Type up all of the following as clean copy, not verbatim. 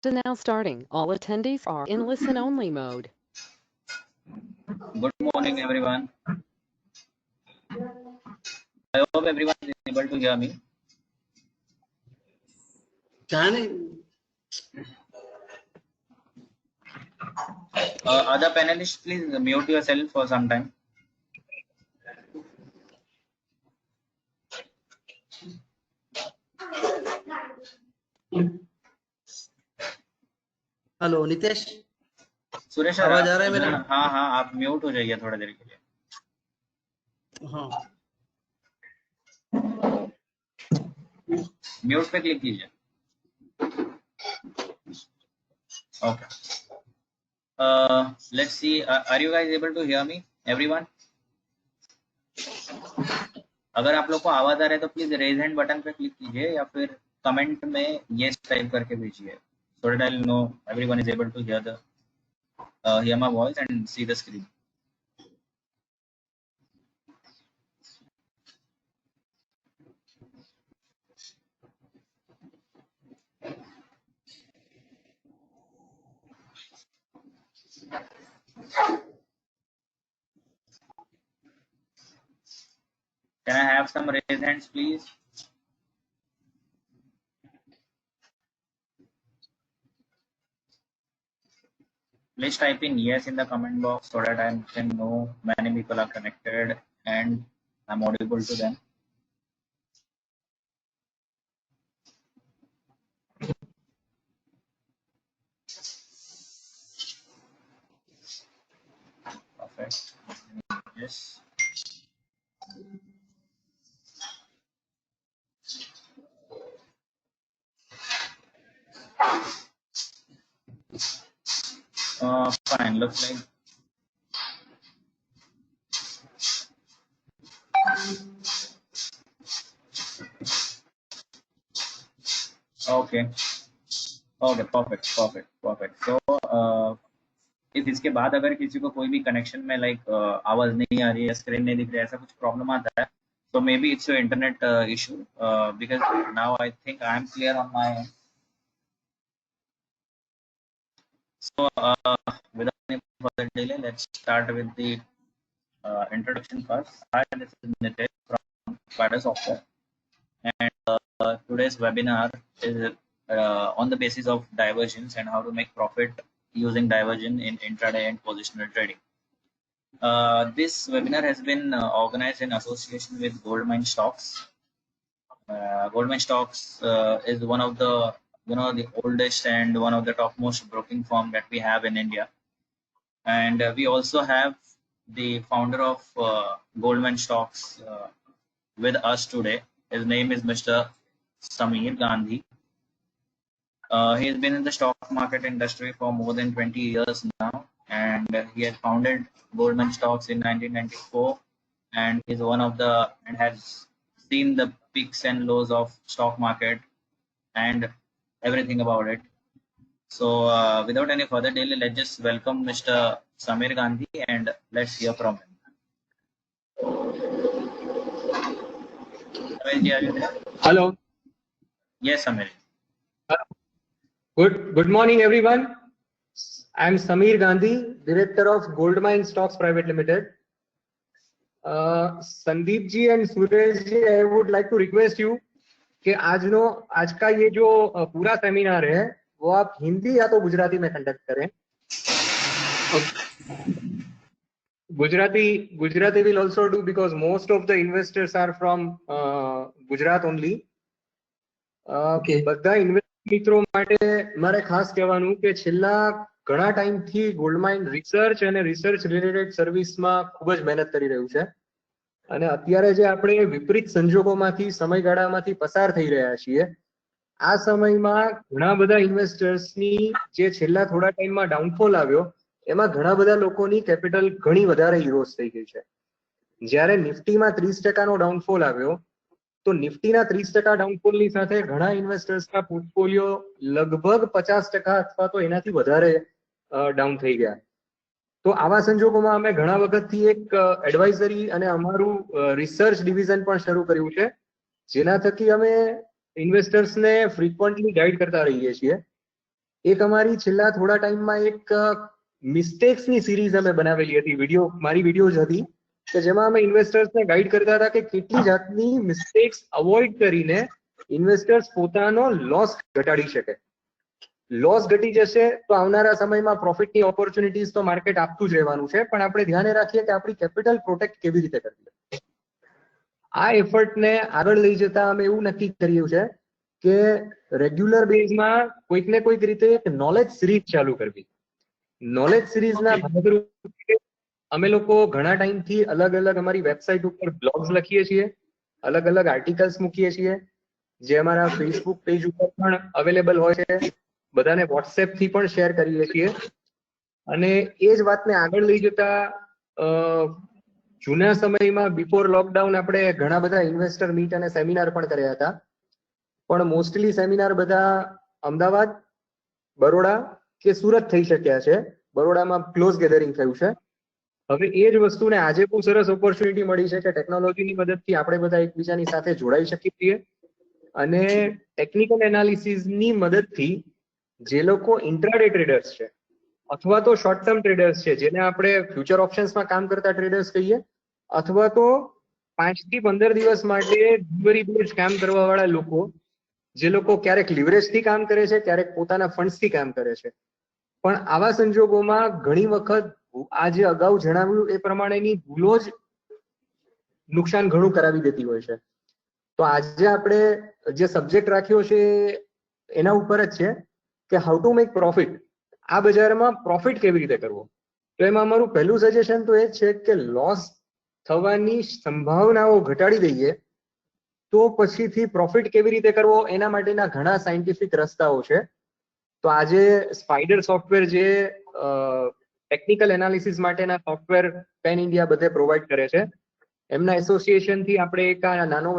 Now starting. All attendees are in listen-only mode. Good morning, everyone. I hope everyone is able to hear me. Other panelists, please mute yourself for some time. Hello Nitesh, Suresh sir, आवाज आ रहा है मेरा? हाँ हाँ, आप mute हो जाइए थोड़ा देर के लिए. हाँ, म्यूट पे क्लिक कीजिए. Okay. Let's see. Are you guys able to hear me, everyone? अगर आप लोग को आवाज आ रहा है तो प्लीज रेज हैंड बटन पे क्लिक कीजिए या फिर कमेंट में यस टाइप करके भेजिए. So that I'll know everyone is able to hear my voice and see the screen. Can I have some raised hands, please? Please type in yes in the comment box so that I can know many people are connected and I'm audible to them. Perfect. Yes. Fine. Looks like okay. Okay. Perfect. So if इसके बाद अगर किसी को कोई भी connection में like आवाज नहीं आ रही है, स्क्रीन नहीं दिख रही है, ऐसा कुछ प्रॉब्लम आता है, so maybe it's your internet issue because now I think I am clear on my end. So without any further delay, let's start with the introduction first. Hi, this is Nitesh from Spider Software, and today's webinar is on the basis of divergence and how to make profit using divergence in intraday and positional trading. This webinar has been organized in association with Goldman Stocks. Goldman Stocks is one of the the oldest and one of the topmost broking firm that we have in India, and we also have the founder of Goldman Stocks with us today. His name is Mr. Sameer Gandhi. He has been in the stock market industry for more than 20 years now, and he has founded Goldman Stocks in 1994, and is one of the and has seen the peaks and lows of stock market and everything about it. So without any further delay, let's just welcome Mr. Sameer Gandhi and let's hear from him. Sameer, are you there? Hello. Yes, Sameer. Good morning, everyone. I am Sameer Gandhi, Director of Goldman Stocks Private Limited. Sandeep ji and Suresh ji, I would like to request you कि आज का ये जो पूरा seminar है वो आप हिंदी या तो गुजराती में कंडक्ट करें. Gujarati will also do because most of the investors are from Gujarat only. બધા મિત્રો માટે મારે ખાસ કહેવાનું કે છેલ્લા ઘણા ટાઈમથી ગોલ્ડમાઇન રિસર્ચ અને રિસર્ચ રિલેટેડ સર્વિસમાં ખૂબ જ મહેનત કરી રહ્યું છે અને અત્યારે જે આપણે વિપરીત સંજોગોમાંથી સમયગાળામાંથી પસાર થઈ રહ્યા છીએ, આ સમયમાં ઘણા બધા ઇન્વેસ્ટર્સની જે છેલ્લા થોડા ટાઈમમાં ડાઉનફોલ આવ્યો એમાં ઘણા બધા લોકોની કેપિટલ ઘણી વધારે હિરોસ થઈ ગઈ છે. જ્યારે નિફ્ટીમાં 30% ડાઉનફોલ આવ્યો तो निफ्टी ना 30% डाउनफॉल ની સાથે ઘણા ઇન્વેસ્ટર્સ ના પોર્ટફોલિયો લગભગ 50% અથવા તો એનાથી વધારે ડાઉન થઈ ગયા. તો આવા સંજોગોમાં અમે ઘણા વખતથી એક એડવાઇઝરી અને અમારું રિસર્ચ ડિવિઝન પણ શરૂ કર્યું છે, જેના થકી અમે ઇન્વેસ્ટર્સને ફ્રીક્વન્ટલી ગાઈડ કરતા રહીએ છીએ. એક અમારી છેલ્લા થોડા ટાઈમમાં એક મિસ્ટેક્સની સિરીઝ અમે બનાવેલી હતી, મારી વિડીયોઝ હતી કે જેમાં અમે ઇન્વેસ્ટર્સને ગાઈડ કરતા હતા કે કેટલી જાતની મિસ્ટેક્સ અવોઇડ કરીને ઇન્વેસ્ટર્સ પોતાનો લોસ ઘટાડી શકે. લોસ ઘટી જશે તો આવનારા સમયમાં પ્રોફિટની ઓપોર્ચ્યુનિટીઝ તો માર્કેટ આપતું જ રહેવાનું છે, પણ આપણે ધ્યાને રાખીએ કે આપણી કેપિટલ પ્રોટેક્ટ કેવી રીતે કરવી. આ એફર્ટને આગળ લઈ જતા અમે એવું નક્કી કર્યું છે કે રેગ્યુલર બેઝમાં કોઈક ને કોઈક રીતે એક નોલેજ સિરીઝ ચાલુ કરવી. નોલેજ સિરીઝના ભાગરૂપે અમે લોકો ઘણા ટાઈમથી અલગ અલગ અમારી વેબસાઇટ ઉપર બ્લોગ્સ લખીએ છીએ, અલગ અલગ આર્ટિકલ્સ મૂકીએ છીએ, જે અમારા ફેસબુક પેજ ઉપર પણ અવેલેબલ હોય છે, બધાને વોટ્સએપ થી પણ શેર કરીએ છીએ. અને એ જ વાતને આગળ લઈ જતા જૂના સમયમાં બિફોર લોકડાઉન આપણે ઘણા બધા ઇન્વેસ્ટર મીટ અને સેમિનાર પણ કર્યા હતા, પણ મોસ્ટલી સેમિનાર બધા અમદાવાદ, બરોડા કે સુરત થઈ શક્યા છે. બરોડામાં ક્લોઝ ગેધરિંગ થયું છે. હવે એ જ વસ્તુને આજે બહુ સરસ ઓપોર્ચ્યુનિટી મળી છે કે ટેકનોલોજીની મદદથી આપણે બધા એકબીજાની સાથે જોડાઈ શકીએ છીએ અને ટેકનિકલ એનાલિસિસની મદદથી જે લોકો ઇન્ટ્રાડે ટ્રેડર્સ છે અથવા તો શોર્ટ ટર્મ ટ્રેડર્સ છે, જેને આપણે ફ્યુચર ઓપ્શન્સમાં કામ કરતા ટ્રેડર્સ કહીએ, અથવા તો 5 થી 15 દિવસ માટે ડિલિવરી બેઝ કામ કરવા વાળા લોકો, જે લોકો ક્યારેક લિવરેજથી કામ કરે છે, ક્યારેક પોતાના ફંડ્સથી કામ કરે છે, પણ આવા સંજોગોમાં ઘણી વખત આ જે અગાઉ જણાવ્યું એ પ્રમાણેની ભૂલો જ નુકસાન ઘણું કરાવી દેતી હોય છે. તો આજે આપણે જે સબ્જેક્ટ રાખ્યો છે એના ઉપર જ છે કે હાઉ ટુ મેક પ્રોફિટ. આ બજારમાં પ્રોફિટ કેવી રીતે કરવો. તો એમાં અમારું પહેલું સજેશન તો એ જ છે કે લોસ થવાની સંભાવનાઓ ઘટાડી દઈએ તો પછીથી પ્રોફિટ કેવી રીતે કરવો એના માટેના ઘણા સાયન્ટિફિક રસ્તાઓ છે. તો આજે સ્પાઈડર સોફ્ટવેર જે ટેકનિકલ એનાલિસિસ માટેના સોફ્ટવેર પેન ઇન્ડિયા બધે પ્રોવાઈડ કરે છે, એમના એસોસિએશનથી આપણે એક નાનો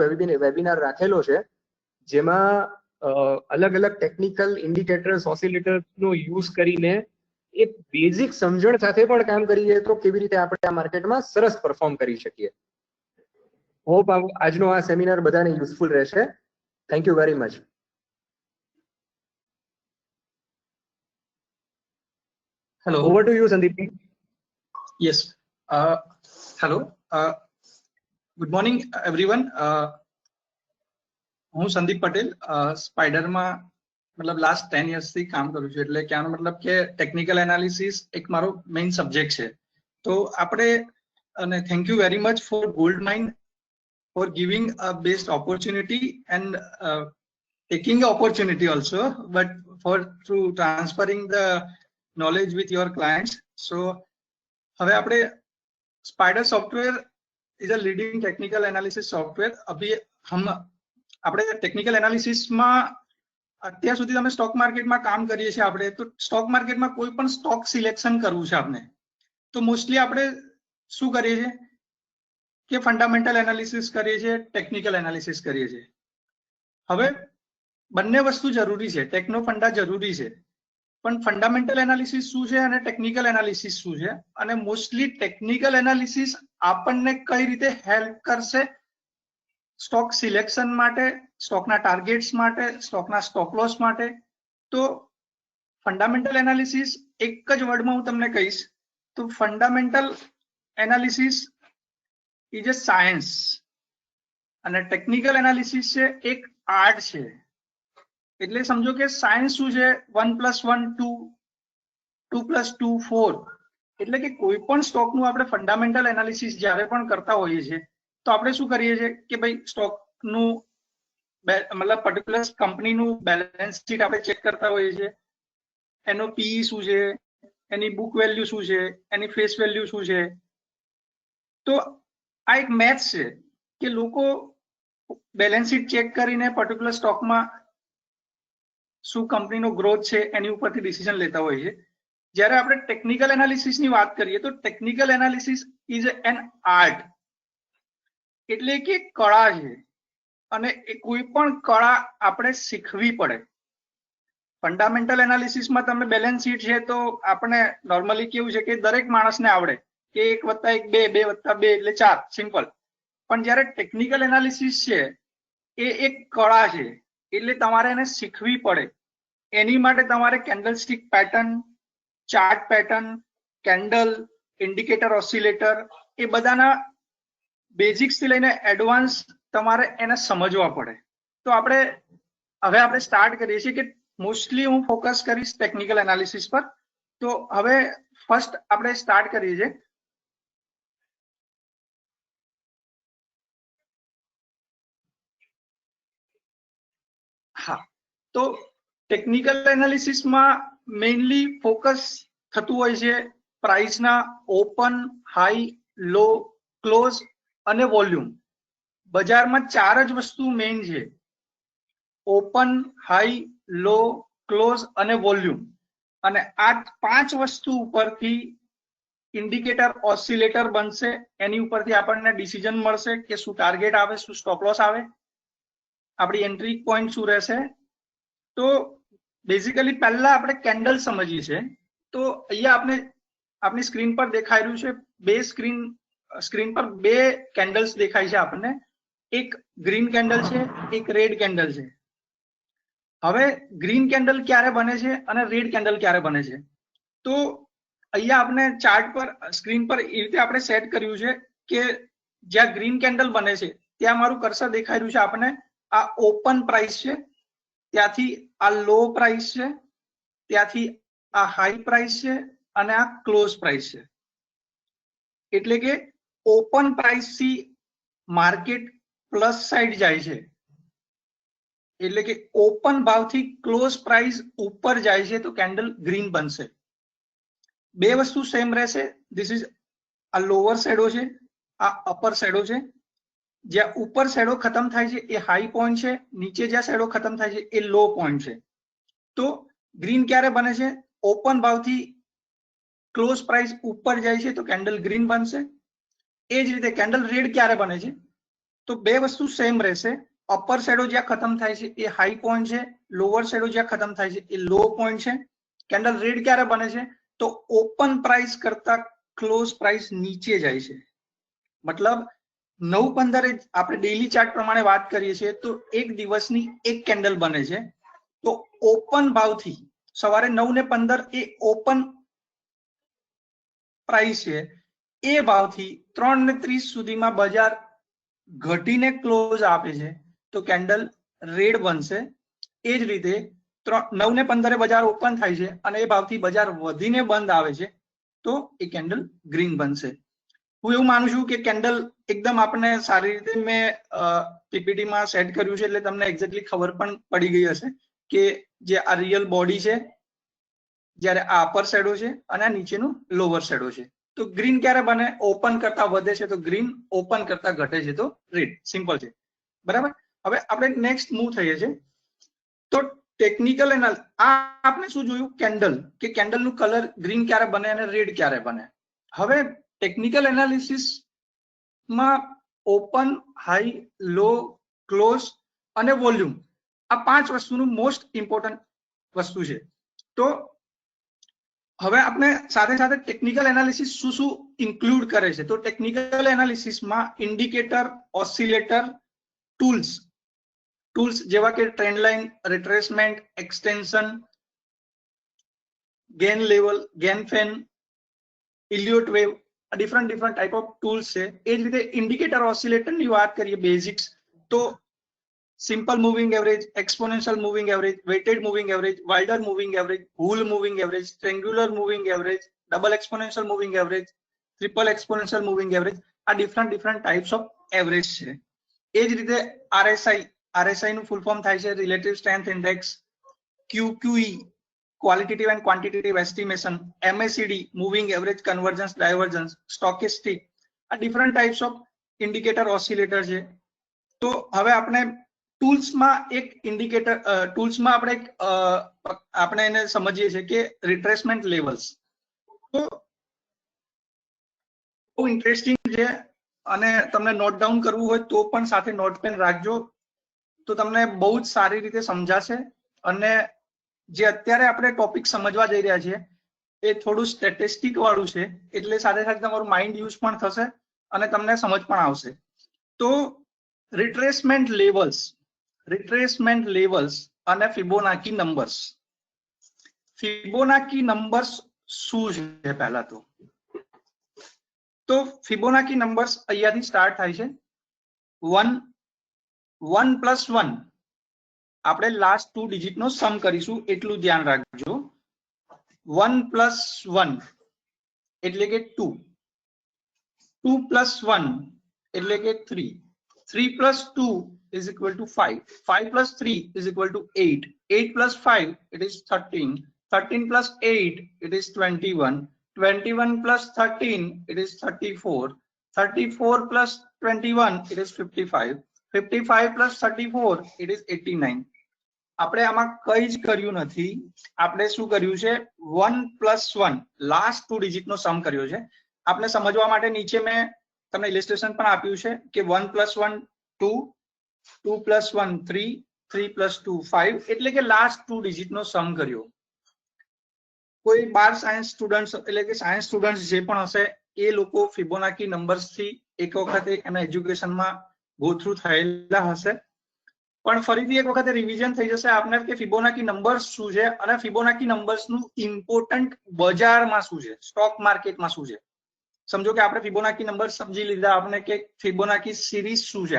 વેબિનાર રાખેલો છે, જેમાં અલગ અલગ ટેકનિકલ ઇન્ડિકેટર્સ, ઓસિલેટર્સનો યુઝ કરીને એક બેઝિક સમજણ સાથે પણ કામ કરીએ તો કેવી રીતે આપણે આ માર્કેટમાં સરસ પરફોર્મ કરી શકીએ. હોપ આજનો આ સેમિનાર બધાને યુઝફુલ રહેશે. Thank you very much. Hello. Over to you, Sandeep. Yes. Hello. Good morning, everyone. હું સંદીપ પટેલ સ્પાઈડરમાં મતલબ લાસ્ટ 10 યર્સથી કામ કરું છું, એટલે કે આનો મતલબ કે ટેકનિકલ એનાલિસિસ એક મારો મેઇન સબ્જેક્ટ છે. તો આપણે અને thank you very much for gold mine for giving a best opportunity and taking the opportunity also, but for through transferring the knowledge with your clients. So હવે આપણે spider software is a leading technical analysis software. અભી આપણે technical એનાલિસિસમાં અત્યાર સુધી તમે stock માર્કેટમાં કામ કરીએ છીએ આપણે, તો સ્ટોક માર્કેટમાં કોઈ પણ સ્ટોક સિલેક્શન કરવું છે આપણે, તો મોસ્ટલી આપણે શું કરીએ છીએ કે ફંડામેન્ટલ એનાલિસિસ કરીએ છીએ, ટેકનિકલ એનાલિસિસ કરીએ છીએ. હવે બંને વસ્તુ જરૂરી છે, ટેકનો ફંડા જરૂરી છે, પણ ફંડામેન્ટલ એનાલિસિસ શું છે અને ટેકનિકલ એનાલિસિસ શું છે, અને મોસ્ટલી ટેકનિકલ એનાલિસિસ આપણને કઈ રીતે હેલ્પ કરશે સ્ટોક સિલેક્શન માટે, સ્ટોકના ટાર્ગેટ્સ માટે, સ્ટોકના સ્ટોપ લોસ માટે. તો ફંડામેન્ટલ એનાલિસિસ એક જ વર્ડમાં હું તમને કહીશ તો fundamental analysis is a science અને ટેકનિકલ એનાલિસિસ છે એક આર્ટ છે. એટલે સમજો કે સાયન્સ શું છે, 1 + 1 2, 2 + 2 4. એટલે કે કોઈ પણ સ્ટોકનું આપણે ફંડામેન્ટલ એનાલિસિસ જ્યારે પણ કરતા હોઈએ છીએ તો આપણે શું કરીએ છીએ કે ભાઈ સ્ટોકનું મતલબ પર્ટિક્યુલર કંપનીનું બેલેન્સ શીટ આપણે ચેક કરતા હોઈએ છીએ, એનો પીઈ શું છે, એની બુક વેલ્યુ શું છે, એની ફેસ વેલ્યુ શું છે. તો આ એક મેથ્સ છે કે લોકો બેલેન્સ શીટ ચેક કરીને પર્ટિક્યુલર સ્ટોકમાં શું કંપનીનો ગ્રોથ છે એની ઉપરથી ડિસિઝન લેતા હોય છે. જ્યારે આપણે ટેકનિકલ એનાલિસિસની વાત કરીએ તો technical analysis is an art, એટલે કે કળા છે, અને કોઈ પણ કળા આપણે શીખવી પડે. ફંડામેન્ટલ એનાલિસિસમાં તમે બેલેન્સ શીટ છે તો આપણે નોર્મલી કેવું છે કે દરેક માણસને આવડે કે 1 + 1 2, 2 + 2 એટલે 4, સિમ્પલ. પણ જ્યારે ટેકનિકલ એનાલિસિસ છે એ એક કળા છે, એટલે તમારે એને શીખવી પડે. એની માટે તમારે candle stick pattern, chart pattern, candle, indicator oscillator એ બધાના બેઝિક્સ થી લઈને એડવાન્સ તમારે એને સમજવા પડે. તો આપણે સ્ટાર્ટ કરીએ છીએ કે મોસ્ટલી હું ફોકસ કરીશ ટેકનિકલ એનાલિસિસ પર. તો હવે ફર્સ્ટ આપણે સ્ટાર્ટ કરીએ છીએ. હા, તો ટેકનિકલ એનાલિસિસમાં મેઇનલી ફોકસ થતું હોય છે પ્રાઇસના ઓપન, હાઈ, લો, ક્લોઝ અને વોલ્યુમ. બજારમાં 4 જ વસ્તુ મેઇન છે: ઓપન, હાઈ, લો, ક્લોઝ અને વોલ્યુમ. અને આ 5 વસ્તુ ઉપરથી ઇન્ડિકેટર ઓસિલેટર બનશે. એની ઉપરથી આપણને ડિસિઝન મળશે કે શું ટાર્ગેટ આવે, શું સ્ટોપ લોસ આવે, આપણી એન્ટ્રી પોઈન્ટ શું રહેશે. તો બેઝિકલી પહેલા આપણે કેન્ડલ સમજીએ છે. તો અહીંયા આપની સ્ક્રીન પર દેખાઈ રહ્યું છે સ્ક્રીન પર 2 કેન્ડલ્સ દેખાય છે આપણને. એક ગ્રીન કેન્ડલ છે, એક રેડ કેન્ડલ છે. હવે ગ્રીન કેન્ડલ ક્યારે બને છે અને રેડ કેન્ડલ ક્યારે બને છે? તો અહીંયા આપણે ચાર્ટ પર સ્ક્રીન પર એ રીતે આપણે સેટ કર્યું છે કે જ્યાં ગ્રીન કેન્ડલ બને છે ત્યાં મારું કર્સર દેખાઈ રહ્યું છે આપણને. આ ઓપન પ્રાઇસ છે, ત્યાંથી આ લો પ્રાઇસ છે, ત્યાંથી આ હાઈ પ્રાઇસ છે અને આ ક્લોઝ પ્રાઇસ છે. એટલે કે ઓપન પ્રાઇસ થી માર્કેટ પ્લસ સાઈડ જાય છે, એટલે કે ઓપન ભાવથી ક્લોઝ પ્રાઇસ ઉપર જાય છે તો કેન્ડલ ગ્રીન બનશે. 2 વસ્તુ સેમ રહેશે. ધીસ ઇઝ આ લોઅર શેડો છે, આ અપર શેડો છે. જ્યાં ઉપર શેડો ખતમ થાય છે એ હાઈ પોઈન્ટ છે, નીચે જ્યાં શેડો ખતમ થાય છે એ લો પોઈન્ટ છે. તો ગ્રીન ક્યારે બને છે? ઓપન ભાવથી ક્લોઝ પ્રાઇસ ઉપર જાય છે તો કેન્ડલ ગ્રીન બનશે. એ જ રીતે કેન્ડલ રેડ ક્યારે બને છે? તો 2 વસ્તુ સેમ રહેશે. અપર શેડો જ્યાં ખતમ થાય છે એ હાઈ પોઈન્ટ છે, લોઅર શેડો જ્યાં ખતમ થાય છે એ લો પોઈન્ટ છે. કેન્ડલ રેડ ક્યારે બને છે? તો ઓપન પ્રાઇસ કરતા ક્લોઝ પ્રાઇસ નીચે જાય છે. મતલબ 9-15 આપણે ડેઈલી ચાર્ટ પ્રમાણે વાત કરીએ છીએ તો એક દિવસની એક કેન્ડલ બને છે. તો ઓપન ભાવથી સવારે 9:15 એ ઓપન પ્રાઇસ છે, એ ભાવથી 3:30 સુધીમાં બજાર ઘટીને ક્લોઝ આપે છે તો કેન્ડલ રેડ બનશે. એ જ રીતે 9:15 બજાર ઓપન થાય છે અને એ ભાવથી બજાર વધીને બંધ આવે છે તો એ કેન્ડલ ગ્રીન બનશે. હું એવું માનું છું કે કેન્ડલ એકદમ આપણને સારી રીતે મેં પીપીટીમાં સેટ કર્યું છે એટલે તમને એક્ઝેક્ટલી ખબર પણ પડી ગઈ હશે કે જે આ રિયલ બોડી છે, જ્યારે આ અપર શેડો છે અને આ નીચેનું લોઅર શેડો છે. તો ગ્રીન ક્યારે બને? ઓપન કરતા વધે છે તો ગ્રીન, ઓપન કરતા ઘટે છે તો રેડ. સિમ્પલ છે, બરાબર. હવે આપણે નેક્સ્ટ મૂવ થઈએ છીએ. તો ટેકનિકલ એનાલિસિસ આપણે શું જોયું? કેન્ડલ, કે કેન્ડલનું કલર ગ્રીન ક્યારે બને અને રેડ ક્યારે બને. હવે ટેકનિકલ એનાલિસિસ માં ઓપન, હાઈ, લો, ક્લોઝ અને વોલ્યુમ આ 5 વસ્તુનું મોસ્ટ ઇમ્પોર્ટન્ટ વસ્તુ છે. તો હવે આપણે સાથે સાથે ટેકનિકલ એનાલિસિસ શું ઇન્ક્લુડ કરે છે? તો ટેકનિકલ એનાલિસિસમાં ઇન્ડિકેટર, ઓસિલેટર, ટૂલ્સ જેવા કે trend line, retracement, extension, Gann level, Gann fan, Elliott wave, different type of tools છે. એ જ રીતે ઇન્ડિકેટર ઓસિલેટરની વાત કરીએ બેઝિક્સ તો simple moving average, exponential moving average, weighted moving average, Wilder moving average, hull moving average, triangular moving average, double exponential moving average, triple exponential moving average. આ different types of average છે. એ જ રીતે RSI નું ફૂલ form થાય છે relative strength index, QQE qualitative and quantitative estimation, MACD moving average convergence divergence, stochastic. આ different types of indicator oscillator છે. તો હવે આપણે ટૂલ્સમાં આપણે એને સમજીએ છીએ કે રિટ્રેસમેન્ટ લેવલ્સ. તો બહુ ઇન્ટરેસ્ટિંગ છે અને તમને નોટ ડાઉન કરવું હોય તો પણ સાથે નોટ પેન રાખજો તો તમને બહુ જ સારી રીતે સમજાશે. અને જે અત્યારે આપણે ટોપિક સમજવા જઈ રહ્યા છીએ એ થોડું સ્ટેટિસ્ટિક વાળું છે એટલે સાથે સાથે તમારું માઇન્ડ યુઝ પણ થશે અને તમને સમજ પણ આવશે. તો રિટ્રેસમેન્ટ લેવલ્સ અને ફિબોનાકી નંબર્સ ફિબોનાકી નંબર્સ શું છે પહેલા તો ફિબોનાકી નંબર્સ અહીંયાથી સ્ટાર્ટ થાય છે 1 1+1 આપણે લાસ્ટ 2 ડિજિટ નો સમ કરીશું એટલું ધ્યાન રાખજો 1+1 એટલે કે 2 2+1 એટલે કે 3 3+2 is equal to 5 5+3 is equal to 8 8+5 it is 13 13+8 it is 21 21+13 it is 34 34+21 it is 55 55+34 it is 89 આપણે આમાં કઈ જ કર્યું નથી આપણે શું કર્યું છે 1+1 લાસ્ટ 2 ડિજિટ નો સમ કર્યો છે આપણે સમજવા માટે નીચે મેં તમને ઇલિસ્ટ્રેશન પણ આપ્યું છે કે 1+1 2 2+1 3 3+2 5 એટલે કે લાસ્ટ 2 ડિજિટ નો સમ કર્યો કોઈ 12 સાયન્સ સ્ટુડન્ટ્સ એટલે કે સાયન્સ સ્ટુડન્ટ્સ જે પણ હશે એ લોકો ફિબોનાકી નંબર્સ થી એક વખતે એના એજ્યુકેશનમાં ગો થ્રુ થયેલા હશે પણ ફરીથી એક વખતે રિવિઝન થઈ જશે આપને કે ફિબોનાકી નંબર્સ શું છે અને ફિબોનાકી નંબર્સ નું ઇમ્પોર્ટન્ટ બજારમાં શું છે સ્ટોક માર્કેટમાં શું છે સમજો કે આપણે ફિબોનાકી નંબર્સ સમજી લીધા આપણે કે ફિબોનાકી સિરીઝ શું છે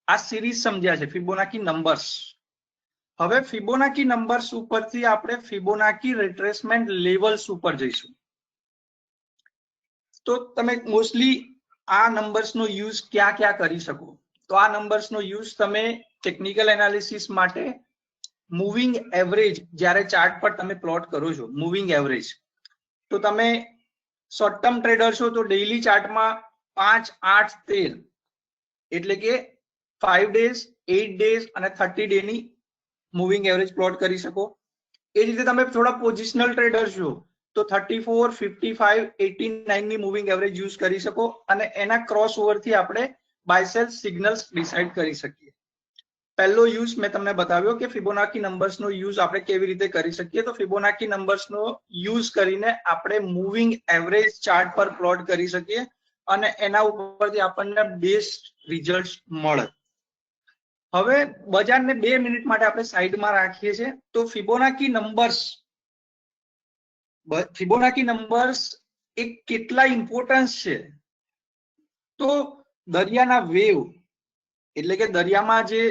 આ સિરીઝ સમજ્યા છે ફિબોનાકી નંબર્સ હવે ફિબોનાકી નંબર્સ ઉપરથી આપણે ફિબોનાકી રિટ્રેસમેન્ટ લેવલ્સ ઉપર જઈશું તો તમે મોસ્ટલી આ નંબર્સ નો યુઝ ક્યાં ક્યાં કરી શકો તો આ નંબર્સ નો યુઝ તમે ટેકનિકલ એનાલિસિસ માટે મૂવિંગ એવરેજ જ્યારે ચાર્ટ પર તમે પ્લોટ કરો છો મૂવિંગ એવરેજ તો તમે શોર્ટ ટર્મ ટ્રેડર છો તો ડેઈલી ચાર્ટમાં 5 8 13 એટલે કે 5 days 8 days અને 30 ડે ની મૂવિંગ એવરેજ પ્લોટ કરી શકો એ જ રીતે તમે થોડા પોઝિશનલ ટ્રેડર છો તો 34 55 89 ની મૂવિંગ એવરેજ યુઝ કરી શકો અને એના ક્રોસ ઓવર થી આપણે બાય સેલ સિગ્નલ્સ ડિસાઇડ કરી શકીએ પહેલો યુઝ મેં તમને બતાવ્યો કે ફિબોનાકી નંબર્સ નો યુઝ આપણે કેવી રીતે કરી શકીએ તો ફિબોનાકી નંબર્સ નો યુઝ કરીને આપણે મૂવિંગ એવરેજ ચાર્ટ પર પ્લોટ કરી શકીએ અને એના ઉપરથી આપણને બેસ્ટ રિઝલ્ટ્સ મળે હવે બજારને 2 મિનિટ માટે આપણે સાઈડમાં રાખીએ છીએ તો ફિબોનાકી નંબર્સ એક કેટલા ઇમ્પોર્ટન્સ છે તો દરિયાના વેવ એટલે કે દરિયામાં જે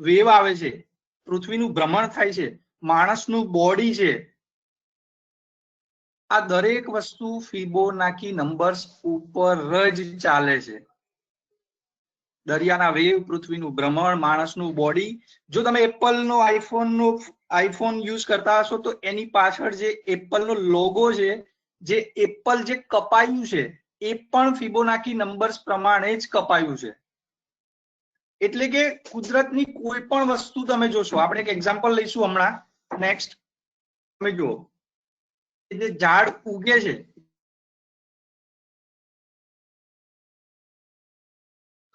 વેવ આવે છે પૃથ્વીનું ભ્રમણ થાય છે માણસનું બોડી છે આ દરેક વસ્તુ ફિબોનાકી નંબર્સ ઉપર જ ચાલે છે દરિયાના વેવ પૃથ્વીનું ભ્રમણ માણસનું બોડી જો તમે એપલનો આઈફોન યુઝ કરતા હશો તો એની પાછળ જે એપલનો લોગો છે જે એપલ જે કપાયું છે એ પણ ફિબોનાકી નંબર્સ પ્રમાણે જ કપાયું છે એટલે કે કુદરતની કોઈ પણ વસ્તુ તમે જોશો આપણે એક એક્ઝામ્પલ લઈશું હમણાં નેક્સ્ટ તમે જુઓ જે ઝાડ ઉગે છે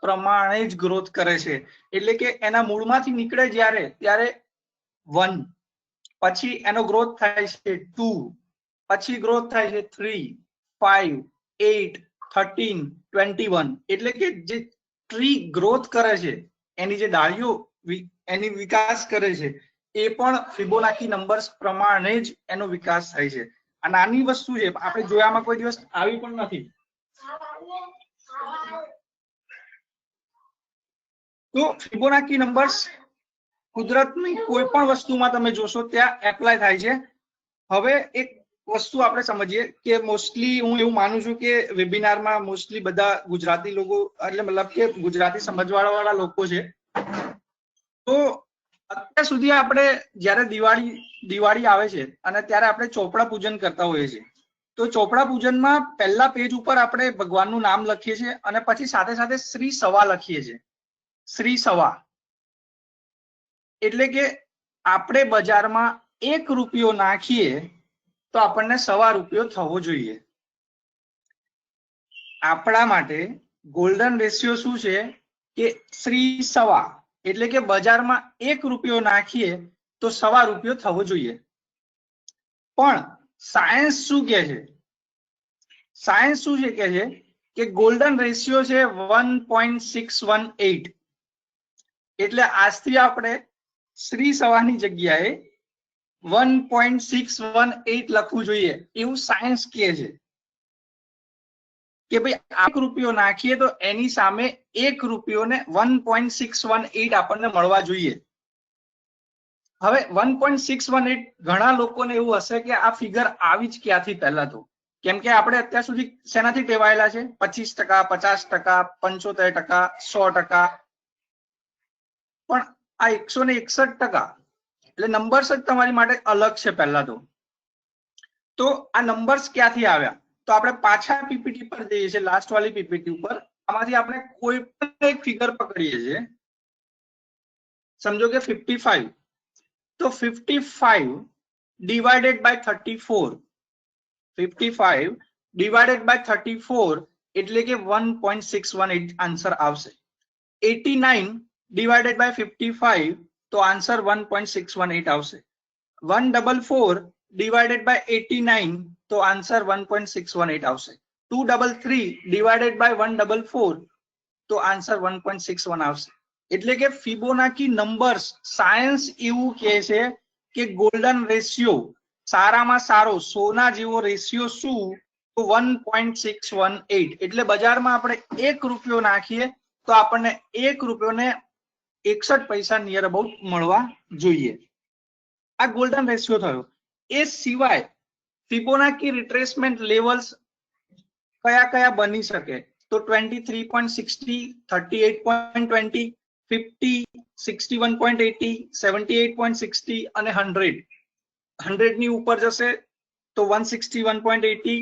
પ્રમાણે જ ગ્રોથ કરે છે એટલે કે એના મૂળમાંથી નીકળે ત્યારે 1 પછી એનો ગ્રોથ થાય છે 2 પછી ગ્રોથ થાય છે 3 5 8 13 21 એટલે કે જે ટ્રી ગ્રોથ કરે છે એની જે ડાળીઓ એની વિકાસ કરે છે એ પણ ફિબોનાકી નંબર્સ પ્રમાણે જ એનો વિકાસ થાય છે આ નાની વસ્તુ છે આપણે જોયામાં કોઈ દિવસ આવી પણ નથી તો ફિબોનાકી નંબર્સ કુદરતની કોઈ પણ વસ્તુમાં તમે જોશો ત્યાં એપ્લાય થાય છે હવે એક વસ્તુ આપણે સમજીએ કે મોસ્ટલી હું એવું માનું છું કે વેબિનારમાં મોસ્ટલી બધા ગુજરાતી લોકો એટલે મતલબ કે ગુજરાતી સમજવાવાળા લોકો છે તો અત્યાર સુધી આપણે જ્યારે દિવાળી આવે છે અને ત્યારે આપણે ચોપડા પૂજન કરતા હોઈએ છીએ તો ચોપડા પૂજનમાં પહેલા પેજ ઉપર આપણે ભગવાનનું નામ લખીએ છીએ અને પછી સાથે સાથે શ્રી સવા લખીએ છીએ શ્રી સવા એટલે કે આપણે બજારમાં 1 રૂપિયો નાખીએ તો આપણને સવા રૂપિયો થવો જોઈએ આપણા માટે ગોલ્ડન રેશિયો શું છે કે શ્રી સવા એટલે કે બજારમાં 1 રૂપિયો નાખીએ તો સવા રૂપિયો થવો જોઈએ પણ સાયન્સ શું કહે છે સાયન્સ શું છે કહે છે કે ગોલ્ડન રેશિયો છે 1.618 એટલે આજથી આપણે શ્રી સવાની જગ્યાએ 1.618 લખવું જોઈએ એવું સાયન્સ કહે છે કે ભાઈ 1 રૂપિયો નાખીએ તો એની સામે 1 રૂપિયો ને 1.618 આપણને મળવા જોઈએ. હવે 1.618 ઘણા લોકોને એવું હશે કે આ ફિગર આવી જ ક્યાંથી પહેલા તો, કેમ કે આપણે અત્યાર સુધી શેનાથી ટેવાયેલા છે 25%, 50%, 75%, 100%, પણ આ 161%, એટલે નંબર્સ જ તમારી માટે અલગ છે પહેલા તો આ નંબર્સ ક્યાંથી આવ્યા? તો આપણે પાછા પીપીટી પર જઈએ છીએ, લાસ્ટ વાળી પીપીટી ઉપર. આમાંથી આપણે કોઈ પણ એક ફિગર પકડીએ છીએ. સમજો કે 55, તો 55 ડિવાઇડેડ બાય 34, 55 ડિવાઇડેડ બાય 34 એટલે કે 1.618 આન્સર આવશે. 89 ડિવાઇડેડ બાય 55 તો આન્સર 1.618 આવશે. 144 ડિવાઇડેડ બાય 89 તો આન્સર 1.618 આવશે. 233 ડિવાઇડેડ બાય 144 તો આન્સર 1.61 આવશે. એટલે કે ફિબોનાકી નંબર્સ સાયન્સ એવું કહે છે કે ગોલ્ડન રેશિયો, સારામાં સારો સોના જેવો રેશિયો શું? તો 1.618. એટલે બજારમાં આપણે 1 રૂપિયો નાખીએ તો આપણને 1 રૂપિયો ને 61 પૈસા નિયર અબાઉટ મળવા જોઈએ. આ ગોલ્ડન રેશિયો થયો. એ સિવાય ફિબોનાકી રિટ્રેસમેન્ટ લેવલ્સ કયા કયા બની શકે? તો 23.60, 38.20, 50, 61.80, 78.60 અને 100. 100 ની ઉપર જશે તો 161.80,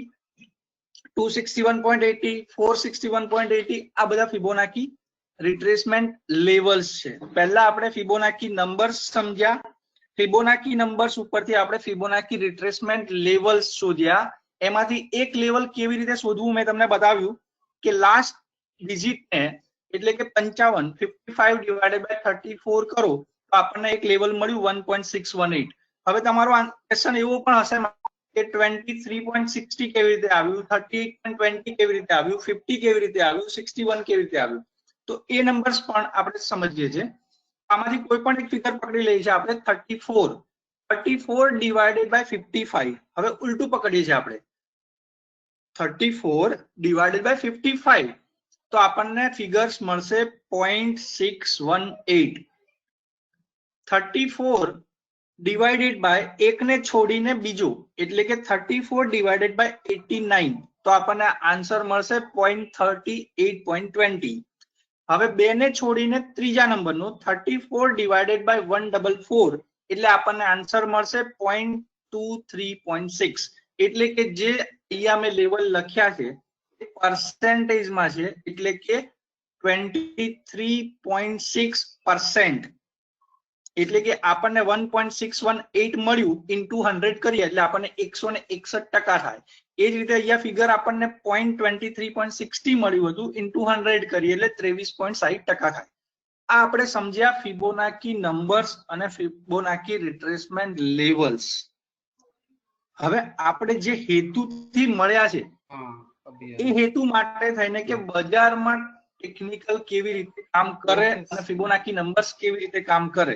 261.80, 461.80. આ બધા ફિબોનાકી રિટ્રેસમેન્ટ લેવલ્સ છે. પહેલા આપણે ફિબોનાકી નંબર્સ સમજ્યા, ફિબોનાકી નંબર્સ ઉપરથી આપણે ફિબોનાકી રિટ્રેસમેન્ટ લેવલ્સ શોધ્યા. એમાંથી એક લેવલ કેવી રીતે શોધવું મેં તમને બતાવ્યું કે લાસ્ટ ડિજિટ ને એટલે કે 55, 55 ડિવાઇડેડ બાય 34 કરો તો આપણને એક લેવલ મળ્યું 1.618. હવે તમારો ક્વેશ્ચન એવો પણ હશે કે 23.60 કેવી રીતે આવ્યું, 38.20 કેવી રીતે આવ્યું, 50 કેવી રીતે આવ્યું, 61 કેવી રીતે આવ્યું? તો એ નંબર્સ પણ આપણે સમજીએ છીએ. આમાંથી કોઈ પણ એક ફિગર પકડી લઈએ છીએ આપણે 34, 34 ડિવાઇડેડ બાય 55. હવે ઉલટું પકડીએ છીએ આપણે 34 ડિવાઇડેડ બાય 55 તો આપણને ફિગર્સ મળશે 0.618. 34 ડિવાઇડેડ બાય એકને છોડીને બીજો એટલે કે 34 ડિવાઇડેડ બાય 89 તો આપણને આન્સર મળશે 0.38.20. હવે બે ને છોડીને ત્રીજા નંબરનો 34 ડિવાઇડેડ બાય 144 એટલે આપણને આન્સર મળશે 0.23.6. એટલે કે જે અહીંયા મેં લેવલ લખ્યા છે એ પર્સેન્ટેજમાં છે એટલે કે 23.6%. એટલે કે આપણને 1.618 મળ્યું ઇન્ટુ 100 કરીએ એટલે આપણને 161% થાય. એ જ રીતે અહીંયા ફિગર આપણને 0.23.60 મળ્યું હતું ઇન્ટુ 100 કરીએ એટલે 23.60% થાય. આ આપણે સમજ્યા ફિબોનાકી નંબર્સ અને ફિબોનાકી રિટ્રેસમેન્ટ લેવલ્સ. હવે આપણે જે હેતુથી મળ્યા છે એ હેતુ માટે થઈને કે બજારમાં ટેકનિકલ કેવી રીતે કામ કરે અને ફિબોનાકી નંબર્સ કેવી રીતે કામ કરે.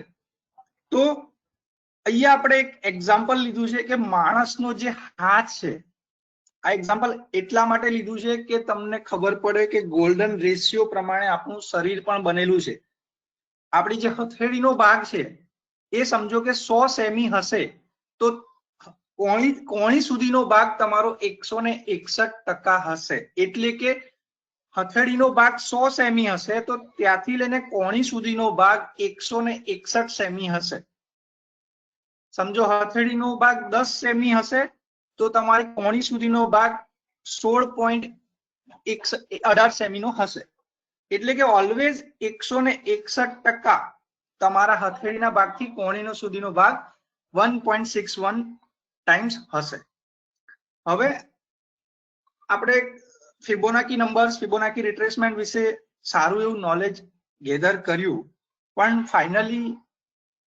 તો અહીંયા આપણે એક એક્ઝામ્પલ લીધું છે કે માણસનો જે હાથ છે, આ એક્ઝામ્પલ એટલા માટે લીધું છે કે તમને ખબર પડે કે ગોલ્ડન રેશિયો પ્રમાણે આપણું શરીર પણ બનેલું છે. આપણી જે હથેળીનો ભાગ છે એ સમજો કે 100 સેમી હશે તો કોણી સુધીનો ભાગ તમારો 161% હશે. એટલે કે હથેળીનો ભાગ 100 સેમી હશે તો ત્યાંથી લઈને કોણી સુધીનો ભાગ 161 સેમી હશે. સમજો હથેળીનો ભાગ 10 સેમી હશે તો તમારી કોણી સુધીનો ભાગ 16.18 સેમીનો હશે. એટલે કે ઓલવેઝ 161% તમારા હથેળીના ભાગથી કોણીનો સુધીનો ભાગ 1.61 ટાઈમ્સ હશે. હવે આપણે ફિબોનાકી નંબર્સ, ફિબોનાકી રિટ્રેસમેન્ટ વિશે સારું એવું નોલેજ ગેધર કર્યું, પણ ફાઇનલી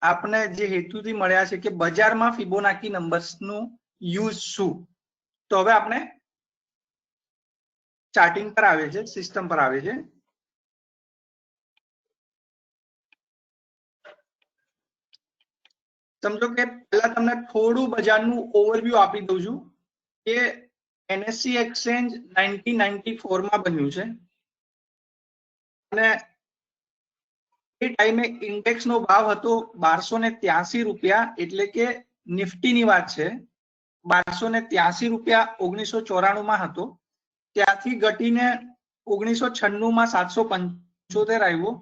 આપણે જે હેતુથી મળ્યા છે કે બજારમાં ફિબોનાકી નંબર્સનું યુઝ શું. તો હવે આપણે ચાર્ટિંગ પર આવે છે, સિસ્ટમ પર આવે છે. સમજો કે પહેલા તમને થોડું બજારનું ઓવરવ્યુ આપી દઉં છું કે NSE એક્સચેન્જ 1994 માં બન્યું છે અને એ ટાઈમે ઇન્ડેક્સ નો ભાવ હતો 1283 રૂપિયા, એટલે કે નિફ્ટી ની વાત છે, 1283 રૂપિયા 1994 માં હતો. ત્યાંથી ઘટીને 1996 માં 775 આવ્યો,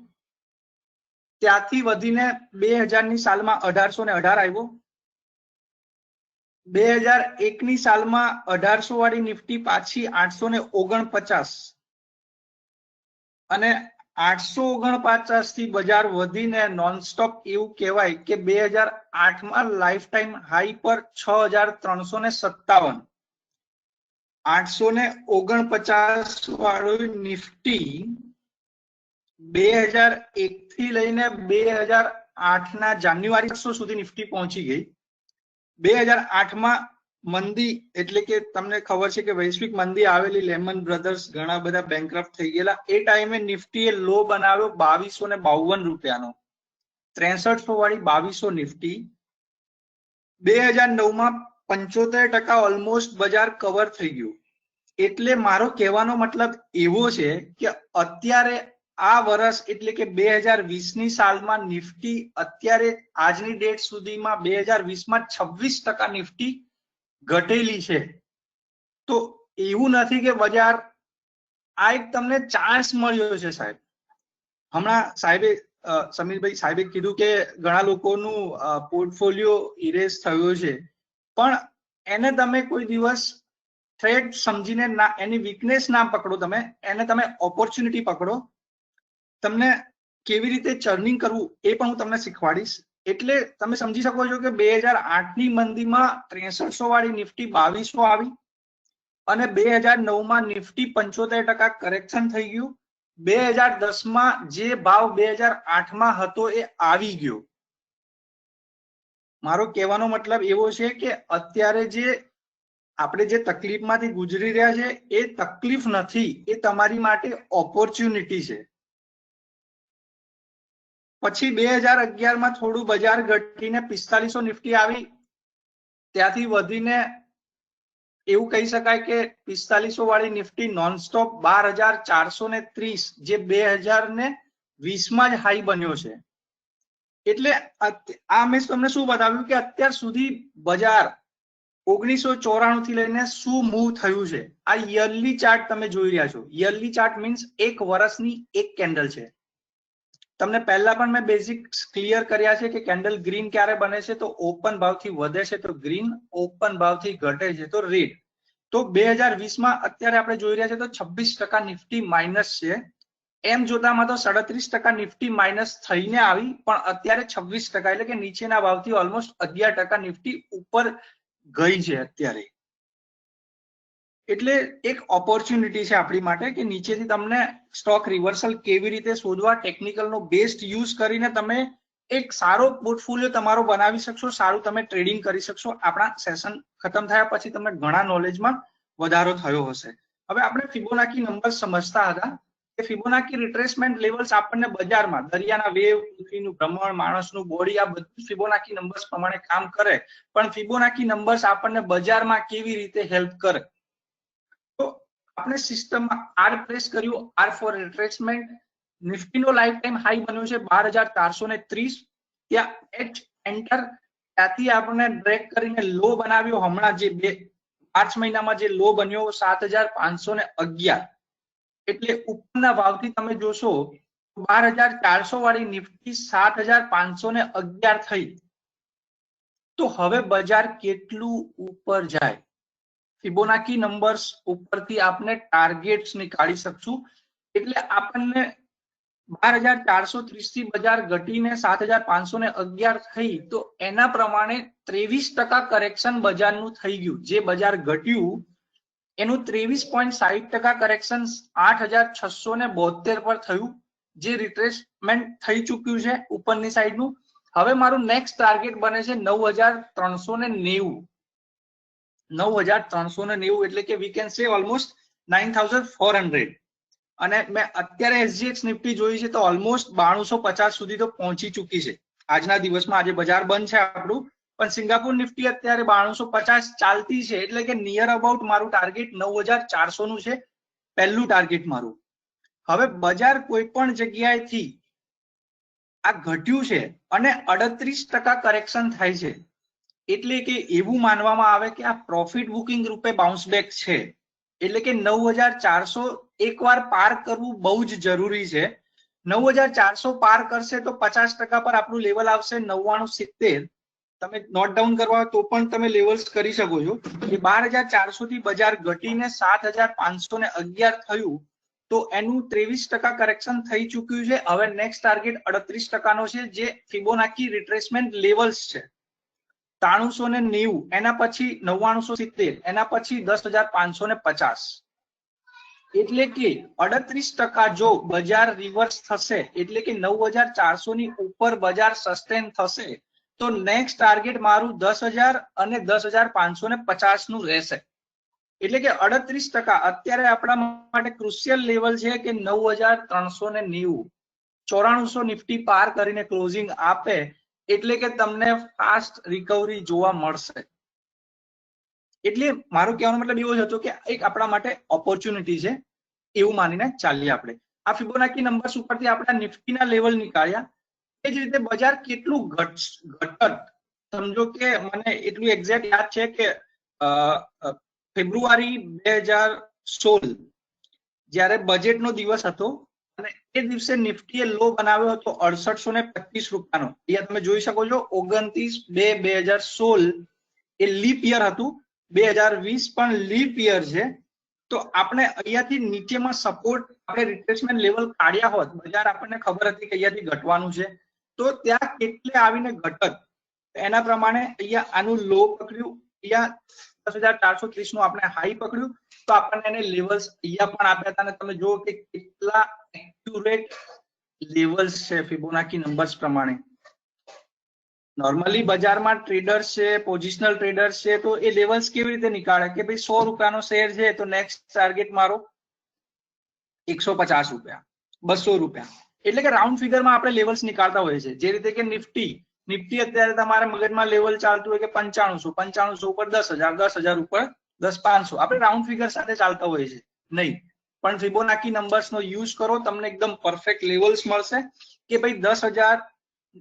ત્યાંથી વધીને 2000 ની સાલમાં 1818 આવ્યો, 2001 ની સાલમાં 1800 વાળી નિફ્ટી પાછી 849 અને 849 થી બજાર વધીને નોનસ્ટોપ એવું કહેવાય કે 2008 માં લાઈફ ટાઈમ હાઈ પર 6357, 849 વાળું નિફ્ટી 2001 થી લઈને 2008 ના જાન્યુઆરી સુધી નિફ્ટી પહોંચી ગઈ. 2008 માં મંદી એટલે કે તમને ખબર છે કે વૈશ્વિક મંદી આવેલી, લેમન બ્રધર્સ ઘણા બધા બેંકરપ્ટ થઈ ગયેલા. એ ટાઈમે નિફ્ટીએ લો બનાવ્યો 2252 રૂપિયાનો, 6300 વાળી 2200 નિફ્ટી. 2009 માં 75% ઓલમોસ્ટ બજાર કવર થઈ ગયું. એટલે મારો કહેવાનો મતલબ એવો છે કે અત્યારે આ વર્ષ એટલે કે 2020 ની સાલમાં નિફ્ટી અત્યારે આજની ડેટ સુધીમાં 2020 માં 26% નિફ્ટી ઘટેલી છે. તો એવું નથી કે બજાર, આ એક તમને ચાન્સ મળ્યો છે સાહેબ. હમણાં સાહેબે સમીરભાઈ સાહેબે કીધું કે ઘણા લોકોનું પોર્ટફોલિયો ઇરેઝ થયો છે, પણ એને તમે કોઈ દિવસ થ્રેટ સમજીને ના, એની વીકનેસ ના પકડો, તમે એને તમે ઓપોર્ચ્યુનિટી પકડો. તમને કેવી રીતે ચર્નિંગ કરવું એ પણ હું તમને શીખવાડીશ. એટલે તમે સમજી શકો છો કે 2008 ની મંદીમાં 6300 વાળી નિફ્ટી 2200 આવી અને 2009 માં નિફ્ટી 75% કરેક્શન થઈ ગયું. 2010 માં જે ભાવ 2008 માં હતો એ આવી ગયો. મારો કહેવાનો મતલબ એવો છે કે અત્યારે જે આપણે જે તકલીફમાંથી ગુજરી રહ્યા છે એ તકલીફ નથી, એ તમારી માટે ઓપોર્ચ્યુનિટી છે. પછી 2011 માં થોડું બજાર ઘટીને 4500 નિફ્ટી આવી, ત્યાંથી વધીને એવું કહી શકાય કે 4500 વાળી નિફ્ટી નોનસ્ટોપ 12430 જે 2020 માં જ હાઈ બન્યો છે. એટલે આ મેં તમને શું બતાવ્યું કે અત્યાર સુધી બજાર 1994 થી લઈને શું મૂવ થયું છે. આ યરલી ચાર્ટ તમે જોઈ રહ્યા છો. યરલી ચાર્ટ મીન્સ એક વર્ષની એક કેન્ડલ છે. તમને પહેલા પણ મેં બેઝિક્સ ક્લિયર કર્યા છે કે કેન્ડલ ગ્રીન ક્યારે બને છે તો ઓપન ભાવથી વધે છે તો ગ્રીન, ઓપન ભાવથી ઘટે છે તો રેડ. તો 2020 માં અત્યારે આપણે જોઈ રહ્યા છે તો 26% નિફ્ટી માઇનસ છે. એમ જોતામાં તો 37% નિફ્ટી માઇનસ થઈને આવી, પણ અત્યારે 26% એટલે કે નીચેના ભાવથી ઓલમોસ્ટ 11% નિફ્ટી ઉપર ગઈ છે અત્યારે. એટલે એક ઓપોર્ચ્યુનિટી છે આપણી માટે કે નીચેથી તમને સ્ટોક રિવર્સલ કેવી રીતે શોધવા, ટેકનિકલનો બેસ્ટ યુઝ કરીને તમે એક સારો પોર્ટફોલિયો તમારો બનાવી શકશો, સારું તમે ટ્રેડિંગ કરી શકશો. આપણા સેશન ખતમ થયા પછી તમને ઘણા નોલેજમાં વધારો થયો હશે. હવે આપણે ફિબોનાકી નંબર સમજતા હતા કે ફિબોનાકી રિટ્રેસમેન્ટ લેવલ્સ આપણને બજારમાં દરિયાના વેવ, પૃથ્વીનું ભ્રમણ, માણસનું બોડી, આ બધું ફિબોનાકી નંબર્સ પ્રમાણે કામ કરે, પણ ફિબોનાકી નંબર્સ આપણને બજારમાં કેવી રીતે હેલ્પ કરે. તો આપણે સિસ્ટમમાં આર પ્રેસ કર્યું, આર ફોર રિટ્રેસમેન્ટ. નિફ્ટીનો લાઈફ ટાઈમ હાઈ બન્યો છે 12430, ત્યાં એચ એન્ટર, ત્યાંથી આપણે ડ્રેગ કરીને લો બનાવ્યો હમણાં જે માર્ચ મહિનામાં જે લો બન્યો 7511. એટલે ઉપરના ભાવથી તમે જોશો 12400 વાળી નિફ્ટી 7511 થઈ. તો હવે બજાર કેટલું ઉપર જાય, ફિબોનાકી નંબર્સ ઉપરથી આપણે ટાર્ગેટ્સ નીકાળી શકશું. એટલે આપણને 12430 થી બજાર ઘટીને 7511 થઈ, તો એના પ્રમાણે 23% કરેક્શન બજારનું થઈ ગયું. જે બજાર ઘટ્યું એનું 23.60% કરેક્શન 8672 પર થયું, જે રિટ્રેસમેન્ટ થઈ ચૂક્યું છે ઉપરની સાઈડનું. હવે મારું નેક્સ્ટ ટાર્ગેટ બને છે 9390. 9390 એટલે કે વી કેન સે ઓલમોસ્ટ 9400. અને મેં અત્યારે એસજીએક્સ નિફ્ટી જોઈ છે તો ઓલમોસ્ટ 9250 સુધી તો પહોંચી ચૂકી છે. આજના દિવસમાં આજે બજાર બંધ છે આપણું, પણ સિંગાપુર નિફ્ટી અત્યારે 9250 ચાલતી છે, એટલે કે નિયર અબાઉટ મારું ટાર્ગેટ 9400 નું છે, પહેલું ટાર્ગેટ મારું. હવે બજાર કોઈ પણ જગ્યાએથી આ ઘટ્યું છે અને 38% કરેક્શન થાય છે, એટલે કે એવું માનવામાં આવે કે આ પ્રોફિટ બુકિંગ રૂપે બાઉન્સ બેક છે, એટલે કે 9400 એકવાર પાર કરવું બહુ જ જરૂરી છે. 9400 પાર કરશે તો 50% પર આપણું લેવલ આવશે 9970. તમે નોટ ડાઉન કરવા તો પણ તમે લેવલ્સ કરી શકો છો. એ 12400 થી બજાર ઘટીને 7511 થયું તો એનું 23% કરેક્શન થઈ ચૂક્યું છે. હવે નેક્સ્ટ ટાર્ગેટ 38% નો છે, જે ફિબોનાકી રિટ્રેસમેન્ટ લેવલ્સ છે. 9390, એના પછી 9970, એના પછી 10550. એટલે કે 38% જો બજાર રિવર્સ થશે, એટલે કે 9400 ની ઉપર બજાર સસ્ટેન થશે, તો નેક્સ્ટ ટાર્ગેટ મારું 10000 અને 10550 નું રહેશે. એટલે કે 38% અત્યારે આપણા માટે ક્રુશિયલ લેવલ છે કે 9390. 9400 નિફ્ટી પાર કરીને ક્લોઝિંગ આપે એટલે કે તમને ફાસ્ટ રિકવરી જોવા મળશે. એટલે મારું કહેવાનો મતલબ એવો જ હતો કે એક આપણા માટે ઓપોર્ચ્યુનિટી છે, એવું માનીને ચાલીએ આપણે. આ ફિબોનાકી નંબર્સ ઉપરથી આપણા નિફ્ટીના લેવલ નીકાળ્યા. એ જ રીતે બજાર કેટલું ઘટત, સમજો કે મને એટલું એક્ઝેક્ટ યાદ છે કે ફેબ્રુઆરી 2016 જ્યારે બજેટનો દિવસ હતો અને એ દિવસે નિફ્ટીએ લો બનાવ્યો હતો 6825 રૂપિયાનો. અહીંયા તમે જોઈ શકો છો 29/2/2016 એ લીપ યર હતું, 2020 પણ લીપ યર છે. તો આપણે અહીંયાથી નીચેમાં સપોર્ટ આપણે રિટ્રેસમેન્ટ લેવલ કાઢ્યા હોત, બજાર આપણને ખબર હતી કે અહીંયાથી ઘટવાનું છે, તો ત્યાં કેટલે આવીને ઘટત. એના પ્રમાણે અહીંયા આનું લો પકડ્યું, અહીંયા 10430 નું આપણે હાઈ પકડ્યું, તો આપણને એને લેવલ્સ અહીંયા પણ આપ્યા હતા. અને તમે જુઓ કે કેટલા એક્યુરેટ લેવલ્સ છે ફિબોનાકી નંબર્સ પ્રમાણે. નોર્મલી બજારમાં ટ્રેડર્સ છે, પોઝિશનલ ટ્રેડર્સ છે, તો એ લેવલ્સ કેવી રીતે નીકાળે કે ભાઈ 100 રૂપિયાનો શેર છે તો નેક્સ્ટ ટાર્ગેટ મારો 150 રૂપિયા, 200 રૂપિયા, એટલે કે રાઉન્ડ ફિગરમાં આપણે લેવલ્સ નીકાળતા હોઈએ છીએ. જે રીતે કે નિફ્ટી અત્યારે તમારા મગજમાં લેવલ ચાલતું હોય કે 9500 ઉપર 10000, 10000 ઉપર 10500, આપણે રાઉન્ડ ફિગર સાથે ચાલતા હોઈએ છીએ. નહીં, પણ ફિબોનાકી નંબર્સનો યુઝ કરો, તમને એકદમ પરફેક્ટ લેવલ્સ મળશે કે ભાઈ 10000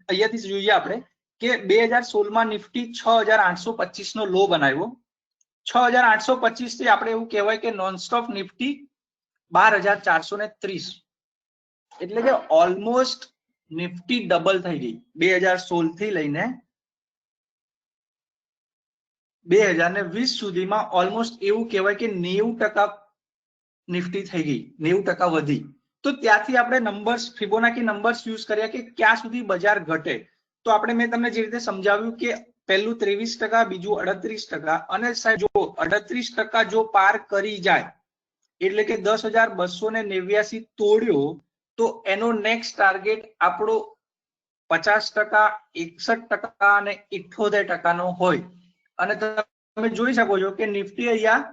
અહીંયાથી જોઈએ આપણે કે 2016 માં નિફ્ટી 6825 નો લો બનાવ્યો. 6825 થી આપણે એવું કહેવાય કે નોનસ્ટોપ નિફ્ટી 12430, એટલે કે ઓલમોસ્ટ નિફ્ટી ડબલ થઈ ગઈ 2016 થી લઈને 2020 સુધીમાં. ઓલમોસ્ટ એવું કહેવાય કે 90% નિફ્ટી થઈ ગઈ, 90% વધી. તો ત્યાંથી આપણે નંબર્સ ફિબોનાકી નંબર્સ યુઝ કર્યા કે ક્યાં સુધી બજાર ઘટે. તો આપણે મેં તમને જે રીતે સમજાવ્યું કે પહેલું 23%, બીજું 38%, અને સાહેબ જો 38% જો પાર કરી જાય એટલે કે 10289 તોડ્યો તો એનો નેક્સ્ટ ટાર્ગેટ આપણો 50%, 61% અને 78% નો હોય. અને તમે જોઈ શકો છો કે નિફ્ટી અહીંયા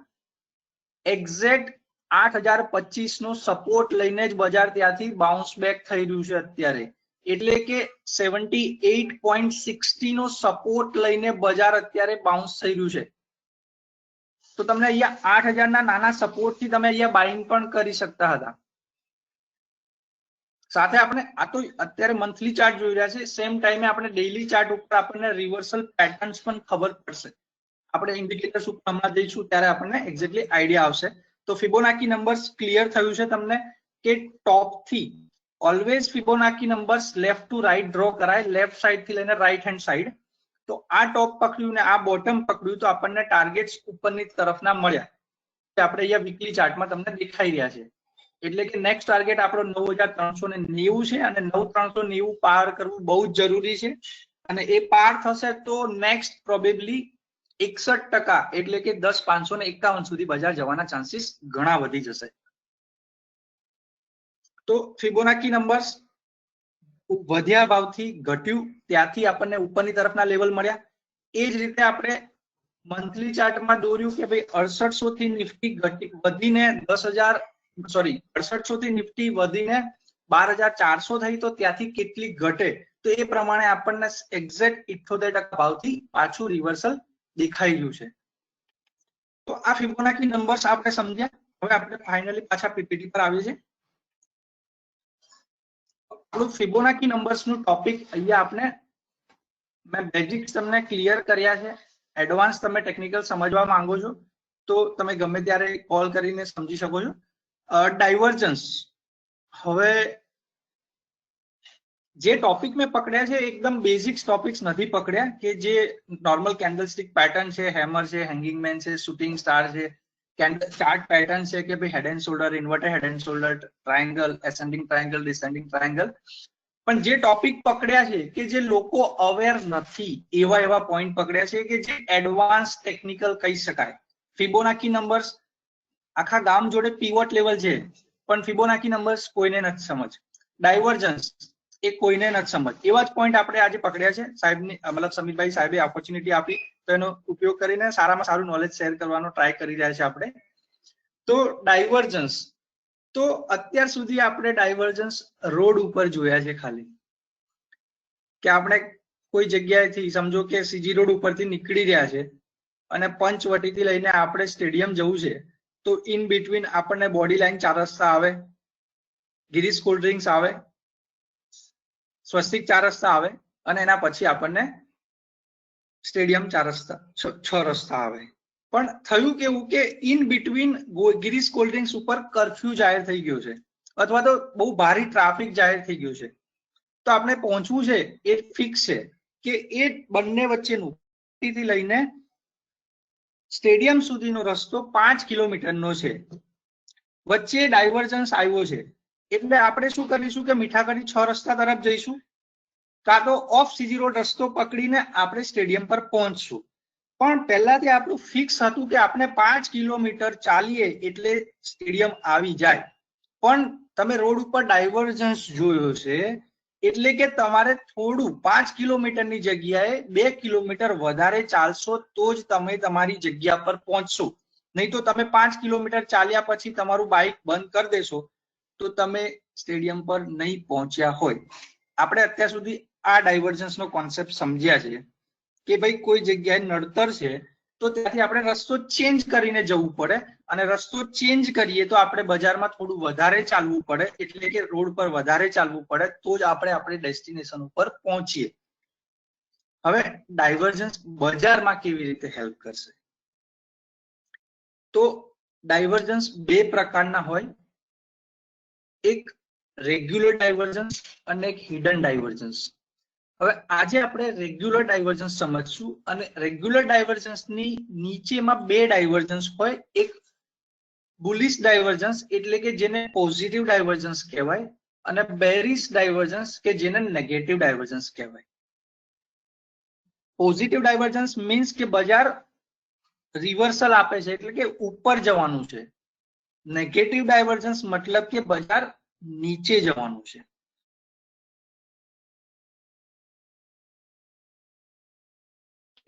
એક્ઝેક્ટ 8025 નો સપોર્ટ લઈને જ બજાર ત્યાંથી બાઉન્સ બેક થઈ રહ્યું છે અત્યારે. એટલે કે 78.60 નો સપોર્ટ લઈને બજાર અત્યારે બાઉન્સ થઈ રહ્યું છે. તો તમને અહીંયા 8000 ના નાના સપોર્ટ થી તમે અહીંયા બાઇંગ પણ કરી શકતા હતા. સાથે આપણે આ તો અત્યારે મંથલી ચાર્ટ જોઈ રહ્યા છે, સેમ ટાઈમે આપણે ડેઈલી ચાર્ટ ઉપર આપણને રિવર્સલ પેટર્ન્સ પણ ખબર પડશે. આપણે ઇન્ડિકેટર્સ ઉપર હમણાં જઈશું ત્યારે આપણને એક્ઝેક્ટલી આઈડિયા આવશે. તો ફિબોનાકી નંબર્સ ક્લિયર થયું છે તમને કે ટોપ થી always Fibonacci numbers left to right draw કરાય, લેફ્ટ સાઈડ થી લઈને રાઈટ હેન્ડ સાઈડ. તો આ ટોપ પકડ્યું ને આ બોટમ પકડ્યું તો આપણને ટાર્ગેટ્સ ઉપરની તરફના મળ્યા. આપણે અહીંયા વીકલી ચાર્ટમાં તમને દેખાઈ રહ્યા છે. એટલે કે નેક્સ્ટ ટાર્ગેટ આપણો 9390 છે અને 9390 પાર કરવું બહુ જ જરૂરી છે. અને એ પાર થશે તો નેક્સ્ટ પ્રોબેબલી 61% એટલે કે 10551 સુધી બજાર જવાના ચાન્સીસ ઘણા વધી જશે. તો ફિબોનાકી નંબર્સ વધ્યા ભાવથી ઘટ્યું, ત્યાંથી આપણને ઉપરની તરફના લેવલ મળ્યા. એ જ રીતે આપણે મંથલી ચાર્ટમાં દોર્યું કે ભાઈ 6800 થી નિફ્ટી વધીને 6800 થી નિફ્ટી વધીને 12400 થઈ તો ત્યાંથી કેટલી ઘટે. તો એ પ્રમાણે આપણને એક્ઝેક્ટ 78% ભાવથી પાછું રિવર્સલ દેખાઈ ગયું છે. તો આ ફિબોનાકી નંબર્સ આપણે સમજ્યા. હવે આપણે ફાઇનલી પાછા પીપીટી પર આવીએ છીએ. આપણું ફિબોનાકી નંબર્સ નું ટોપિક અહીંયા આપણે મેં બેઝિક્સ તમને ક્લિયર કર્યા છે. એડવાન્સ તમે ટેકનિકલ સમજવા માંગો છો તો તમે ગમે ત્યારે કોલ કરીને સમજી શકો છો. ડાયવર્જન્સ, હવે જે ટોપિક મેં પકડ્યા છે એકદમ બેઝિક્સ ટોપિક્સ નથી પકડ્યા કે જે નોર્મલ કેન્ડલસ્ટિક પેટર્ન છે, હેમર છે, હેંગિંગ મેન છે, શૂટિંગ સ્ટાર છે, ચાર્ટ પેટર્ન છે કે ભાઈ head and shoulder, inverted head and shoulder, triangle, ascending triangle, descending triangle. પણ જે ટોપિક પકડ્યા છે કે જે લોકો અવેર નથી એવા પોઈન્ટ પકડ્યા છે કે જે એડવાન્સ ટેકનિકલ કહી શકાય. ફિબોનાકી નંબર્સ આખા ગામ જોડે પીવોટ લેવલ છે પણ ફિબોનાકી નંબર્સ કોઈને નથી સમજ. ડાયવર્જન્સ એ કોઈને નથી સમજ. એવા જ પોઈન્ટ આપણે આજે પકડ્યા છે. સાહેબની મતલબ સમીરભાઈ સાહેબે ઓપોર્ચ્યુનિટી આપી તો એનો ઉપયોગ કરીને સારામાં સારું નોલેજ શેર કરવાનો ટ્રાય કરી રહ્યા છે આપણે. તો ડાયવર્જન્સ, તો અત્યાર સુધી આપણે ડાયવર્જન્સ રોડ ઉપર જોયા છે ખાલી, કે આપણે કોઈ જગ્યાએથી સમજો કે સીજી રોડ ઉપરથી નીકળી રહ્યા છે અને પંચવટીથી લઈને આપણે સ્ટેડિયમ જવું છે તો ઇન બિટવીન આપણને બોડી લાઈન 4 રસ્તા આવે, ગિરીશ કોલ્ડ ડ્રિંક્સ આવે, સ્વસ્તિક 4 રસ્તા આવે અને એના પછી આપણને સ્ટેડિયમ 6 રસ્તા આવે. પણ થયું કેવું કે in between Girish cold drinks ઉપર કર્ફ્યુ જાહેર થઈ ગયો છે અથવા તો બહુ ભારે ટ્રાફિક જાહેર થઈ ગયું છે. તો આપણે પહોંચવું છે એ ફિક્સ છે કે એ બંને વચ્ચેનું થી લઈને સ્ટેડિયમ સુધીનો રસ્તો 5 કિલોમીટરનો છે. વચ્ચે ડાયવર્જન્સ આવ્યો છે એટલે આપણે શું કરીશું કે મીઠાકરી 6 રસ્તા તરફ જઈશું કાં તો ઓફ સીજી રોડ રસ્તો પકડીને આપણે સ્ટેડિયમ પર પહોંચશું. પણ પહેલાથી આપણું ફિક્સ હતું કે આપણે 5 કિલોમીટર ચાલીએ એટલે સ્ટેડિયમ આવી જાય. પણ તમે રોડ ઉપર ડાયવર્જન્સ જોયો છે એટલે કે તમારે થોડું 5 કિલોમીટરની જગ્યાએ 2 કિલોમીટર વધારે ચાલશો તો જ તમે તમારી જગ્યા પર પહોંચશો. નહીં તો તમે 5 કિલોમીટર ચાલ્યા પછી તમારું બાઇક બંધ કરી દેશો તો તમે સ્ટેડિયમ પર નહીં પહોંચ્યા હોય. આપણે અત્યાર સુધી આ ડાયવર્જન્સનો કોન્સેપ્ટ સમજ્યા છે કે ભાઈ કોઈ જગ્યાએ નડતર છે તો ત્યાંથી આપણે રસ્તો ચેન્જ કરીને જવું પડે અને રસ્તો ચેન્જ કરીએ તો આપણે બજારમાં થોડું વધારે ચાલવું પડે એટલે કે રોડ પર વધારે ચાલવું પડે તો જ આપણે આપણી ડેસ્ટિનેશન ઉપર પહોંચીએ. હવે ડાયવર્જન્સ બજારમાં કેવી રીતે હેલ્પ કરશે? તો ડાયવર્જન્સ બે પ્રકારના હોય, એક રેગ્યુલર ડાયવર્જન્સ અને એક હિડન ડાયવર્જન્સ. હવે આજે આપણે રેગ્યુલર ડાયવર્જન્સ સમજશું અને રેગ્યુલર ડાયવર્જન્સની નીચેમાં બે ડાયવર્જન્સ હોય, એક બુલિશ ડાયવર્જન્સ એટલે કે જેને પોઝિટિવ ડાયવર્જન્સ કહેવાય અને બેરિશ ડાયવર્જન્સ કે જેને નેગેટિવ ડાયવર્જન્સ કહેવાય. પોઝિટિવ ડાયવર્જન્સ મીન્સ કે બજાર રિવર્સલ આપે છે એટલે કે ઉપર જવાનું છે. નેગેટિવ ડાયવર્જન્સ મતલબ કે બજાર નીચે જવાનું છે.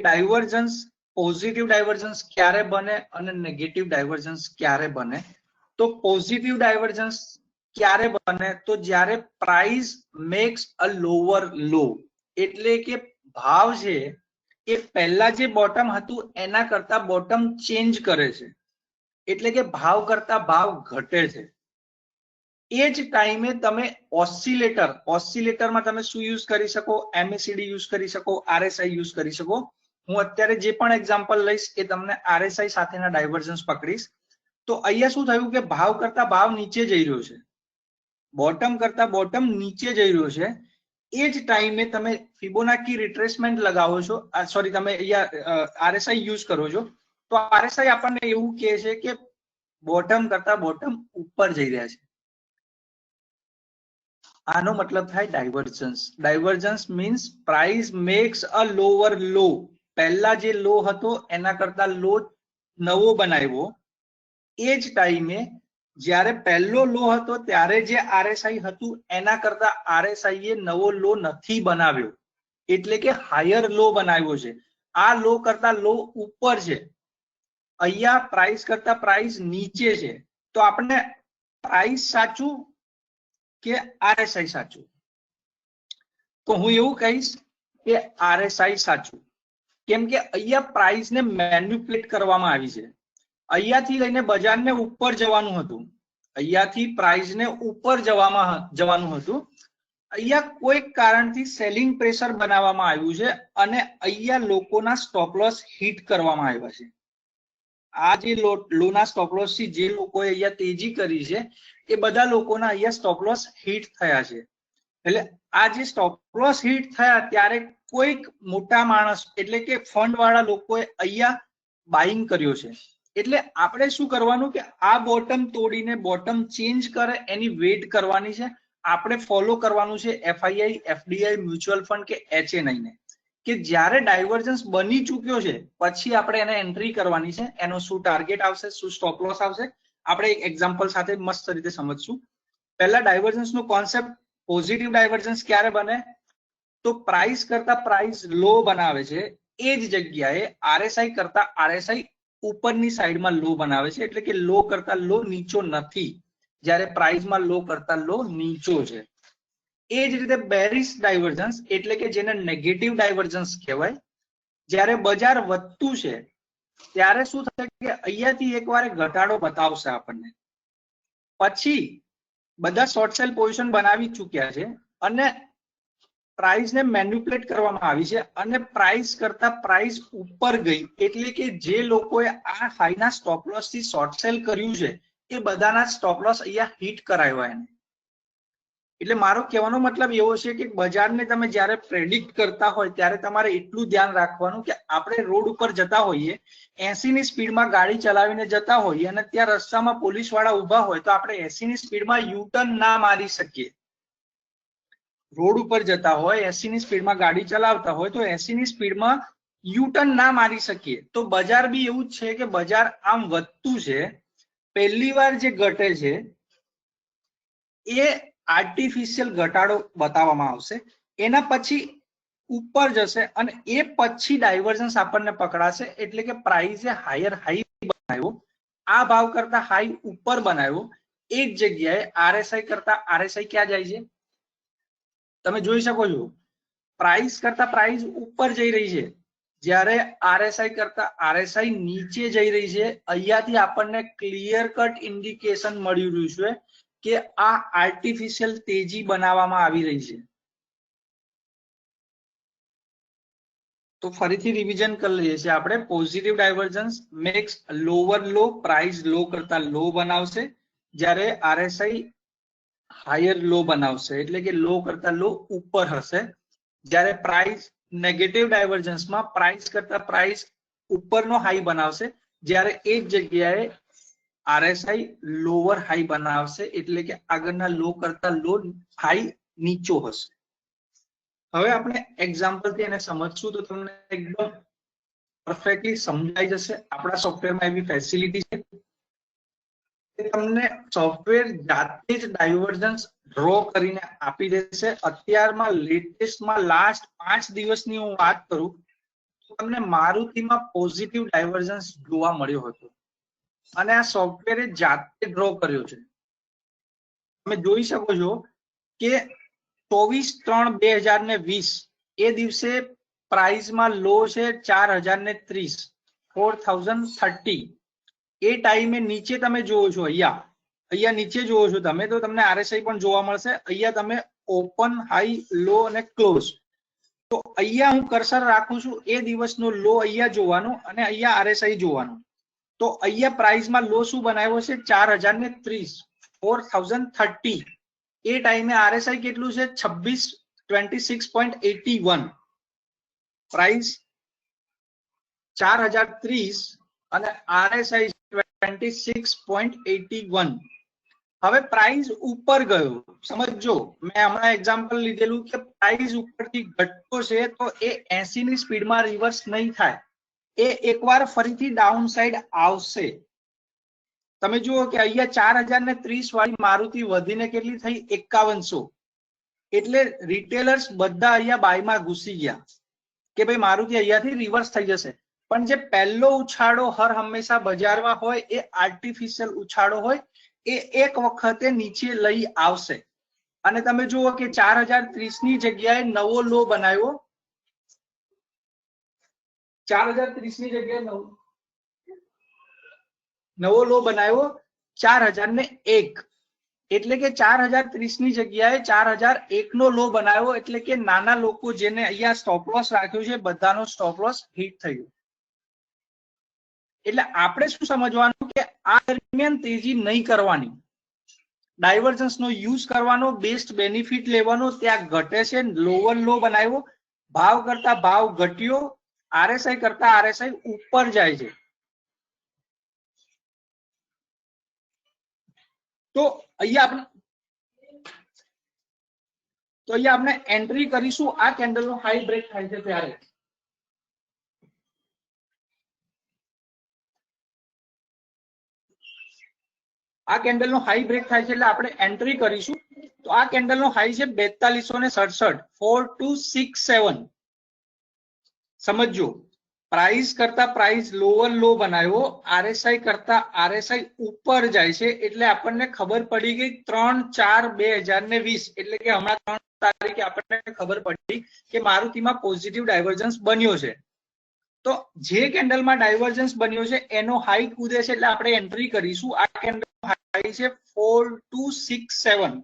ડાયવર્જન્સ, પોઝિટિવ ડાયવર્જન્સ ક્યારે બને અને નેગેટિવ ડાયવર્જન્સ ક્યારે બને? તો પોઝિટિવ ડાયવર્જન્સ ક્યારે બને? તો જ્યારે પ્રાઇસ મેક્સ અ લોઅર લો, એટલે કે ભાવ છે એ પહેલા જે બોટમ હતું એના કરતા બોટમ ચેન્જ કરે છે એટલે કે ભાવ કરતા ભાવ ઘટે છે. એ જ ટાઈમે તમે ઓસિલેટરમાં તમે શું યુઝ કરી શકો? એમએસીડી યુઝ કરી શકો, આરએસઆઈ યુઝ કરી શકો. હું અત્યારે જે પણ એક્ઝામ્પલ લઈશ એ તમને આરએસઆઈ સાથેના ડાયવર્જન્સ પકડીશ. તો અહીંયા શું થયું કે ભાવ કરતા ભાવ નીચે જઈ રહ્યો છે, બોટમ કરતા બોટમ નીચે જઈ રહ્યો છે. એ જ ટાઈમે તમે ફિબોનાકી રિટ્રેસમેન્ટ લગાવો છો, સોરી તમે અહીંયા આરએસઆઈ યુઝ કરો છો, તો આરએસઆઈ આપણને એવું કહે છે કે બોટમ કરતા બોટમ ઉપર જઈ રહ્યા છે. આનો મતલબ થાય divergence. Divergence means price max અ લોઅર લો. પહેલા જે લો હતો એના કરતા લો નવો બનાવ્યો. એ જ ટાઈમે જ્યારે પહેલો લો હતો ત્યારે જે આરએસઆઈ હતું એના કરતા આરએસઆઈ એ નવો લો નથી બનાવ્યો એટલે કે હાયર લો બનાવ્યો છે. આ લો કરતા લો ઉપર છે, અહીંયા પ્રાઇસ કરતા પ્રાઇસ નીચે છે. તો આપણે પ્રાઇસ સાચું કે આરએસઆઈ સાચું? તો હું એવું કહીશ કે RSI સાચું, કેમ કે અહીંયા પ્રાઇસ ને મેન્યુપ્યુલેટ કરવામાં આવી છે. અહીંયાથી લઈને બજારને ઉપર જવાનું હતું, અહીંયાથી પ્રાઇસ ને ઉપર જવાનું હતું. અહીંયા કોઈ કારણથી સેલિંગ પ્રેશર બનાવવામાં આવ્યું છે અને અહીંયા લોકોના સ્ટોપ લોસ હિટ કરવામાં આવ્યા છે. આ જે લોના સ્ટોપ લોસ થી જે લોકોએ અહીંયા તેજી કરી છે એ બધા લોકોના અહીંયા સ્ટોપ લોસ હિટ થયા છે. એટલે આ જે સ્ટોપ લોસ હિટ થયા ત્યારે કોઈક મોટા માણસ એટલે કે ફંડ વાળા લોકોએ અહીંયા બાઇંગ કર્યો છે. એટલે આપણે શું કરવાનું કે આ બોટમ તોડીને બોટમ ચેન્જ કરે એની વેટ કરવાની છે. આપણે ફોલો કરવાનું છે FII, FDI, મ્યુચ્યુઅલ ફંડ કે HNI ને, કે જ્યારે ડાયવર્જન્સ બની ચૂક્યો છે પછી આપણે એને એન્ટ્રી કરવાની છે. એનો શું ટાર્ગેટ આવશે, શું સ્ટોપ લોસ આવશે, આપણે એક એક્ઝામ્પલ સાથે મસ્ત રીતે સમજશું. પહેલા ડાયવર્જન્સ નો કોન્સેપ્ટ, પોઝિટિવ ડાયવર્જન્સ ક્યારે બને, તો પ્રાઇસ કરતા પ્રાઇસ લો બનાવે છે એ જ જગ્યાએ RSI કરતા RSI ઉપરની સાઈડમાં લો બનાવે છે. એટલે કે લો કરતા લો નીચો નથી, જ્યારે પ્રાઇસમાં લો કરતા લો નીચો છે. એ જ રીતે બેરિશ ડાયવર્જન્સ એટલે કે જેને નેગેટિવ ડાયવર્જન્સ કહેવાય, જ્યારે બજાર વધતું છે ત્યારે શું થશે કે અહીંયાથી એકવાર ઘટાડો બતાવશે આપણને, પછી બધા શોર્ટ સેલ પોઝિશન બનાવી ચૂક્યા છે અને પ્રાઇસ ને મેન્યુપ્યુલેટ કરવામાં આવી છે અને પ્રાઇસ કરતા પ્રાઇસ ઉપર ગઈ. એટલે કે જે લોકોએ આ હાઈના સ્ટોપ લોસ થી શોર્ટ સેલ કર્યું છે એ બધાના સ્ટોપ લોસ અહીંયા હિટ કરાવ્યા એને. એટલે મારો કહેવાનો મતલબ એવો છે કે બજારને તમે જ્યારે પ્રેડિક્ટ કરતા હોય ત્યારે તમારે એટલું ધ્યાન રાખવાનું કે આપણે રોડ ઉપર જતા હોઈએ, 80 ની સ્પીડમાં ગાડી ચલાવીને જતા હોઈએ અને ત્યાં રસ્તામાં પોલીસ વાળા ઉભા હોય તો આપણે 80 ની સ્પીડમાં યુટર્ન ના મારી શકીએ. રોડ ઉપર જતા હોય 80 ની સ્પીડમાં ગાડી ચલાવતા હોય તો 80 ની સ્પીડમાં યુટર્ન ના મારી શકીએ. તો બજાર બી એવું જ છે કે બજાર આમ વધતું છે, પહેલી વાર જે ઘટે છે એ આર્ટિફિશિયલ ઘટાડો બતાવવામાં આવશે, એના પછી ઉપર જશે અને એ પછી ડાયવર્જન્સ આપણને પકડાશે. એટલે કે પ્રાઇસે હાયર હાઈ બનાવ્યો, આ ભાવ કરતા હાઈ ઉપર બનાવ્યો, એ જ જગ્યાએ RSI કરતા RSI ક્યાં જાય છે તમે જોઈ શકો છો. પ્રાઇસ કરતા પ્રાઇસ ઉપર જઈ રહી છે, જ્યારે RSI કરતા RSI નીચે જઈ રહી છે. અહીંયાથી આપણને ક્લિયર કટ ઇન્ડિકેશન મળી રહ્યું છે કે આ આર્ટિફિશિયલ તેજી બનાવવામાં આવી રહી છે. તો ફરીથી રિવિઝન કરી લઈએ છીએ આપણે. Positive divergence makes lower low, price low કરતા લો બનાવશે, જ્યારે RSI હાયર લો બનાવશે એટલે કે લો કરતા લો ઉપર હશે. જ્યારે પ્રાઇસ નેગેટિવ ડાયવર્જન્સમાં પ્રાઇસ કરતા પ્રાઇસ ઉપરનો હાઈ બનાવશે, જ્યારે એ જ જગ્યાએ RSI લોઅર હાઈ બનાવશે એટલે કે આગળના લો કરતા લો હાઈ નીચો હશે. હવે આપણે એક્ઝામ્પલ થી એને સમજશું તો તમને એકદમ પરફેક્ટલી સમજાઈ જશે. આપણા સોફ્ટવેરમાં એવી ફેસિલિટી છે કે તમને સોફ્ટવેર જાતે જ ડાયવર્જન્સ ડ્રો કરીને આપી દેશે. અત્યારમાં લેટેસ્ટમાં લાસ્ટ 5 દિવસની હું વાત કરું તો તમને મારુતિમાં પોઝિટિવ ડાયવર્જન્સ જોવા મળ્યો હતો અને આ સોફ્ટવેરે જાતે ડ્રો કર્યો છે. તમે જોઈ શકો છો કે 24/3/2020 એ દિવસે પ્રાઇસમાં લો છે 4030, 4030. એ ટાઈમે નીચે તમે જોવો છો, અહીંયા નીચે જોવો છો તમે તો તમને RSI પણ જોવા મળશે. અહીંયા તમે ઓપન, હાઈ, લો અને ક્લોઝ. તો અહીંયા હું કર્સર રાખું છું, એ દિવસનો લો અહીંયા જોવાનો અને અહીંયા RSI જોવાનું. તો અહીંયા પ્રાઇસમાં લો શું બનાવ્યો છે 4030, 4030. એ ટાઈમે RSI કેટલું છે 26.81. પ્રાઇસ 4030 અને RSI 26.81. હવે પ્રાઇસ ઉપર ગયો. સમજો મેં હમણાં એક્ઝામ્પલ લીધેલું કે પ્રાઇસ ઉપરથી ઘટતો છે તો એ 80 ની સ્પીડમાં રિવર્સ નહીં થાય, એ એકવાર ફરીથી ડાઉન સાઈડ આવશે. તમે જુઓ કે અહીંયા 4030 વાળી મારુતિ વધીને કેટલી થઈ 5100. એટલે રિટેલર્સ બધા અહીંયા બાયમાં ઘૂસી ગયા કે ભાઈ મારુતિ અહીંયાથી રિવર્સ થઈ જશે. પણ જે પહેલો ઉછાળો હર હંમેશા બજારમાં હોય એ આર્ટિફિશિયલ ઉછાળો હોય, એ એક વખતે નીચે લઈ આવશે અને તમે જુઓ કે 4030 ની જગ્યાએ નવો લો બનાવ્યો, 4030 ની જગ્યાએ નવો લો બનાવ્યો 4001, એટલે કે 4030 ની જગ્યાએ 4001 નો લો બનાવ્યો, એટલે કે નાના લોકો જેને અહીંયા સ્ટોપ લોસ રાખ્યો છે બધાનો સ્ટોપ લોસ હિટ થયો. એટલે આપણે શું સમજવાનું કે આ દરમિયાન તેજી નહીં કરવાની, ડાયવર્જન્સ નો યુઝ કરવાનો, બેસ્ટ બેનિફિટ લેવાનો. ત્યાં ઘટે છે, લોવર લો બનાવ્યો, ભાવ કરતા ભાવ ઘટ્યો, આરએસઆઈ કરતા આરએસઆઈ ઉપર જાય છે. તો અહીંયા આપણે એન્ટ્રી કરીશું આ કેન્ડલ નો હાઈ બ્રેક થાય છે ત્યારે. આ કેન્ડલ નો હાઈ બ્રેક થાય છે એટલે આપણે એન્ટ્રી કરીશું. તો આ કેન્ડલ નો હાઈ છે 4267, 4267. સમજો, પ્રાઇસ કરતા પ્રાઇસ લોવર લો બનાવ્યો, આરએસઆઈ કરતા આરએસઆઈ ઉપર જાય છે, એટલે આપણને ખબર પડી ગઈ 3/4/2020, એટલે કે હમણાં 3 તારીખે આપણને ખબર પડી કે મારુતિમાં પોઝિટિવ ડાયવર્જન્સ બન્યો છે. તો જે કેન્ડલમાં ડાયવર્જન્સ બન્યો છે એનો હાઈ કૂદે છે એટલે આપણે એન્ટ્રી કરીશું. આ કેન્ડલ હાઈ છે 4267,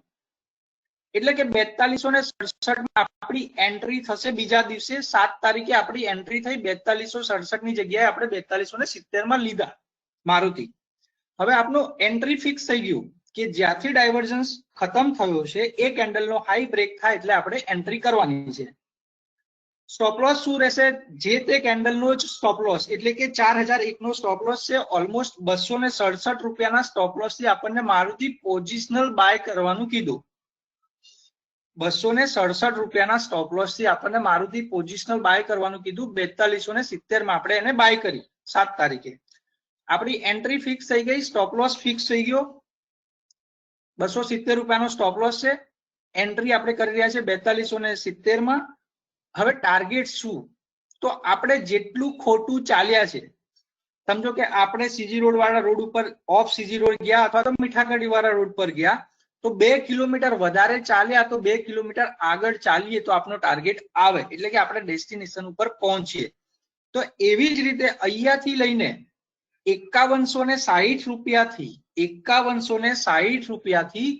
એટલે કે 4267 માં આપણી એન્ટ્રી થશે. બીજા દિવસે 7 તારીખે આપણી એન્ટ્રી થઈ, 4267 ની જગ્યાએ આપણે 4270 માં લીધા મારુતિ. હવે આપનું એન્ટ્રી ફિક્સ થઈ ગયું કે જ્યાંથી ડાયવર્જન્સ ખતમ થયો છે એ કેન્ડલનો હાઈ બ્રેક થાય એટલે આપણે એન્ટ્રી કરવાની છે. સ્ટોપ લોસ શું રહેશે? જે તે કેન્ડલનો જ સ્ટોપ લોસ, એટલે કે 4001 નો સ્ટોપ લોસ છે. ઓલમોસ્ટ 267 રૂપિયાના સ્ટોપ લોસ થી આપણને મારુતિ પોઝિશનલ બાય કરવાનું કીધું. 267 રૂપિયાના સ્ટોપ લોસ થી આપણને મારુતિ પોઝિશનલ બાય કરવાનું કીધું. 4270 માં આપણે એને બાય કરી 7 તારીખે. આપણી એન્ટ્રી ફિક્સ થઈ ગઈ, સ્ટોપ લોસ ફિક્સ થઈ ગયો. 270 રૂપિયાનો સ્ટોપ લોસ છે. એન્ટ્રી આપણે કરી રહ્યા છે 4270 માં. હવે ટાર્ગેટ શું? તો આપણે જેટલું ખોટું ચાલ્યા છે, સમજો કે આપણે સીજી રોડ વાળા રોડ ઉપર ઓફ સીજી રોડ ગયા અથવા તો મીઠાકડી વાળા રોડ પર ગયા, તો 2 કિલોમીટર વધારે ચાલ્યા તો 2 કિલોમીટર આગળ ચાલીએ તો આપણો ટાર્ગેટ આવે, એટલે કે આપણે ડેસ્ટિનેશન ઉપર પહોંચીએ. તો એવી જ રીતે અહીંયાથી લઈને 5160 રૂપિયાથી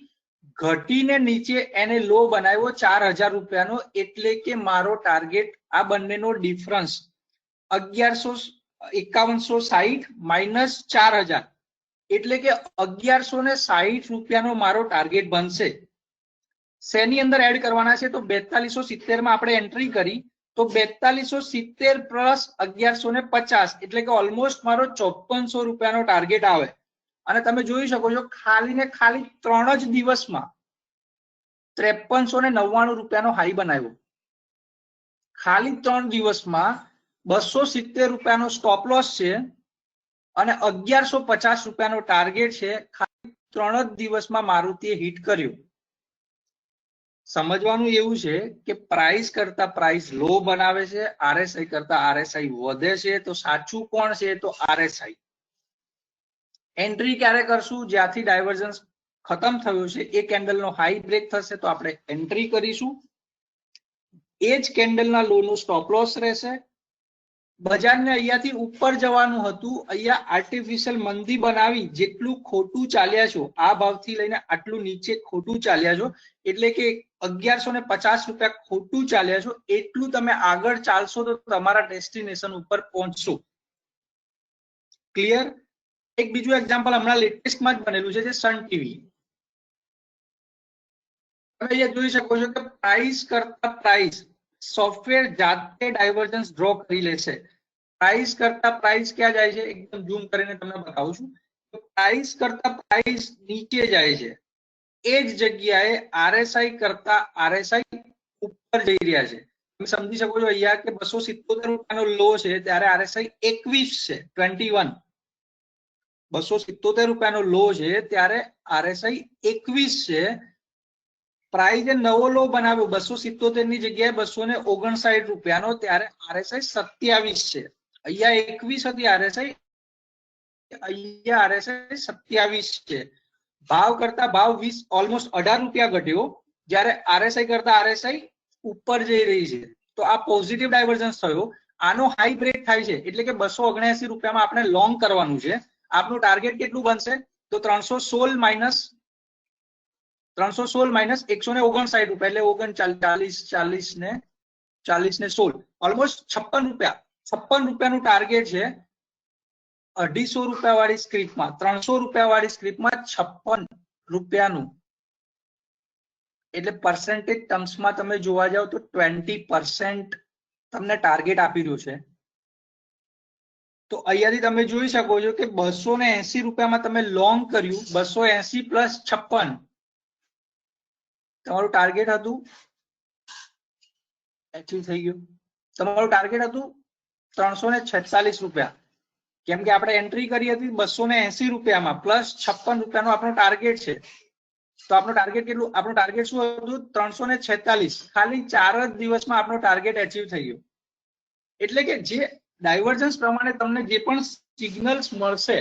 ઘટીને નીચે એને લો બનાવ્યો 4000 રૂપિયાનો, એટલે કે મારો ટાર્ગેટ આ બંનેનો ડિફરન્સ 5160 માઇનસ 4000, એટલે કે 1160 રૂપિયાનો મારો ટાર્ગેટ બનશે. શેની અંદર એડ કરવાના છે? તો 4270 માં આપણે એન્ટ્રી કરી, તો 4270 પ્લસ 1150, એટલે કે ઓલમોસ્ટ મારો 5400 રૂપિયાનો ટાર્ગેટ આવે. અને તમે જોઈ શકો છો ખાલી ને ખાલી 3 જ દિવસમાં 5399 રૂપિયાનો હાઈ બનાવ્યો. ખાલી 3 દિવસમાં 270 રૂપિયાનો સ્ટોપ લોસ છે અને 1150 રૂપિયાનો ટાર્ગેટ છે. ખાલી 3 જ દિવસમાં મારુતિએ હિટ કર્યો. સમજવાનું એવું છે કે પ્રાઇસ કરતા પ્રાઇસ લો બનાવે છે, આરએસઆઈ કરતા આરએસઆઈ વધે છે. તો સાચું કોણ છે? તો આરએસઆઈ. એન્ટ્રી ક્યારે કરશું? જ્યાંથી ડાયવર્જન્સ ખતમ થયું છે એ કેન્ડલનો હાઈ બ્રેક થશે તો આપણે એન્ટ્રી કરીશું. એ જ કેન્ડલના લો નું સ્ટોપ લોસ રહેશે. બજારને અહીંયાથી ઉપર જવાનું હતું, અહીંયા આર્ટિફિશિયલ મંદી બનાવી જેટલું ખોટું ચાલ્યા છો, આ ભાવથી લઈને આટલું નીચે ખોટું ચાલ્યા છો, એટલે કે 1150 રૂપિયા ખોટું ચાલ્યા છો, એટલું તમે આગળ ચાલશો તો તમારા ડેસ્ટિનેશન ઉપર પહોંચશો. ક્લિયર? એક બીજું એક્ઝામ્પલ હમણાં લેટેસ્ટમાં જ બનેલું છે, જે સન ટીવી. તમે અહીંયા જોઈ શકો છો કે પ્રાઇસ કરતા પ્રાઇસ સોફ્ટવેર જાતે ડાયવર્જન્સ ડ્રો કરી લેશે. પ્રાઇસ કરતા પ્રાઇસ ક્યાં જાય છે? એકદમ ઝૂમ કરીને તમને બતાવું છું. પ્રાઇસ કરતા પ્રાઇસ નીચે જાય છે. એ જ જગ્યાએ આરએસઆઈ કરતા આરએસઆઈ ઉપર જઈ રહ્યા છે. તમે સમજી શકો છો અહીંયા કે 277 રૂપિયાનો લો છે ત્યારે આરએસઆઈ 21 છે, 21. 277 રૂપિયાનો લો છે ત્યારે આરએસઆઈ 21 છે. પ્રાઇઝે નવો લો બનાવ્યો 277 ની જગ્યાએ 259 રૂપિયાનો, ત્યારે આરએસઆઈ 27 છે. અહીંયા 21 હતી આરએસઆઈ, અહીંયા આરએસઆઈ 27 છે. ભાવ કરતા ભાવ 20 ઓલમોસ્ટ 18 રૂપિયા ઘટ્યો. જ્યારે RSI કરતા RSI ઉપર જઈ રહી છે તો આ પોઝિટિવ ડાયવર્જન્સ થયો. આનો હાઈ બ્રેક થાય છે એટલે કે 279 રૂપિયામાં આપણે લોંગ કરવાનું છે. આપનું ટાર્ગેટ કેટલું બનશે તો 316 માઇનસ 159 રૂપિયા એટલે 39 ને 16 ઓલમોસ્ટ 56 રૂપિયાનું ટાર્ગેટ છે. 250 રૂપિયા વાળી સ્ક્રિપ્ટમાં 300 રૂપિયા વાળી સ્ક્રિપ્ટમાં 56 રૂપિયાનું એટલે પર્સન્ટેજ ટર્મ્સમાં તમે જોવા જાવ તો 20% તમને ટાર્ગેટ આપી રહ્યું છે. તો અહીંયાથી તમે જોઈ શકો છો કે 280 રૂપિયામાં તમે લોંગ કર્યું 280 પ્લસ 56 તમારું ટાર્ગેટ હતું એચીવ થઈ ગયું. તમારું ટાર્ગેટ હતું 346 રૂપિયા. કેમ કે આપણે એન્ટ્રી કરી હતી 280 રૂપિયામાં પ્લસ 56 રૂપિયાનો આપણો ટાર્ગેટ છે. તો આપણું ટાર્ગેટ કેટલું આપણું ટાર્ગેટ શું હતું 346. ખાલી 4 જ દિવસમાં આપણો ટાર્ગેટ એચીવ થઈ ગયો. એટલે કે જે ડાયવર્જન્સ પ્રમાણે તમને જે પણ સિગ્નલ્સ મળશે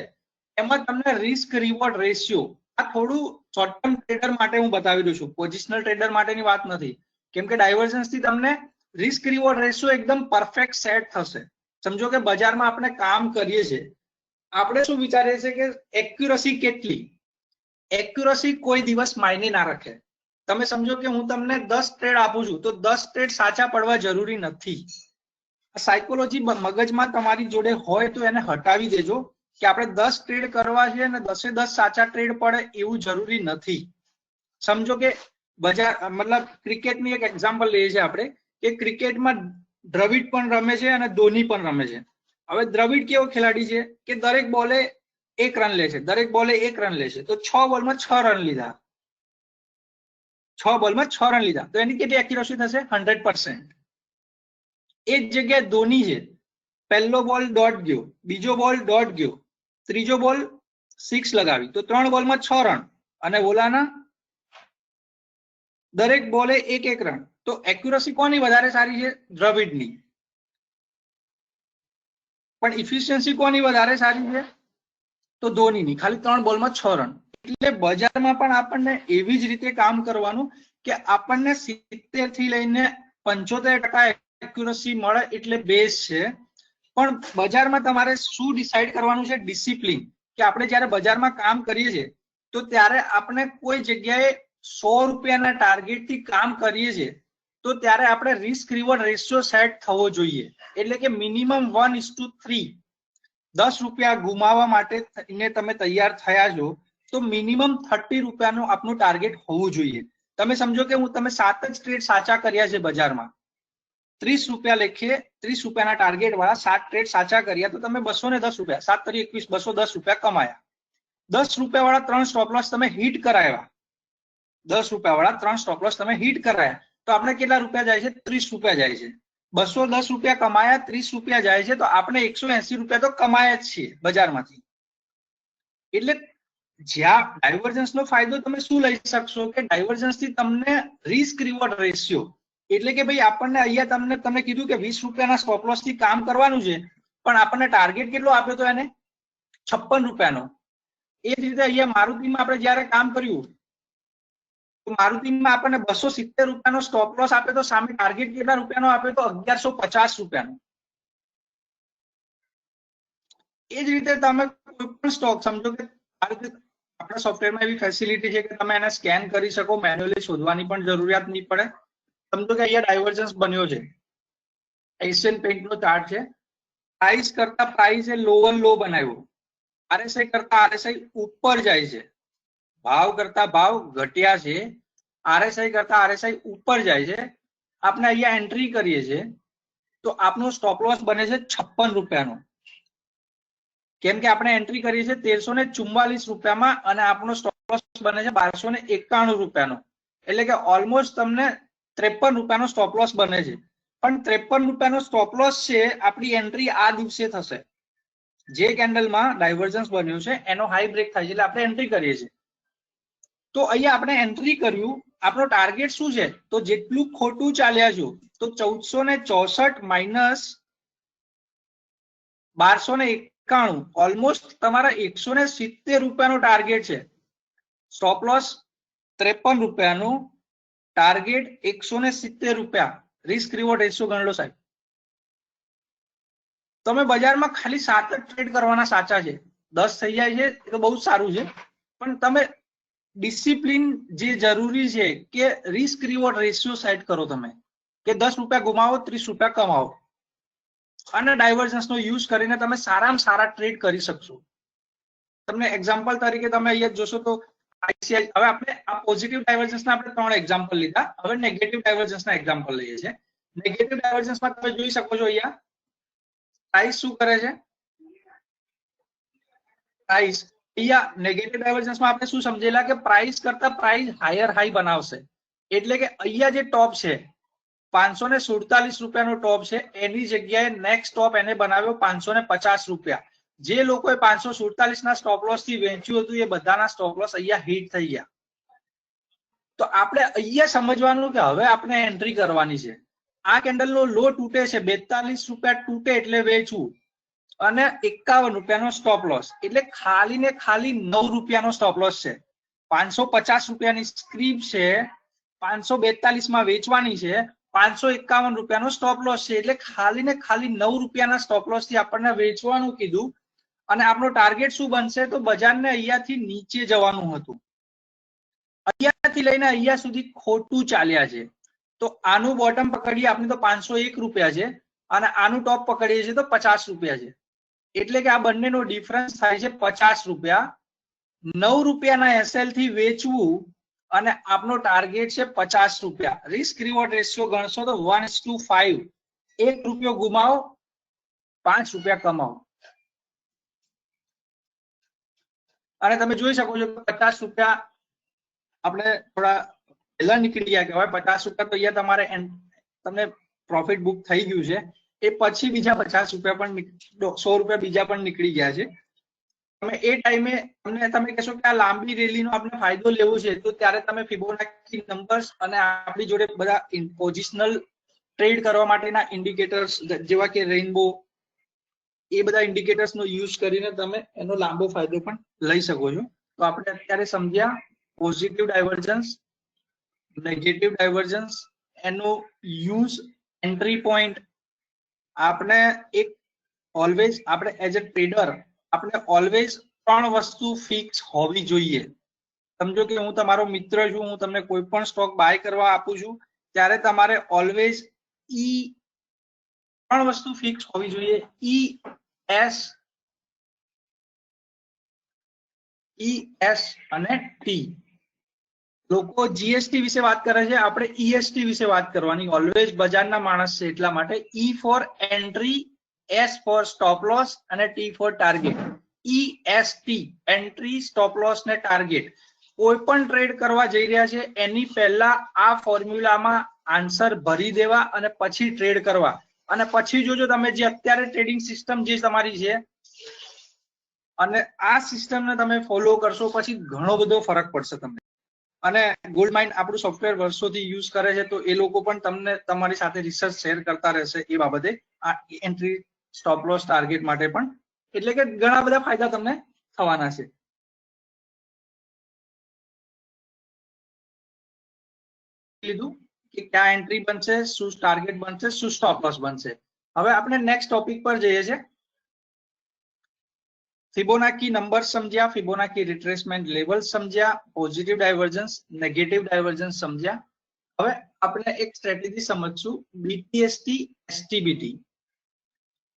એમાં તમને રિસ્ક રિવોર્ડ રેશિયો આ થોડું શોર્ટ ટર્મ ટ્રેડર માટે હું બતાવી દઉં છું. પોઝિશનલ ટ્રેડર માટેની વાત નથી. કેમ કે ડાયવર્જન્સ થી તમને રિસ્ક રિવોર્ડ રેશિયો એકદમ પરફેક્ટ સેટ થશે. સમજો કે બજારમાં આપણે કામ કરીએ છીએ આપણે શું વિચારીએ છીએ કે એક્યુરસી કેટલી એક્યુરસી કોઈ દિવસ માયને ના રાખે. તમે સમજો કે હું તમને 10 ટ્રેડ આપું છું તો 10 ટ્રેડ સાચા પડવા જરૂરી નથી. સાયકોલોજી મગજમાં તમારી જોડે હોય તો એને હટાવી દેજો કે આપણે 10 ટ્રેડ કરવા છે અને 10 સાચા ટ્રેડ પડે એવું જરૂરી નથી. સમજો કે બજાર મતલબ ક્રિકેટની એક એક્ઝામ્પલ લઈએ છીએ આપણે કે ક્રિકેટમાં દ્રવિડ પણ રમે છે અને ધોની પણ રમે છે. હવે દ્રવિડ કેવો ખેલાડી છે કે દરેક બોલે 1 રન લે છે દરેક બોલે 1 રન લે છે તો 6 બોલમાં 6 રન લીધા 6 બોલમાં 6 રન લીધા તો એની કેટલી એક્યુરસી થશે 100%. એ જ જગ્યાએ ધોની છે પહેલો બોલ ડોટ ગયો બીજો બોલ ડોટ ગયો ત્રીજો બોલ 6 લગાવી તો 3 બોલમાં 6 રન અને ઓલાના દરેક બોલે 1 રન. તો એક્યુરસી કોની વધારે સારી છે દ્રવિડની. પણ ઇફિશિયન્સી કોની વધારે સારી છે તો ધોનીની. ખાલી 3 બોલમાં 6 રન. એટલે બજારમાં પણ આપણને એવી જ રીતે કામ કરવાનું કે આપણને 70 થી લઈને 75% એક્યુરસી મળે એટલે બેઝ છે. પણ બજારમાં તમારે શું ડિસાઈડ કરવાનું છે ડિસિપ્લિન કે આપણે જ્યારે બજારમાં કામ કરીએ છીએ તો ત્યારે આપણે કોઈ જગ્યાએ 100 રૂપિયાના ટાર્ગેટ થી કામ કરીએ છીએ તો ત્યારે આપણે રિસ્ક રિવોર્ડ રેશિયો સેટ થવો જોઈએ. એટલે કે મિનિમમ 1:3 10 રૂપિયા ગુમાવવા માટે તમે તૈયાર થયા છો તો મિનિમમ 30 રૂપિયાનું આપનું ટાર્ગેટ હોવું જોઈએ. તમે સમજો કે તમે 7 જ ટ્રેડ સાચા કર્યા છે બજારમાં 30 રૂપિયા લેખે 30 રૂપિયાના ટાર્ગેટ વાળા 7 ટ્રેડ સાચા કર્યા તો તમે 210 રૂપિયા 7 × 21 210 રૂપિયા કમાયા. 10 રૂપિયા વાળા 3 સ્ટોપ લોસ તમે હિટ કરાવ્યા 10 રૂપિયા વાળા 3 સ્ટોપ લોસ તમે હિટ કરાયા તો આપણે કેટલા રૂપિયા જાય છે 30 રૂપિયા જાય છે. 210 રૂપિયા કમાયા 30 રૂપિયા જાય છે તો આપણે 180 રૂપિયા તો કમાયા જ છીએ બજારમાંથી. એટલે જ્યાં ડાયવર્જન્સ નો ફાયદો તમે શું લઈ શકશો કે ડાયવર્જન્સ થી તમને રિસ્ક રિવોર્ડ રેશિયો એટલે કે ભાઈ આપણને અહીંયા તમને કીધું કે 20 રૂપિયાના સ્ટોપ લોસ થી કામ કરવાનું છે પણ આપણને ટાર્ગેટ કેટલો આપ્યો તો એને 56 રૂપિયાનો. એ જ રીતે અહીંયા મારુતિમાં આપણે જ્યારે કામ કર્યું તો મારુતિમાં આપણને 270 રૂપિયાનો સ્ટોપ લોસ આપ્યો તો સામે ટાર્ગેટ કેટલા રૂપિયાનો આપ્યો તો 1150 રૂપિયાનો. એ જ રીતે તમે કોઈ પણ સ્ટોક સમજો કે આપણા સોફ્ટવેરમાં એવી ફેસિલિટી છે કે તમે એને સ્કેન કરી શકો મેન્યુઅલી શોધવાની પણ જરૂરિયાત નહીં પડે. સમજો કે અહીંયા ડાયવર્જન્સ બન્યો છે એશિયન પેઇન્ટ નો ચાર્ટ છે. પ્રાઇસ કરતા પ્રાઇસે લોઅર લો બનાવ્યો RSI કરતા RSI ઉપર જાય છે ભાવ કરતા ભાવ ઘટ્યા છે RSI કરતા RSI ઉપર જાય છે. આપણે અહીંયા એન્ટ્રી કરીએ છીએ તો આપનો સ્ટોપ લોસ બને છે 56 રૂપિયાનો. કેમ કે આપણે એન્ટ્રી કરીએ છીએ 1344 રૂપિયામાં અને આપણો સ્ટોપ લોસ બને છે 1291 રૂપિયાનો. એટલે કે ઓલમોસ્ટ તમને 53 રૂપિયાનો સ્ટોપ લોસ બને છે. પણ 53 રૂપિયાનો સ્ટોપ લોસ છે આપણી એન્ટ્રી આ દિવસે થશે જે કેન્ડલમાં ડાયવર્જન્સ બન્યું છે એનો હાઈ બ્રેક થાય છે એટલે આપણે એન્ટ્રી કરીએ છીએ. તો અહીંયા આપણે એન્ટ્રી કર્યું આપણો ટાર્ગેટ શું છે તો જેટલું ખોટું ચાલ્યા છો તો 1464 માઇનસ 1291 ઓલમોસ્ટ તમારા 170 રૂપિયાનો ટાર્ગેટ છે. સ્ટોપ લોસ 53 રૂપિયાનું ટાર્ગેટ 170 રૂપિયા, રિસ્ક રિવોર્ડ રેશિયો ગણ લો સાહેબ. તમે બજારમાં ખાલી 7 જ ટ્રેડ કરવાના સાચા છે, 10 થઈ જાય છે એ તો બહુ સારું છે, પણ તમે ડિસિપ્લિન જે જરૂરી છે કે રિસ્ક રિવોર્ડ રેશિયો સેટ કરો તમે, કે 10 રૂપિયા ગુમાવો 30 રૂપિયા કમાવો, અને ડાયવર્જન્સ નો યુઝ કરીને તમે સારામાં સારા ટ્રેડ કરી શકશો. તમને એક્ઝામ્પલ તરીકે તમે અહીંયા જોશો તો ICICI, હવે આપણે આ પોઝિટિવ ડાયવર્જન્સ ના આપણે 3 એક્ઝામ્પલ લીધા, હવે નેગેટિવ ડાયવર્જન્સ ના એક્ઝામ્પલ લઈએ છીએ. નેગેટિવ ડાયવર્જન્સ માં તમે જોઈ શકો છો અહીંયા પ્રાઇસ શું કરે છે. પ્રાઇસ અહીંયા નેગેટિવ ડાયવર્જન્સ માં આપણે શું સમજેલા કે પ્રાઇસ કરતા પ્રાઇસ હાયર હાઈ બનાવશે, એટલે કે અહીંયા જે ટોપ છે 547 રૂપિયાનો ટોપ છે, એની જગ્યાએ નેક્સ્ટ ટોપ એને બનાવ્યો 550 રૂપિયા. જે લોકોએ 547 ના સ્ટોપ લોસ થી વેચ્યું હતું એ બધાના સ્ટોપ લોસ અહીંયા હિટ થઈ ગયા. તો આપણે અહીંયા સમજવાનું કે હવે આપણે એન્ટ્રી કરવાની છે. આ કેન્ડલ નો લો તૂટે છે, 42 રૂપિયા તૂટે એટલે વેચવું, અને 51 રૂપિયાનો સ્ટોપ લોસ, એટલે ખાલી ને ખાલી 9 રૂપિયાનો સ્ટોપ લોસ છે. 550 રૂપિયાની સ્ક્રીપ છે, 542 માં વેચવાની છે, 551 રૂપિયાનો સ્ટોપ લોસ છે, એટલે ખાલી ને ખાલી 9 રૂપિયાના સ્ટોપ લોસ થી આપણને વેચવાનું કીધું. અને આપણો ટાર્ગેટ શું બનશે, તો બજારને અહીંયાથી નીચે જવાનું હતું, અહીંયાથી લઈને અહીંયા સુધી ખોટું ચાલ્યા છે. તો આનું બોટમ પકડીએ આપણે તો 501 રૂપિયા છે, અને આનું ટોપ પકડીએ છીએ તો 50 રૂપિયા છે, એટલે કે આ બંનેનો ડિફરન્સ થાય છે 50 રૂપિયા. 9 રૂપિયાના SL થી વેચવું અને આપનો ટાર્ગેટ છે 50 રૂપિયા. રિસ્ક રિવોર્ડ રેશિયો ગણશો તો 1:5. 1 રૂપિયો ગુમાવો 5 રૂપિયા કમાવો. અને તમે જોઈ શકો છો કે 50 રૂપિયા આપણે થોડા પહેલા નીકળી ગયા, કે હવે 50 રૂપિયા તો અહીંયા તમારે તમને પ્રોફિટ બુક થઈ ગયું છે, એ પછી બીજા 50 રૂપિયા પણ 100 રૂપિયા બીજા પણ નીકળી ગયા છે. તમે એ ટાઈમે તમે કહેશો કે આ લાંબી રેલીનો આપણે ફાયદો લેવો છે, તો ત્યારે તમે ફિબોનાકી નંબર્સ અને આપણી જોડે બધા પોઝિશનલ ટ્રેડ કરવા માટેના ઇન્ડિકેટર્સ જેવા કે રેઇનબો, એ બધા ઇન્ડિકેટર્સ નો યુઝ કરીને તમે એનો લાંબો ફાયદો પણ લઈ શકો છો. તો આપણે અત્યારે સમજ્યા પોઝિટિવ ડાયવર્જન્સ, નેગેટિવ ડાયવર્જન્સ, એનો યુઝ, એન્ટ્રી પોઈન્ટ. આપણે એક ઓલવેઝ આપણે એઝ અ ટ્રેડર આપણે ઓલવેઝ 3 વસ્તુ ફિક્સ હોવી જોઈએ. સમજો કે હું તમારો મિત્ર છું, હું તમને કોઈ પણ સ્ટોક બાય કરવા આપું છું, ત્યારે તમારે ઓલવેઝ 3 વસ્તુ ફિક્સ હોવી જોઈએ. ES અને T. લોકો GST વિશે વાત કરે છે, આપણે EST વિશે વાત કરવાની. ઓલવેઝ બજારના માણસ છે એટલા માટે E for entry, S for stop loss અને T for target. EST entry, stop loss ને ટાર્ગેટ. કોઈ પણ ટ્રેડ કરવા જઈ રહ્યા છે એની પહેલા આ ફોર્મ્યુલામાં આન્સર ભરી દેવા અને પછી ટ્રેડ કરવા. અને પછી જોજો તમે જે અત્યારે ટ્રેડિંગ સિસ્ટમ જે તમારી છે અને આ સિસ્ટમને તમે ફોલો કરશો પછી ઘણો બધો ફરક પડશે તમને. અને ગોલ્ડ માઇન આપણું સોફ્ટવેર વર્ષોથી યુઝ કરે છે, તો એ લોકો પણ તમને તમારી સાથે રિસર્ચ શેર કરતા રહેશે એ બાબતે, આ એન્ટ્રી, સ્ટોપ લોસ, ટાર્ગેટ માટે પણ. એટલે કે ઘણા બધા ફાયદા તમને થવાના છે. લીધું કે ક્યાં એન્ટ્રી બનશે, શું ટાર્ગેટ બનશે, શું સ્ટોપ લોસ બનશે. હવે આપણે નેક્સ્ટ ટોપિક પર જઈએ છીએ. ફિબોનાકી નંબર સમજ્યા, ફિબોનાકી રિટ્રેસમેન્ટ લેવલ સમજ્યા, પોઝિટિવ ડાયવર્જન્સ, નેગેટિવ ડાયવર્જન્સ સમજ્યા. હવે આપણે એક strategy સમજશું, BTST STBT.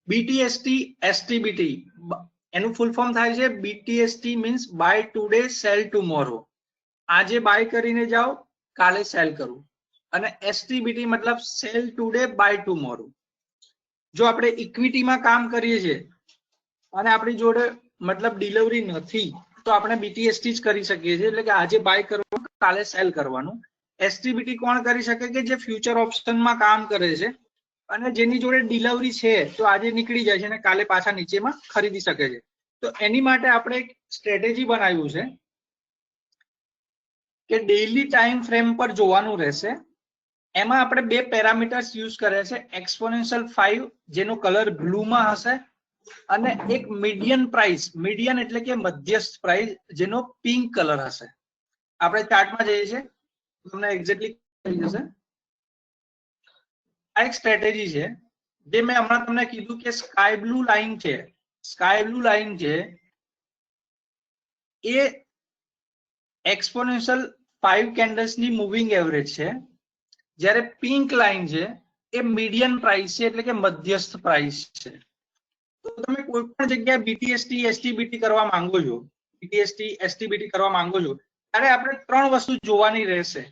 BTST STBT એનું ફૂલ ફોર્મ થાય છે BTST means buy today sell tomorrow. આજે બાય કરીને જાઓ, કાલે સેલ કરું. અને STBT મતલબ સેલ ટુડે બાય ટુમોરો. જો આપણે ઇક્વિટીમાં કામ કરીએ છીએ અને આપણી જોડે મતલબ ડિલિવરી નથી, તો આપણે BTST જ કરી શકીએ છીએ, એટલે કે આજે બાય કરવાનું, કાલે સેલ કરવાનું. STBT કોણ કરી શકે, કે જે ફ્યુચર ઓપ્શનમાં કામ કરે છે અને જેની જોડે ડિલિવરી છે, તો આજે નીકળી જાય છે અને કાલે પાછા નીચેમાં ખરીદી શકે છે. તો એની માટે આપણે એક સ્ટ્રેટેજી બનાવ્યું છે કે ડેઈલી ટાઈમ ફ્રેમ પર જોવાનું રહેશે. એમાં આપણે 2 પેરામીટર્સ યુઝ કર્યા છે, એક્સપોનેન્શિયલ 5 જેનો કલર બ્લુમાં હશે, અને એક મીડિયન પ્રાઇસ, મીડિયન એટલે કે મધ્યસ્થ પ્રાઇસ, જેનો પિંક કલર હશે. આપણે ચાર્ટમાં જઈએ છીએ, તમને એક્ઝેક્ટલી થઈ જશે. આ એક સ્ટ્રેટેજી છે જે મેં હમણાં તમને કીધું કે સ્કાય બ્લુ લાઈન છે, સ્કાય બ્લુ લાઈન છે એ એક્સપોનેન્શિયલ 5 કેન્ડલ્સ ની મૂવિંગ એવરેજ છે, જ્યારે પિંક લાઈન છે એ મીડિયન પ્રાઇસ છે, એટલે કે મધ્યસ્થ પ્રાઇસ છે. તો તમે કોઈ પણ જગ્યાએ બીટીએસટી એસટીબીટી કરવા માંગો છો, બીટીએસટી એસટીબીટી કરવા માંગો છો, ત્યારે આપણે 3 વસ્તુ જોવાની રહેશે.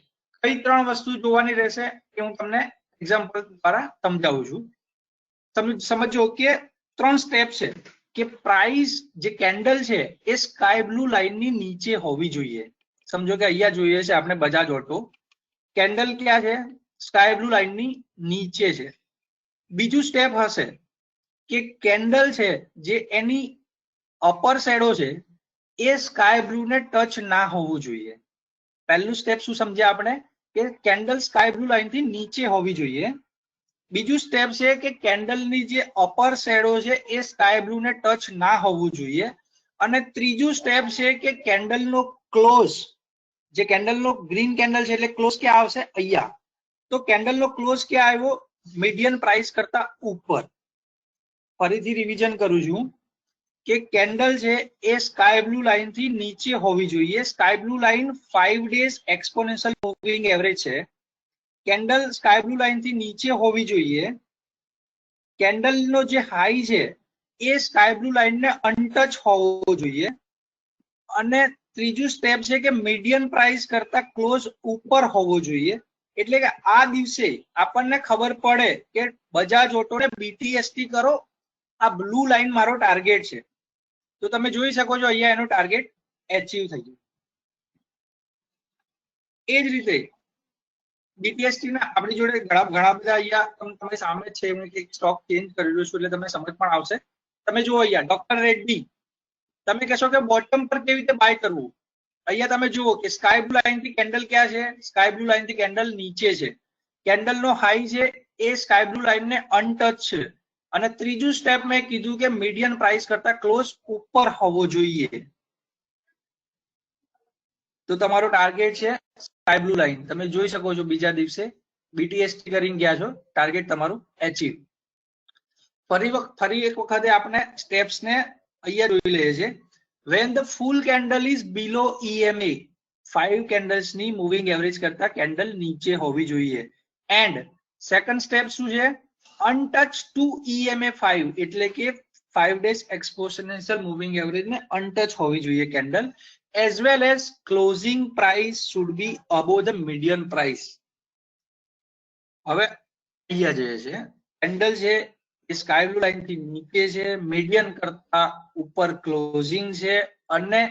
કઈ 3 વસ્તુ જોવાની રહેશે એ હું તમને એક્ઝામ્પલ દ્વારા સમજાવું છું. સમજો કે 3 સ્ટેપ છે કે પ્રાઇસ જે કેન્ડલ છે એ સ્કાય બ્લુ લાઈન ની નીચે હોવી જોઈએ. સમજો કે અહીંયા જોઈએ છે આપણે બજાજ ઓટો, કેન્ડલ ક્યાં છે? સ્કાય બ્લુ લાઈન ની નીચે છે. બીજું સ્ટેપ હશે કે કેન્ડલ છે જે એની અપર શેડો છે એ સ્કાય બ્લુ ને ટચ ના હોવું જોઈએ. પહેલું સ્ટેપ શું સમજ્યા આપણે કે કેન્ડલ સ્કાય બ્લુ લાઈન થી નીચે હોવી જોઈએ. બીજું સ્ટેપ છે કે કેન્ડલની જે અપર શેડો છે એ સ્કાય બ્લુ ને ટચ ના હોવું જોઈએ. અને ત્રીજું સ્ટેપ છે કે કેન્ડલનો ક્લોઝ, જે કેન્ડલનો ગ્રીન કેન્ડલ છે એટલે ક્લોઝ ક્યાં આવશે? અહીંયા. તો કેન્ડલનો ક્લોઝ ક્યાં આવ્યો? મીડિયન પ્રાઇસ કરતા ઉપર. ફરીથી રિવિઝન કરું છું કે કેન્ડલ છે એ સ્કાય બ્લુ લાઈન થી નીચે હોવી જોઈએ. Sky blue line 5 days exponential moving average છે. કેન્ડલ સ્કાય બ્લુ લાઈન થી નીચે હોવી જોઈએ. કેન્ડલનો જે હાઈ છે એ સ્કાય બ્લુ લાઈન ને અનટચ હોવો જોઈએ. અને ત્રીજું સ્ટેપ છે કે મીડિયન પ્રાઇસ કરતા ક્લોઝ ઉપર હોવો જોઈએ. એટલે કે આ દિવસે આપણને ખબર પડે કે બજાજ ઓટો ને બીટીએસટી કરો, આ બ્લુ લાઈન મારો ટાર્ગેટ છે. તો તમે જોઈ શકો છો અહીંયા એનો ટાર્ગેટ એચીવ થઈ ગયો. એ જ રીતે બીટીએસટી ના આપણી જોડે ઘણા બધા અહીંયા તમે સામે છે, હું એક સ્ટોક ચેન્જ કરી રહ્યો છું એટલે તમને સમજ પણ આવશે. તમે જુઓ અહીંયા ડોક્ટર રેડ્ડી, તમે કહેશો કે બોટમ પર કેવી રીતે બાય કરવું? અહીંયા તમે જુઓ કે સ્કાય બ્લુ લાઈન થી કેન્ડલ ક્યાં છે? સ્કાય બ્લુ લાઈન થી કેન્ડલ નીચે છે. કેન્ડલનો હાઈ છે એ સ્કાય બ્લુ લાઈન ને અનટચ છે. અને ત્રીજું સ્ટેપ મેં કીધું કે મીડિયન પ્રાઇસ કરતા ક્લોઝ ઉપર હોવો જોઈએ. તો તમારો ટાર્ગેટ છે સ્કાય બ્લુ લાઈન. તમે જોઈ શકો છો બીજા દિવસે બીટીએસટી કરીને ગયા છો, ટાર્ગેટ તમારું એચીવ. ફરી એક વખતે આપણે સ્ટેપ્સ ને અહીંયા જોઈ લઈએ છીએ. when the full candle is below EMA, 5 candles ની મૂવિંગ એવરેજ કરતા કેન્ડલ નીચે હોવી જોઈએ. એન્ડ સેકન્ડ સ્ટેપ શું છે? અનટચ ટુ EMA 5, એટલે કે 5 ડેઝ એક્સપોનેન્શિયલ મૂવિંગ એવરેજ ને અનટચ હોવી જોઈએ candle. as well as closing price should be above the median price. હવે અહીંયા જે છે કેન્ડલ છે એ સ્કાય બ્લુ લાઈન થી નીચે છે, મીડિયન કરતા ઉપર ક્લોઝિંગ છે, અને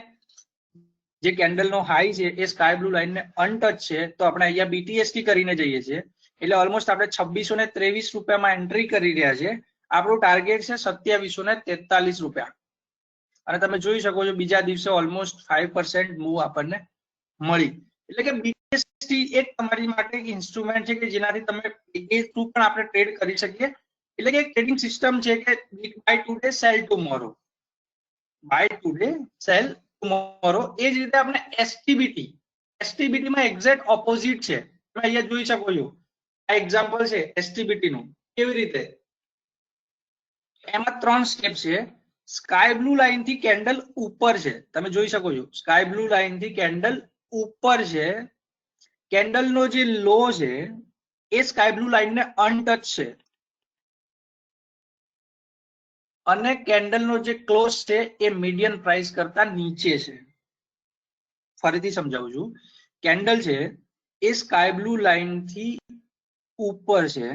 જે કેન્ડલ નો હાઈ છે એ સ્કાય બ્લુ લાઈન ને અનટચ છે. તો આપણે અહીંયા બીટીએસટી કરીને જઈએ છીએ એટલે ઓલમોસ્ટ આપણે 2623 રૂપિયામાં એન્ટ્રી કરી રહ્યા છે. આપણું ટાર્ગેટ છે 2743 રૂપિયા. અને તમે જોઈ શકો છો બીજા દિવસે ઓલમોસ્ટ 5% મૂવ આપણને મળી. એટલે કે બીટીએસટી એક તમારી માટે એક ઇન્સ્ટ્રુમેન્ટ છે કે જેનાથી તમે એ થ્રુ પણ આપણે ટ્રેડ કરી શકીએ. એટલે કે ટ્રેડિંગ સિસ્ટમ છે કે buy today sell tomorrow, buy today sell tomorrow. એ જ રીતે આપણે એસટીબીટી માં એક્ઝેક્ટ ઓપોઝિટ છે. તમે અહીંયા જોઈ શકો છો આ એક્ઝામ્પલ છે એસટીબીટી નું. કેવી રીતે? એમાં 3 સ્ટેપ છે. સ્કાય બ્લુ લાઈન થી કેન્ડલ ઉપર છે, તમે જોઈ શકો છો સ્કાય બ્લુ લાઈન થી કેન્ડલ ઉપર છે. કેન્ડલ નો જે લો છે એ સ્કાય બ્લુ લાઈન ને અનટચ છે. અને કેન્ડલ નો જે ક્લોઝ છે એ મીડિયન પ્રાઇસ કરતા નીચે છે. ફરીથી સમજાવું છું. કેન્ડલ છે એ સ્કાય બ્લુ લાઈન થી ઉપર છે.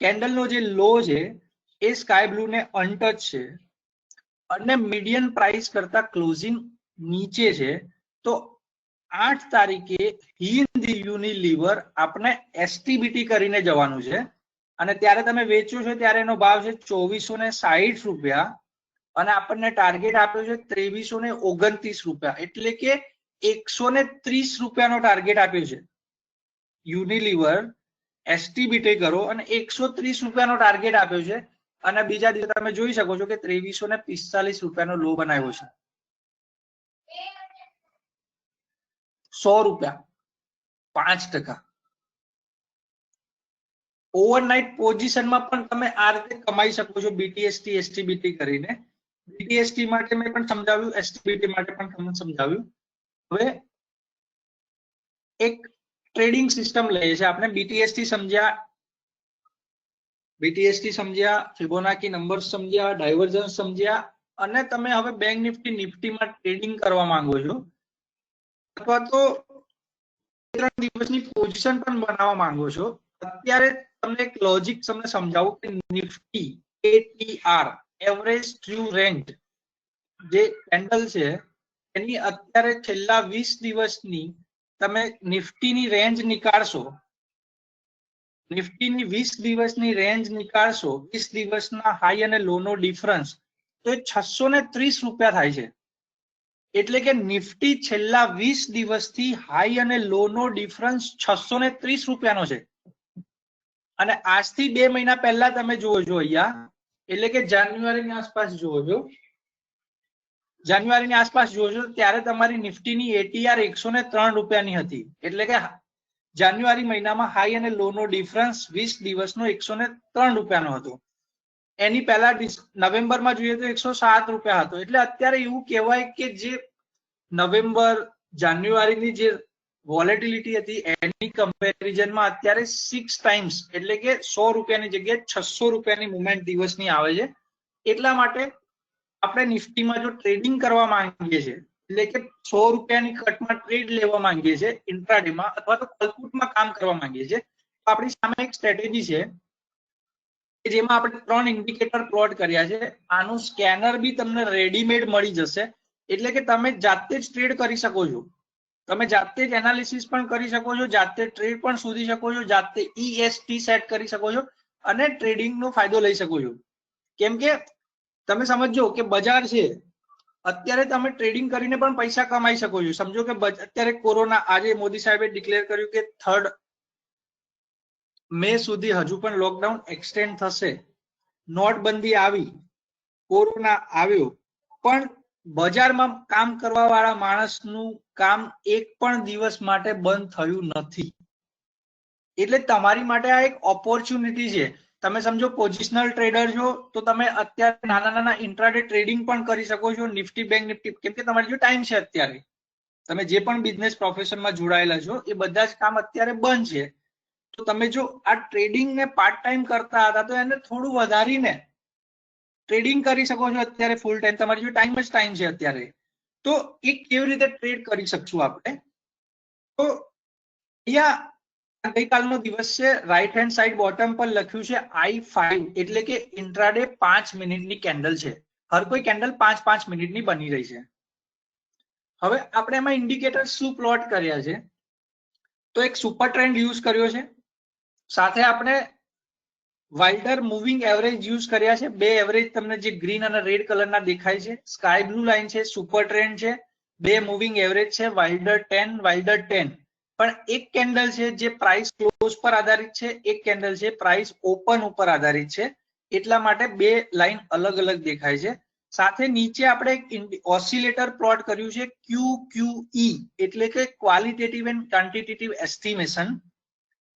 કેન્ડલ નો જે લો છે એ સ્કાય બ્લુ ને અનટચ છે અને મીડિયન પ્રાઇસ કરતા ક્લોઝિંગ નીચે છે. તો 8 તારીખે હિન્દ યુનિલિવર આપણે એસટીબીટી કરીને જવાનું છે. અને ત્યારે તમે વેચો છો ત્યારે એનો ભાવ છે 2460 રૂપિયા અને આપણને ટાર્ગેટ આપ્યો છે 2329 રૂપિયા. એટલે કે 130 રૂપિયાનો ટાર્ગેટ આપ્યો છે. યુનિલિવર એસટીબીટી કરો અને 130 રૂપિયાનો ટાર્ગેટ આપ્યો છે. અને બીજા દિવસે તમે જોઈ શકો છો કે 2345 રૂપિયાનો લો બનાવ્યો છે. 100 રૂપિયા, 5%. ઓવરનાઇટ પોઝિશનમાં પણ તમે આ રીતે કમાઈ શકો છો બીટીએસટી એસટીબીટી કરીને. બીટીએસટી માટે મેં પણ સમજાવ્યું, એસટીબીટી માટે પણ તમને સમજાવ્યું. હવે એક ટ્રેડિંગ સિસ્ટમ લઈએ છીએ આપણે. બીટીએસટી સમજ્યા, ફિબોનાકી નંબર સમજ્યા, ડાયવર્જન્સ સમજ્યા, અને તમે હવે બેંક નિફ્ટી નિફ્ટીમાં ટ્રેડિંગ કરવા માંગો છો અથવા તો 3 દિવસની પોઝિશન પણ બનાવવા માંગો છો. અત્યારે તમને એક લોજિક તમને સમજાવું કે Nifty ATR average true rent જે કેન્ડલ છે એની અત્યારે છેલ્લા 20 દિવસની તમે નિફ્ટીની રેન્જ નીકાળશો, નિફ્ટીની 20 દિવસની રેન્જ નીકાળશો, 20 દિવસના હાઈ અને લો નો ડિફરન્સ, તો 630 રૂપિયા થાય છે. એટલે કે નિફ્ટી છેલ્લા 20 દિવસથી હાઈ અને લો નો ડિફરન્સ 630 રૂપિયાનો છે. અને આજથી 2 મહિના પહેલા તમે જુઓ છો અહીંયા, એટલે કે જાન્યુઆરીની આસપાસ જુઓ છો, જાન્યુઆરીની આસપાસ જુઓ છો ત્યારે તમારી નિફ્ટીની એટીઆર 103 રૂપિયાની હતી. એટલે કે જાન્યુઆરી મહિનામાં હાઈ અને લો નો ડિફરન્સ 20 દિવસનો 103 રૂપિયાનો હતો. એની પહેલા નવેમ્બરમાં જોઈએ તો 107 રૂપિયા હતો. એટલે અત્યારે એવું કહેવાય કે જે નવેમ્બર જાન્યુઆરીની જે વોલેટિલિટી હતી એની કમ્પેરિઝનમાં અત્યારે 6 ટાઈમ્સ એટલે કે 100 રૂપિયાની જગ્યાએ 600 રૂપિયાની મુવમેન્ટ દિવસની આવે છે. એટલા માટે આપણે નિફ્ટીમાં જો ટ્રેડિંગ કરવા માંગીએ છીએ, એટલે કે 100 રૂપિયાની કટમાં ટ્રેડ લેવા માંગીએ છીએ ઇન્ટ્રાડેમાં અથવા તો કલપુટમાં કામ કરવા માંગીએ છીએ, તો આપણી સામે એક સ્ટ્રેટેજી છે કે જેમાં આપણે 3 ઇન્ડિકેટર પ્લોટ કર્યા છે. આનું સ્કેનર બી તમને રેડીમેડ મળી જશે. એટલે કે તમે જાતે જ ટ્રેડ કરી શકો છો, તમે જાતે જ એનાલિસિસ પણ કરી શકો છો, જાતે ટ્રેડ પણ શોધી શકો છો, જાતે EST સેટ કરી શકો છો અને ટ્રેડિંગનો ફાયદો લઈ શકો છો. કેમ કે તમે સમજો કે બજાર છે, અત્યારે તમે ટ્રેડિંગ કરીને પણ પૈસા કમાઈ શકો છો. સમજો કે અત્યારે કોરોના, આજે મોદી સાહેબે ડિક્લેર કર્યું કે 3rd મે સુધી હજુ પણ લોકડાઉન એક્સટેન્ડ થશે, નોટબંધી આવી, કોરોના આવ્યો, પણ બજારમાં કામ કરવા વાળા માણસનું કામ એક પણ દિવસ માટે બંધ થયું નથી. એટલે તમારી માટે આ એક ઓપોર્ચ્યુનિટી છે. તમે સમજો પોઝિશનલ ટ્રેડર છો તો તમે અત્યારે નાના નાના ઇન્ટ્રાડે ટ્રેડિંગ પણ કરી શકો છો નિફ્ટી બેંક નિફ્ટી. કેમ કે તમારી જો ટાઈમ છે, અત્યારે તમે જે પણ બિઝનેસ પ્રોફેશનમાં જોડાયેલા છો એ બધા જ કામ અત્યારે બંધ છે. તો તમે જો આ ટ્રેડિંગ ને પાર્ટ ટાઈમ કરતા હતા તો એને થોડું વધારીને ટ્રેડિંગ કરી શકો છો અત્યારે ફૂલ ટાઈમ. તમારી જો ટાઈમ છે અત્યારે, તો એ કેવી રીતે ટ્રેડ કરી શકશું આપણે? તો અહીંયા ગઈકાલનો દિવસ છે, રાઈટ હેન્ડ સાઈડ બોટમ પર લખ્યું છે I5 એટલે કે ઇન્ટ્રાડે 5 મિનિટની કેન્ડલ છે. હર કોઈ કેન્ડલ 5-5 મિનિટની બની રહી છે. હવે આપણે એમાં ઇન્ડિકેટર શું પ્લોટ કર્યા છે? તો એક સુપર ટ્રેન્ડ યુઝ કર્યો છે, સાથે આપણે વાઇલ્ડર મૂવિંગ એવરેજ યુઝ કર્યા છે. 2 એવરેજ તમને જે ગ્રીન અને રેડ કલરના દેખાય છે, સ્કાય બ્લુ લાઈન છે, સુપર ટ્રેન્ડ છે, 2 મૂવિંગ એવરેજ છે, વાઇલ્ડર 10 વાઇલ્ડર 10. પણ એક કેન્ડલ છે જે પ્રાઇસ ક્લોઝ પર આધારિત છે, એક કેન્ડલ છે પ્રાઇસ ઓપન ઉપર આધારિત છે. એટલા માટે 2 લાઈન અલગ અલગ દેખાય છે. સાથે નીચે આપણે એક ઓસિલેટર પ્લોટ કર્યું છે QQE એટલે કે ક્વોલિટેટિવ એન્ડ ક્વોન્ટિટેટિવ એસ્ટિમેશન.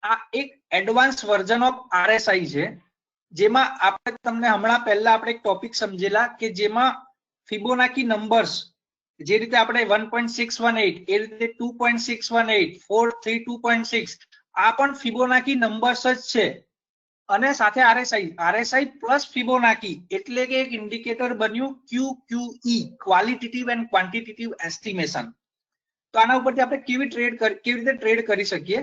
આ એક એડવાન્સ વર્ઝન ઓફ RSI છે, જેમાં આપણે તમને હમણાં પહેલા આપણે એક ટોપિક સમજેલા કે જેમાં ફિબોનાકી નંબર્સ જે રીતે આપણે 1.618 એ રીતે 2.618 4 3 2.6 આ પણ ફિબોનાકી નંબર્સ જ છે. અને સાથે RSI પ્લસ ફિબોનાકી એટલે કે એક ઇન્ડિકેટર બન્યું QQE qualitative and quantitative estimation. તો આના ઉપરથી આપણે કેવી રીતે ટ્રેડ કરી શકીએ?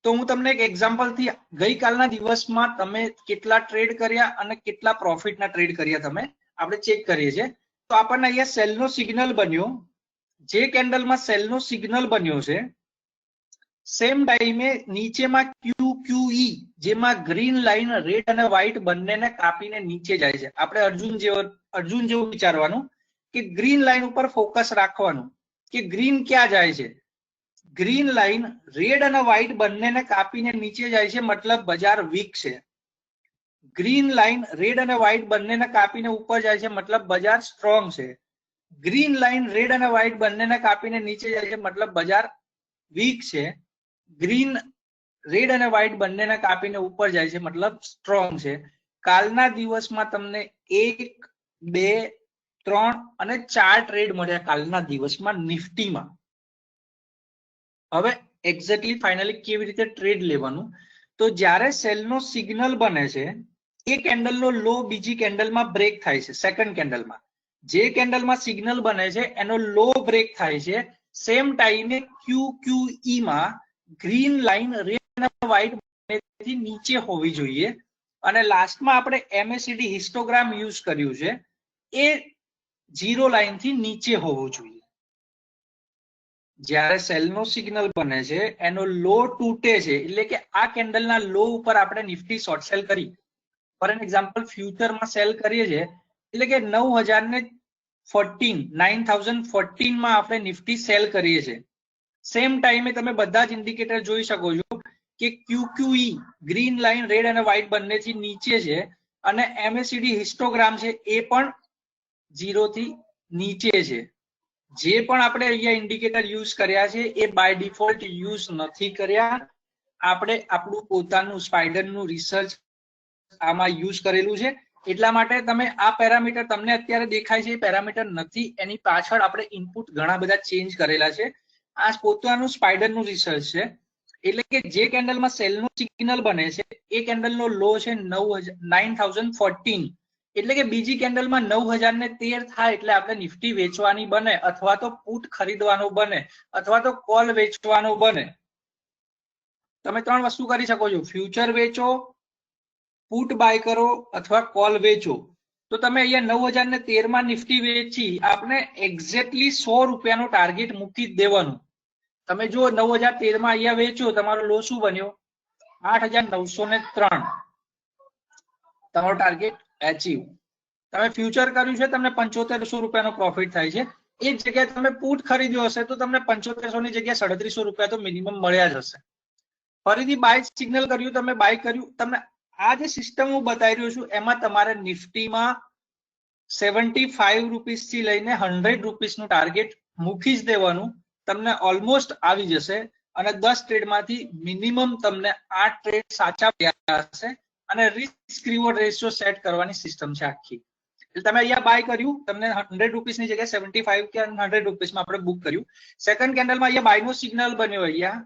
તો હું તમને એક એક્ઝામ્પલ થી ગઈકાલના દિવસમાં તમે કેટલા ટ્રેડ કર્યા અને કેટલા પ્રોફિટના ટ્રેડ કર્યા તમે આપણે ચેક કરીએ છીએ. તો આપણને અહીંયા સેલનો સિગ્નલ બન્યો, જે કેન્ડલમાં સેલનો સિગ્નલ બન્યો છે સેમ ટાઈમે નીચેમાં QQE જેમાં ગ્રીન લાઈન રેડ અને વ્હાઈટ બંનેને કાપીને નીચે જાય છે. આપણે અર્જુન જેવું વિચારવાનું કે ગ્રીન લાઈન ઉપર ફોકસ રાખવાનું કે ગ્રીન ક્યાં જાય છે. ગ્રીન લાઈન રેડ અને વ્હાઈટ બંનેને કાપીને નીચે જાય છે, મતલબ બજાર વીક છે. ગ્રીન લાઈન રેડ અને વ્હાઈટ બંનેને કાપીને ઉપર જાય છે, મતલબ બજાર સ્ટ્રોંગ છે. ગ્રીન લાઈન રેડ અને વ્હાઈટ બંનેને કાપીને નીચે જાય છે, મતલબ બજાર વીક છે. ગ્રીન રેડ અને વ્હાઇટ બંનેને કાપીને ઉપર જાય છે, મતલબ સ્ટ્રોંગ છે. કાલના દિવસમાં તમને 1, 2, 3 અને 4 ટ્રેડ મળ્યા કાલના દિવસમાં નિફ્ટીમાં. હવે એક્ઝેક્ટલી ફાઇનલી કેવી રીતે ટ્રેડ લેવાનું, તો જ્યારે સેલનો સિગ્નલ બને છે, એ કેન્ડલનો લો બીજી કેન્ડલમાં બ્રેક થાય છે. સેકન્ડ કેન્ડલમાં જે કેન્ડલમાં સિગ્નલ બને છે એનો લો બ્રેક થાય છે. સેમ ટાઈમે QQE માં ગ્રીન લાઈન રેડ અને વ્હાઇટ બંનેથી નીચે હોવી જોઈએ. અને લાસ્ટમાં આપણે MACD હિસ્ટોગ્રામ યુઝ કર્યું છે, એ 0 લાઈન થી નીચે હોવું જોઈએ. જ્યારે સેલનો સિગ્નલ બને છે એનો લો તૂટે છે, એટલે કે આ કેન્ડલના લો ઉપર આપણે નિફ્ટી શોર્ટ સેલ કરી. ફોર એન એક્ઝામ્પલ ફ્યુચરમાં સેલ કરીએ છીએ, એટલે કે 9014 માં આપણે નિફ્ટી સેલ કરીએ છીએ. સેમ ટાઈમે તમે બધા જ ઇન્ડિકેટર જોઈ શકો છો કે QQE ગ્રીન લાઈન રેડ અને વ્હાઇટ બંનેથી નીચે છે, અને MACD હિસ્ટોગ્રામ છે એ પણ 0 થી નીચે છે. જે પણ આપણે અહીંયા ઇન્ડિકેટર યુઝ કર્યા છે એ બાય ડિફોલ્ટ યુઝ નથી કર્યા. આપણે આપણું પોતાનું સ્પાઈડરનું રિસર્ચ આમાં યુઝ કરેલું છે. એટલા માટે તમે આ પેરામીટર તમને અત્યારે દેખાય છે એ પેરામીટર નથી, એની પાછળ આપણે ઇનપુટ ઘણા બધા ચેન્જ કરેલા છે. આ પોતાનું સ્પાઈડરનું રિસર્ચ છે. એટલે કે જે કેન્ડલમાં સેલનો સિગ્નલ બને છે એ કેન્ડલનો લો છે 9014, એટલે કે બીજી કેન્ડલમાં 9013 થાય એટલે આપણે નિફ્ટી વેચવાની બને, અથવા તો પુટ ખરીદવાનો બને, અથવા તો કોલ વેચવાનો બને. તમે 3 વસ્તુ કરી શકો છો: ફ્યુચર વેચો, પુટ બાય કરો અથવા કોલ વેચો. તો તમે અહીંયા 9013 માં નિફ્ટી વેચી આપણે એક્ઝેક્ટલી 100 રૂપિયાનો ટાર્ગેટ મૂકી જ દેવાનું. તમે જો 9013 માં અહીંયા વેચો, તમારો લો શું બન્યો? 8903. તમારો ટાર્ગેટ એચીવ. તમે ફ્યુચર કર્યું છે, તમને 7500 રૂપિયાનો પ્રોફિટ થાય છે. એ જ જગ્યાએ તમે પુટ ખરીદ્યો હશે તો તમને 7500 ની જગ્યાએ 3700 રૂપિયા તો મિનિમમ મળ્યા જ હશે. ફરીથી બાય સિગ્નલ કર્યું, તમે બાય કર્યું. તમને આ જે સિસ્ટમ હું બતાવી રહ્યો છું એમાં તમારે નિફ્ટીમાં 75 રૂપીસ થી લઈને 100 રૂપીસનું ટાર્ગેટ મૂકી જ દેવાનું. તમને ઓલમોસ્ટ આવી જશે, અને 10 ટ્રેડમાંથી મિનિમમ તમને 8 ટ્રેડ સાચા હશે. અને રિસ્ક રિવોર્ડ રેશિયો સેટ કરવાની સિસ્ટમ છે આખી. એટલે તમે અહીંયા બાય કર્યું, તમને 100 રૂપીસની જગ્યાએ 75 કે 100 રૂપીસમાં આપણે બુક કર્યું. સેકન્ડ કેન્ડલમાં અહીંયા બાયનો સિગ્નલ બન્યો અહીંયા,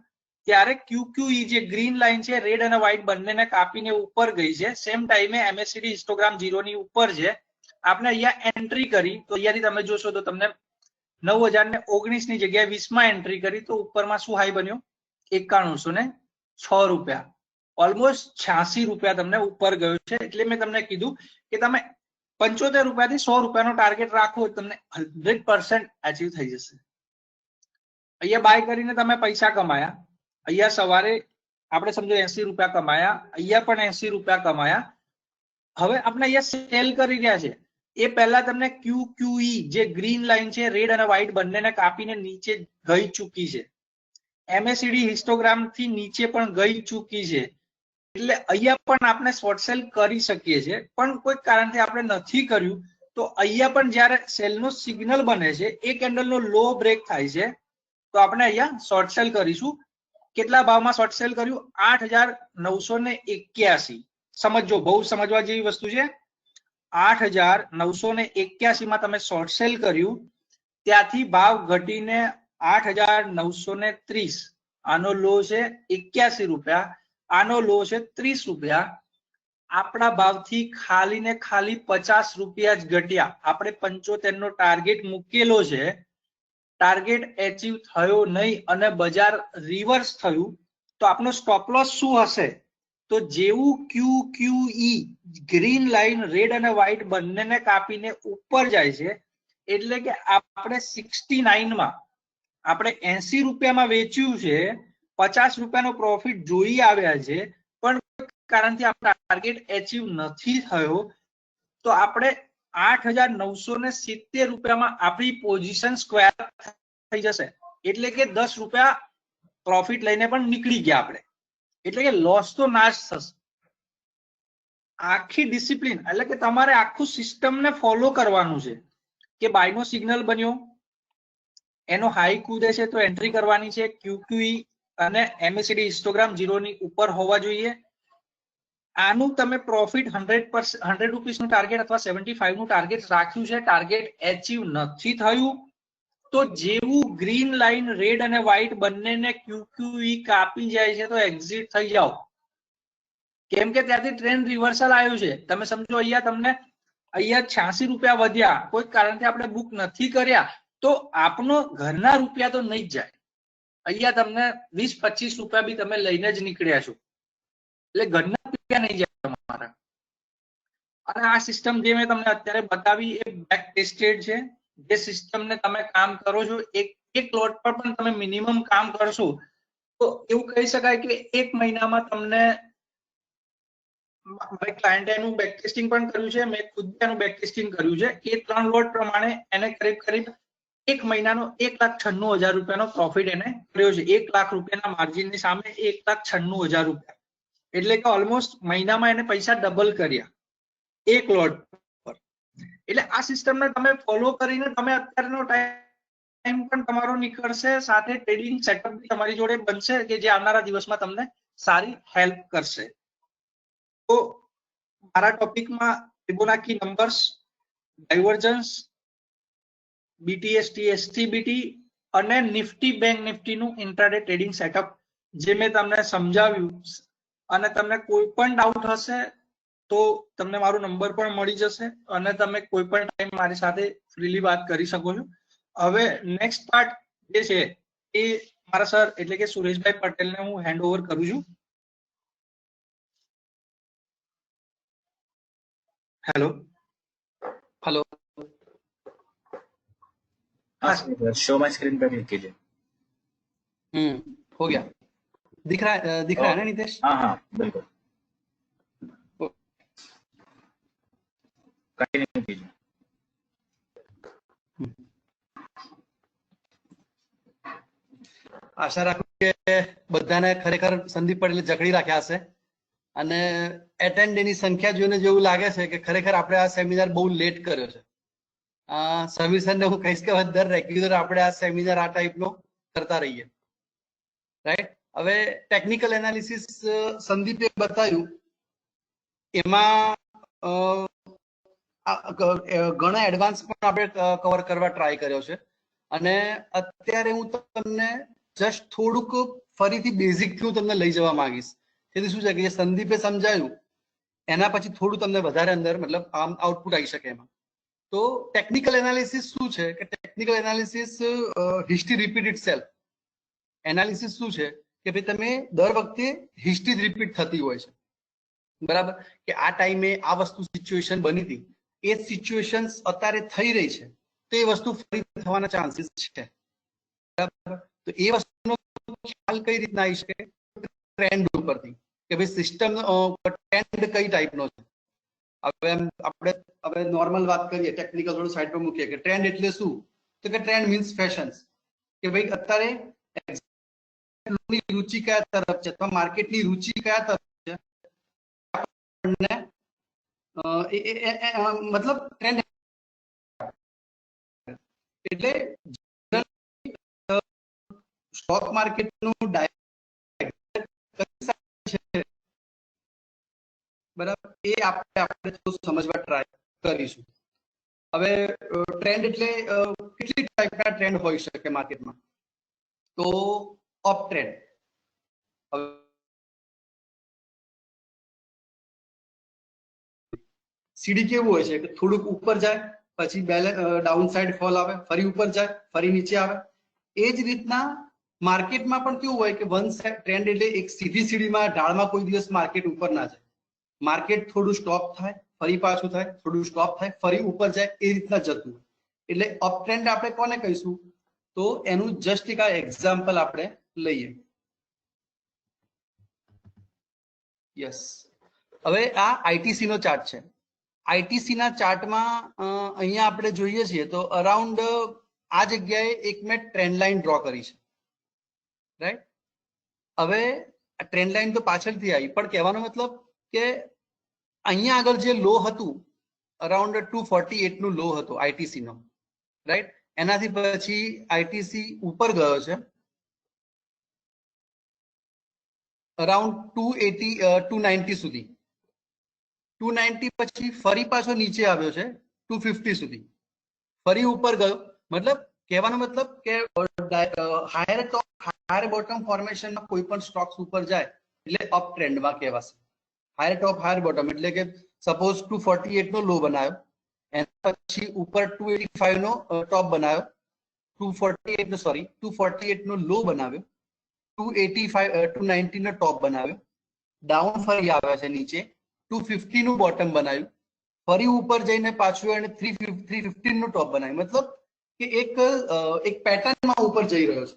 ત્યારે QQE જે ગ્રીન લાઈન છે રેડ અને વ્હાઇટ બંનેને કાપીને ઉપર ગઈ છે. સેમ ટાઈમે MACD હિસ્ટોગ્રામ 0 ની ઉપર છે. આપણે અહીંયા એન્ટ્રી કરી તો અહીંયાથી તમે જોશો તો તમને 9019 ની જગ્યાએ 20 માં એન્ટ્રી કરી તો ઉપરમાં શું હાઈ બન્યો? 9106 રૂપિયા. ઓલમોસ્ટ 86 રૂપિયા તમને ઉપર ગયો છે. એટલે મેં તમને કીધું કે તમે 75 રૂપિયાથી 100 રૂપિયાનો ટાર્ગેટ રાખો, તમને 100% અચીવ થઈ જશે. અહીંયા બાય કરીને તમે પૈસા કમાયા. અહીંયા સવારે આપણે સમજો 80 રૂપિયા કમાયા, અહીંયા પણ 80 રૂપિયા કમાયા. હવે આપણે અહીંયા સેલ કરી રહ્યા છે એ પહેલા તમને QQE જે ગ્રીન લાઈન છે રેડ અને વ્હાઇટ બંનેને કાપીને નીચે ગઈ ચૂકી છે. MACD હિસ્ટોગ્રામ થી નીચે પણ ગઈ ચૂકી છે. એટલે અહીંયા પણ આપણે શોર્ટ સેલ કરી શકીએ છીએ, પણ કોઈ કારણથી આપણે નથી કર્યું. તો અહીંયા પણ જ્યારે સેલનો સિગ્નલ બને છે એ કેન્ડલનો લો બ્રેક થાય છે તો આપણે અહીંયા શોર્ટ સેલ કરીશું. કેટલા ભાવમાં શોર્ટ સેલ કર્યું? 8981. સમજો, બહુ સમજવા જેવી વસ્તુ છે. 8981 માં તમે શોર્ટ સેલ કર્યું, ત્યાંથી ભાવ ઘટીને 8930. આનો લો છે 81 રૂપિયા, આનો લો છે 30 રૂપિયા. આપણા ભાવથી ખાલી ને ખાલી 50 રૂપિયા જ ઘટ્યા. આપણે 75 નો ટાર્ગેટ મૂકેલો છે, ટાર્ગેટ એચીવ થયો નહીં અને બજાર રિવર્સ થયું. તો આપણો સ્ટોપ લોસ શું હશે? તો જેવું QQE ગ્રીન લાઈન રેડ અને વ્હાઇટ બંનેને કાપીને ઉપર જાય છે, એટલે કે આપણે 69 માં આપણે 80 રૂપિયામાં વેચ્યું છે, 50 રૂપિયાનો પ્રોફિટ જોઈ આવ્યા છે, પણ કારણથી આપણો ટાર્ગેટ એચીવ નથી થયો. તો આપણે 8970 રૂપિયામાં આપણી પોઝિશન સ્ક્વેર થઈ જશે. એટલે કે 10 રૂપિયા પ્રોફિટ લઈને પણ નીકળી ગયા આપણે. એટલે કે લોસ તો નાશ થશે. આખી ડિસિપ્લિન એટલે કે તમારે આખું સિસ્ટમને ફોલો કરવાનું છે કે બાયનો સિગ્નલ બન્યો, એનો હાઈ કૂદે છે તો એન્ટ્રી કરવાની છે. QQE અને MACD હિસ્ટોગ્રામ 0 ની ઉપર હોવા જોઈએ. આનું તમે પ્રોફિટ 100 રૂપીસનું ટાર્ગેટ અથવા 75 નું ટાર્ગેટ રાખ્યું છે, ટાર્ગેટ એચીવ નથી થયું તો જેવું ગ્રીન લાઈન રેડ અને વ્હાઈટ બંનેને QQE કાપી જાય છે તો એક્ઝિટ થઈ જાઓ, કેમ કે ત્યાંથી ટ્રેન્ડ રિવર્સલ આવ્યું છે. તમે સમજો અહીંયા તમને 86 રૂપિયા વધ્યા, કોઈ કારણથી આપણે બુક નથી કર્યા તો આપનો ઘરના રૂપિયા તો નહીં જ જાય. અહીંયા તમને 20-25 રૂપિયા બી તમે લઈને જ નીકળ્યા છો, એટલે ઘરના રૂપિયા નહીં જાય તમારા. અને આ સિસ્ટમ જે મેં તમને અત્યારે બતાવી એ બેક ટેસ્ટેડ છે. જે સિસ્ટમને તમે કામ કરો છો, એક લોટ પર પણ તમે મિનિમમ કામ કરશો તો એવું કહી શકાય કે 1 મહિનામાં તમને, મારી ક્લાયન્ટે એનું બેક ટેસ્ટિંગ પણ કર્યું છે, મેં ખુદ એનું બેક ટેસ્ટિંગ કર્યું છે, એ 3 લોટ પ્રમાણે એને કરીબ 1 મહિનાનો 1,96,000 રૂપિયાનો પ્રોફિટ એને કર્યો છે. 1 લાખ રૂપિયાના માર્જિનની સામે 1,96,000 રૂપિયા, એટલે કે ઓલમોસ્ટ મહિનામાં એને પૈસા ડબલ કર્યા એક લોટ પર. એટલે આ સિસ્ટમને તમે ફોલો કરીને તમે અત્યારનો ટાઈમ પણ તમારો નીકળશે, સાથે ટ્રેડિંગ સેટઅપ બી તમારી જોડે બનશે કે જે આવનારા દિવસમાં તમને સારી હેલ્પ કરશે. તો મારા ટોપિકમાં Fibonacci numbers, divergence, BTST, STBT અને નિફ્ટી બેંક નિફ્ટીનું ઇન્ટ્રાડે ટ્રેડિંગ સેટઅપ જે મેં તમને સમજાવ્યું, અને તમને કોઈ પણ ડાઉટ હશે તો તમને મારો નંબર પણ મળી જશે અને તમે કોઈ પણ ટાઈમ મારી સાથે ફ્રીલી વાત કરી શકો છો. હવે નેક્સ્ટ પાર્ટ જે છે એ મારા સર એટલે કે સુરેશભાઈ પટેલને હું હેન્ડ ઓવર કરું છું. Hello hello show my screen पे क्लिक कीजिए. हो गया. दिख रहा है ना नितेश? हाँ हाँ बिल्कुल, कंटिन्यू कीजिए. આશા રાખું કે બધાને ખરેખર સંદીપ પટેલે જકડી રાખ્યા હશે અને એટેન્ડની સંખ્યા જોઈને જેવું લાગે છે કે ખરેખર આપણે આ સેમિનાર બહુ લેટ કર્યો છે. સમીર સરને હું કહીશ કે દર રેગ્યુલર આપણે આ સેમિનાર આ ટાઈપનો કરતા રહીએ, રાઈટ. હવે ટેકનિકલ એનાલિસિસ સંદીપે બતાવ્યું, એમાં ઘણા એડવાન્સ પણ આપણે કવર કરવા ટ્રાય કર્યો છે અને અત્યારે હું તમને જસ્ટ થોડુંક ફરીથી બેઝિકથી હું તમને લઈ જવા માંગીશ. તેથી શું છે કે સંદીપે સમજાયું એના પછી થોડું તમને વધારે અંદર મતલબ આમ આઉટપુટ આવી શકે એમાં. તો ટેકનિકલ એનાલિસિસ શું છે કે technical analysis history repeat itself. Analysis શું છે કે ભાઈ તમે દર વખતે હિસ્ટ્રી રિપીટ થતી હોય છે, બરાબર, કે આ ટાઈમે આ વસ્તુ સિચ્યુએશન બની હતી, એ સિચ્યુએશન અત્યારે થઈ રહી છે તો એ વસ્તુ ફરી થવાના ચાન્સીસ છે, બરાબર. તો એ વસ્તુનો ખ્યાલ કઈ રીતના આવી શકે? ટ્રેન્ડ ઉપરથી કે ભાઈ સિસ્ટમ ટ્રેન્ડ કઈ ટાઈપનો છે. હવે આપણે હવે નોર્મલ વાત કરીએ, ટેકનિકલ થોડું સાઈડ પર મૂકીએ કે ટ્રેન્ડ એટલે શું? તો કે ટ્રેન્ડ મીન્સ ફેશન્સ, કે ભાઈ અત્યારે રુચિ કયા તરફ છે અથવા માર્કેટની રુચિ કયા તરફ છે, મતલબ ટ્રેન્ડ એટલે સ્ટોક માર્કેટનું બરાબર, એ આપણે સમજવા ટ્રાય કરીશું. હવે ટ્રેન્ડ એટલે કેટલી ટાઈપના ટ્રેન્ડ હોઈ શકે માર્કેટમાં? તો અપ ટ્રેન્ડ, સીડી કેવું હોય છે કે થોડુંક ઉપર જાય પછી ડાઉન સાઈડ ફોલ આવે, ફરી ઉપર જાય ફરી નીચે આવે. એ જ રીતના માર્કેટમાં પણ કેવું હોય કે વન સાઈડ ટ્રેન્ડ એટલે એક સીધી સીડીમાં ઢાળમાં કોઈ દિવસ માર્કેટ ઉપર ના જાય. માર્કેટ થોડું સ્ટોપ થાય, ફરી પાછું થાય, થોડું સ્ટોપ થાય, ફરી ઉપર જાય, એ રીતના જતું હોય. એટલે અપ ટ્રેન્ડ આપણે કોને કહીશું? તો એનું જસ્ટ એક એક્ઝામ્પલ આપણે લઈએ. યસ, હવે આ આઈટીસી નો ચાર્ટ છે. આઈટીસી ના ચાર્ટમાં અહીંયા આપણે જોઈએ છીએ તો અરાઉન્ડ આ જગ્યાએ એક મેં ટ્રેન્ડ લાઈન ડ્રો કરી છે, રાઈટ. હવે આ ટ્રેન્ડ લાઈન તો પાછળથી આવી, પણ કહેવાનો મતલબ કે અહીંયા આગળ જે લો હતું અરાઉન્ડ 248 નું લો હતો આઈટીસી નો, રાઈટ. એનાથી પછી આઈટીસી ઉપર ગયો છે અરાઉન્ડ 280 290 સુધી, 290 પછી ફરી પાછો નીચે આવ્યો છે 250 સુધી, ફરી ઉપર ગયો. મતલબ કહેવાનો મતલબ કે હાયર ટોપ હાયર બોટમ ફોર્મેશનમાં કોઈ પણ સ્ટોક્સ ઉપર જાય એટલે અપ ટ્રેન્ડમાં કહેવાશે. હાયર ટોપ હાયર બોટમ એટલે કે સપોઝ 248 નો લો બનાવ્યો, એના પછી ઉપર 285 નો ટોપ બનાવ્યો, 248 નો લો બનાવ્યો, 290 નો ટોપ બનાવ્યો, ડાઉન ફરી આવ્યા છે નીચે, 250 નું બોટમ બનાવ્યું, ફરી ઉપર જઈને પાછું એને 315 નું ટોપ બનાવ્યું. મતલબ કે એક પેટર્નમાં ઉપર જઈ રહ્યો છે.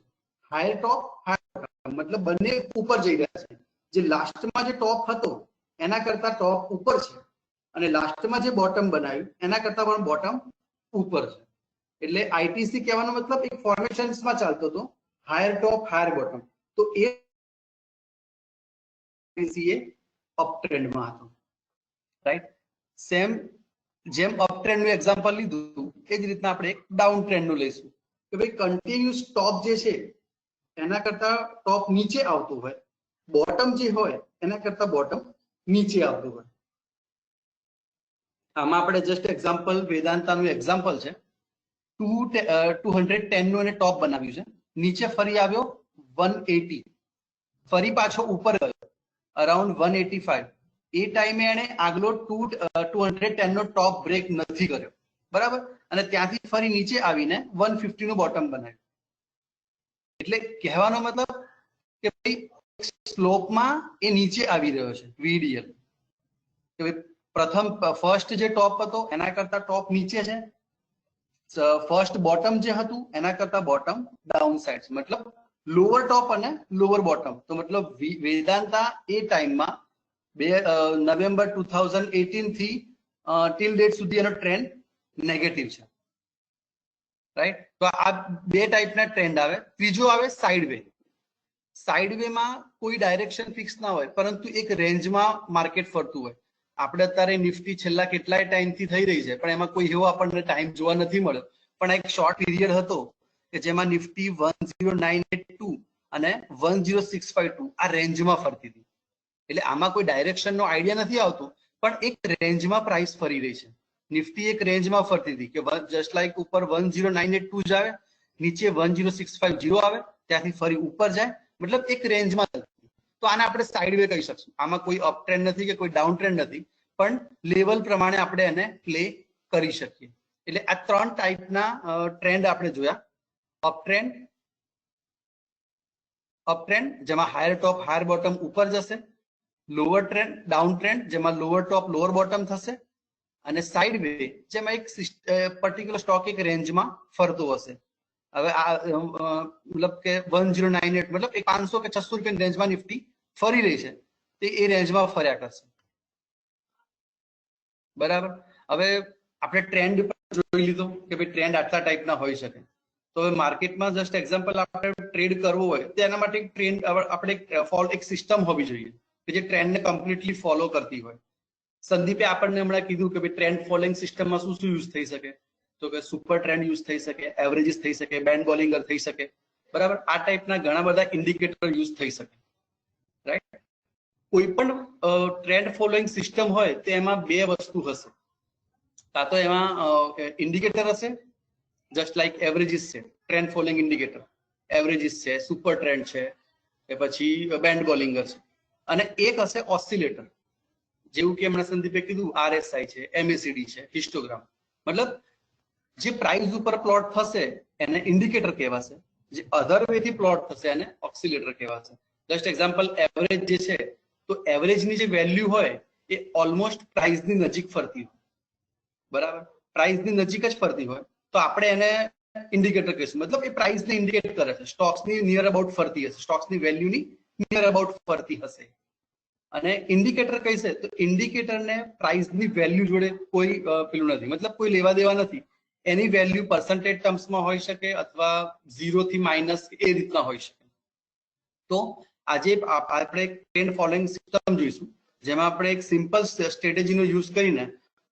હાયર ટોપ હાયર મતલબ બંને ઉપર જઈ રહ્યા છે. જે લાસ્ટમાં જે ટોપ હતો એના કરતા ટોપ ઉપર છે, અને લાસ્ટમાં જે બોટમ બનાવ્યું એના કરતા પણ બોટમ ઉપર છે. એટલે આઈટીસી કહેવાનો મતલબ એક ફોર્મેશન્સમાં ચાલતો હતો, હાયર ટોપ હાયર બોટમ. તો એ અપ ટ્રેન્ડમાં હતો, રાઈટ. સેમ જેમ અપ ટ્રેન્ડ નું એક્ઝામ્પલ લીધું એ જ રીતના આપણે એક ડાઉન ટ્રેન્ડ નું લઈશું કે ભાઈ કન્ટિન્યુઅસ ટોપ જે છે એના કરતા ટોપ નીચે આવતું હોય, બોટમ જે હોય એના કરતા બોટમ નીચે આવતું હોય. આમાં આપણે જસ્ટ એક્ઝામ્પલ વેદાંતાનું એક્ઝામ્પલ છે. 210 નું એને ટોપ બનાવ્યું છે, નીચે ફરી આવ્યો 180, ફરી પાછો ઉપર ગયો અરાઉન્ડ 185. એ ટાઈમે એને આગલો 210 નો ટોપ બ્રેક નથી કર્યો, બરાબર, અને ત્યાંથી ફરી નીચે આવીને 150 નું બોટમ બનાવ્યું. એટલે કહેવાનો મતલબ કે ભાઈ સ્લોપમાં એ નીચે આવી રહ્યો છે વીડીએલ, કે ભાઈ પ્રથમ ફર્સ્ટ જે ટોપ હતો એના કરતા ટોપ નીચે છે, ફર્સ્ટ બોટમ જે હતું એના કરતા બોટમ ડાઉન સાઇડ, મતલબ લોઅર ટોપ અને લોઅર બોટમ. તો મતલબ વેદાંતા એ ટાઈમમાં નવેમ્બર 2018 થી ટિલ ડેટ સુધી એનો ટ્રેન્ડ નેગેટિવ છે, રાઈટ. તો આ બે ટાઈપના ટ્રેન્ડ આવે. ત્રીજો આવે સાઇડવે. સાઇડવે માં કોઈ ડાયરેક્શન ફિક્સ ના હોય, પરંતુ એક રેન્જમાં માર્કેટ ફરતું હોય. આપણે અત્યારે નિફ્ટી છેલ્લા કેટલાય ટાઈમથી થઈ રહી છે, પણ એમાં કોઈ એવો આપણને ટાઈમ જોવા નથી મળ્યો. પણ એક શોર્ટ પીરિયડ હતો કે જેમાં નિફ્ટી 10982 અને 10652 આ રેન્જમાં ફરતી હતી. એટલે આમાં કોઈ ડાયરેક્શનનો આઈડિયા નથી આવતો, પણ એક રેન્જમાં પ્રાઇસ ફરી રહી છે. નિફ્ટી એક રેન્જમાં ફરતી હતી કે જસ્ટ લાઈક ઉપર 10982 જ આવે, નીચે 10650 આવે, ત્યાંથી ફરી ઉપર જાય, મતલબ એક રેન્જમાં. તો આને આપણે સાઇડવે કહી શકશું. આમાં કોઈ અપ ટ્રેન્ડ નથી કે કોઈ ડાઉન ટ્રેન્ડ નથી, પણ લેવલ પ્રમાણે આપણે એને પ્લે કરી શકીએ. એટલે આ ત્રણ ટાઈપના ટ્રેન્ડ આપણે જોયા. અપ ટ્રેન્ડ જેમાં હાયર ટોપ હાયર બોટમ ઉપર જશે, લોઅર ટ્રેન્ડ ડાઉન ટ્રેન્ડ જેમાં લોઅર ટોપ લોઅર બોટમ થશે, અને સાઇડવે જેમાં એક પર્ટિક્યુલર સ્ટોક એક રેન્જમાં ફરતો હશે. હવે આ મતલબ કે 1098 મતલબ 500 કે 600 રૂપિયાની રેન્જમાં નિફ્ટી ફરી રહી છે, તે એ રેન્જમાં ફર્યા કરશે, બરાબર. હવે આપણે ટ્રેન્ડ જોઈ લીધો કે ભાઈ ટ્રેન્ડ આટલા ટાઈપના હોઈ શકે. તો હવે માર્કેટમાં જસ્ટ એક્ઝામ્પલ આપણે ટ્રેડ કરવો હોય તો એના માટે ટ્રેન્ડ આપણે એક સિસ્ટમ હોવી જોઈએ કે જે ટ્રેન્ડને કમ્પ્લીટલી ફોલો કરતી હોય. સંદીપે આપણને હમણાં કીધું કે ભાઈ ટ્રેન્ડ ફોલોઈંગ સિસ્ટમમાં શું શું યુઝ થઈ શકે, તો કે સુપર ટ્રેન્ડ યુઝ થઈ શકે, એવરેજીસ થઈ શકે, બેન્ડ બોલિંગર થઈ શકે, બરાબર. આ ટાઈપના ઘણા બધા ઇન્ડિકેટર યુઝ થઈ શકે, રાઈટ. કોઈ પણ ટ્રેન્ડ ફોલોઈંગ સિસ્ટમ હોય તો એમાં બે વસ્તુ હશે. કાં તો એમાં ઇન્ડિકેટર હશે, જસ્ટ લાઈક એવરેજીસ છે, ટ્રેન્ડ ફોલોઈંગ ઇન્ડિકેટર એવરેજીસ છે, સુપર ટ્રેન્ડ છે, કે પછી બેન્ડ બોલિંગર છે, અને એક હશે ઓસિલેટર, જેવું કે હમણાં સંદીપે કીધું RSI છે, MACD છે, હિસ્ટોગ્રામ. મતલબ જે પ્રાઇસ ઉપર પ્લોટ થશે એને ઇન્ડિકેટર કહેવાશે, જે અધર વે થી પ્લોટ થશે એને ઓસિલેટર કહેવાશે. જસ્ટ એક્ઝામ્પલ એવરેજ જે છે, તો એવરેજની જે વેલ્યુ હોય એ ઓલમોસ્ટ પ્રાઇસની નજીક ફરતી હોય, બરાબર. પ્રાઇસની નજીક જ ફરતી હોય તો આપણે એને ઇન્ડિકેટર કહીશું. મતલબ એ પ્રાઇસને ઇન્ડિકેટ કરે છે, સ્ટોક્સની નિયર અબાઉટ ફરતી હશે, સ્ટોક્સની વેલ્યુની નિયર અબાઉટ ફરતી હશે. અને ઇન્ડિકેટર કહીશે તો ઇન્ડિકેટરને પ્રાઇસની વેલ્યુ જોડે કોઈ પેલું નથી, મતલબ કોઈ લેવા દેવા નથી. એની વેલ્યુ પર્સન્ટેજ ટર્મ્સમાં હોઈ શકે અથવા 0 થી માઇનસ એ રીતના હોઈ શકે. તો આજે આપણે ટ્રેન્ડ ફોલોઈંગ સિસ્ટમ જોઈશું, જેમાં આપણે એક સિમ્પલ સ્ટ્રેટેજીનો યુઝ કરીને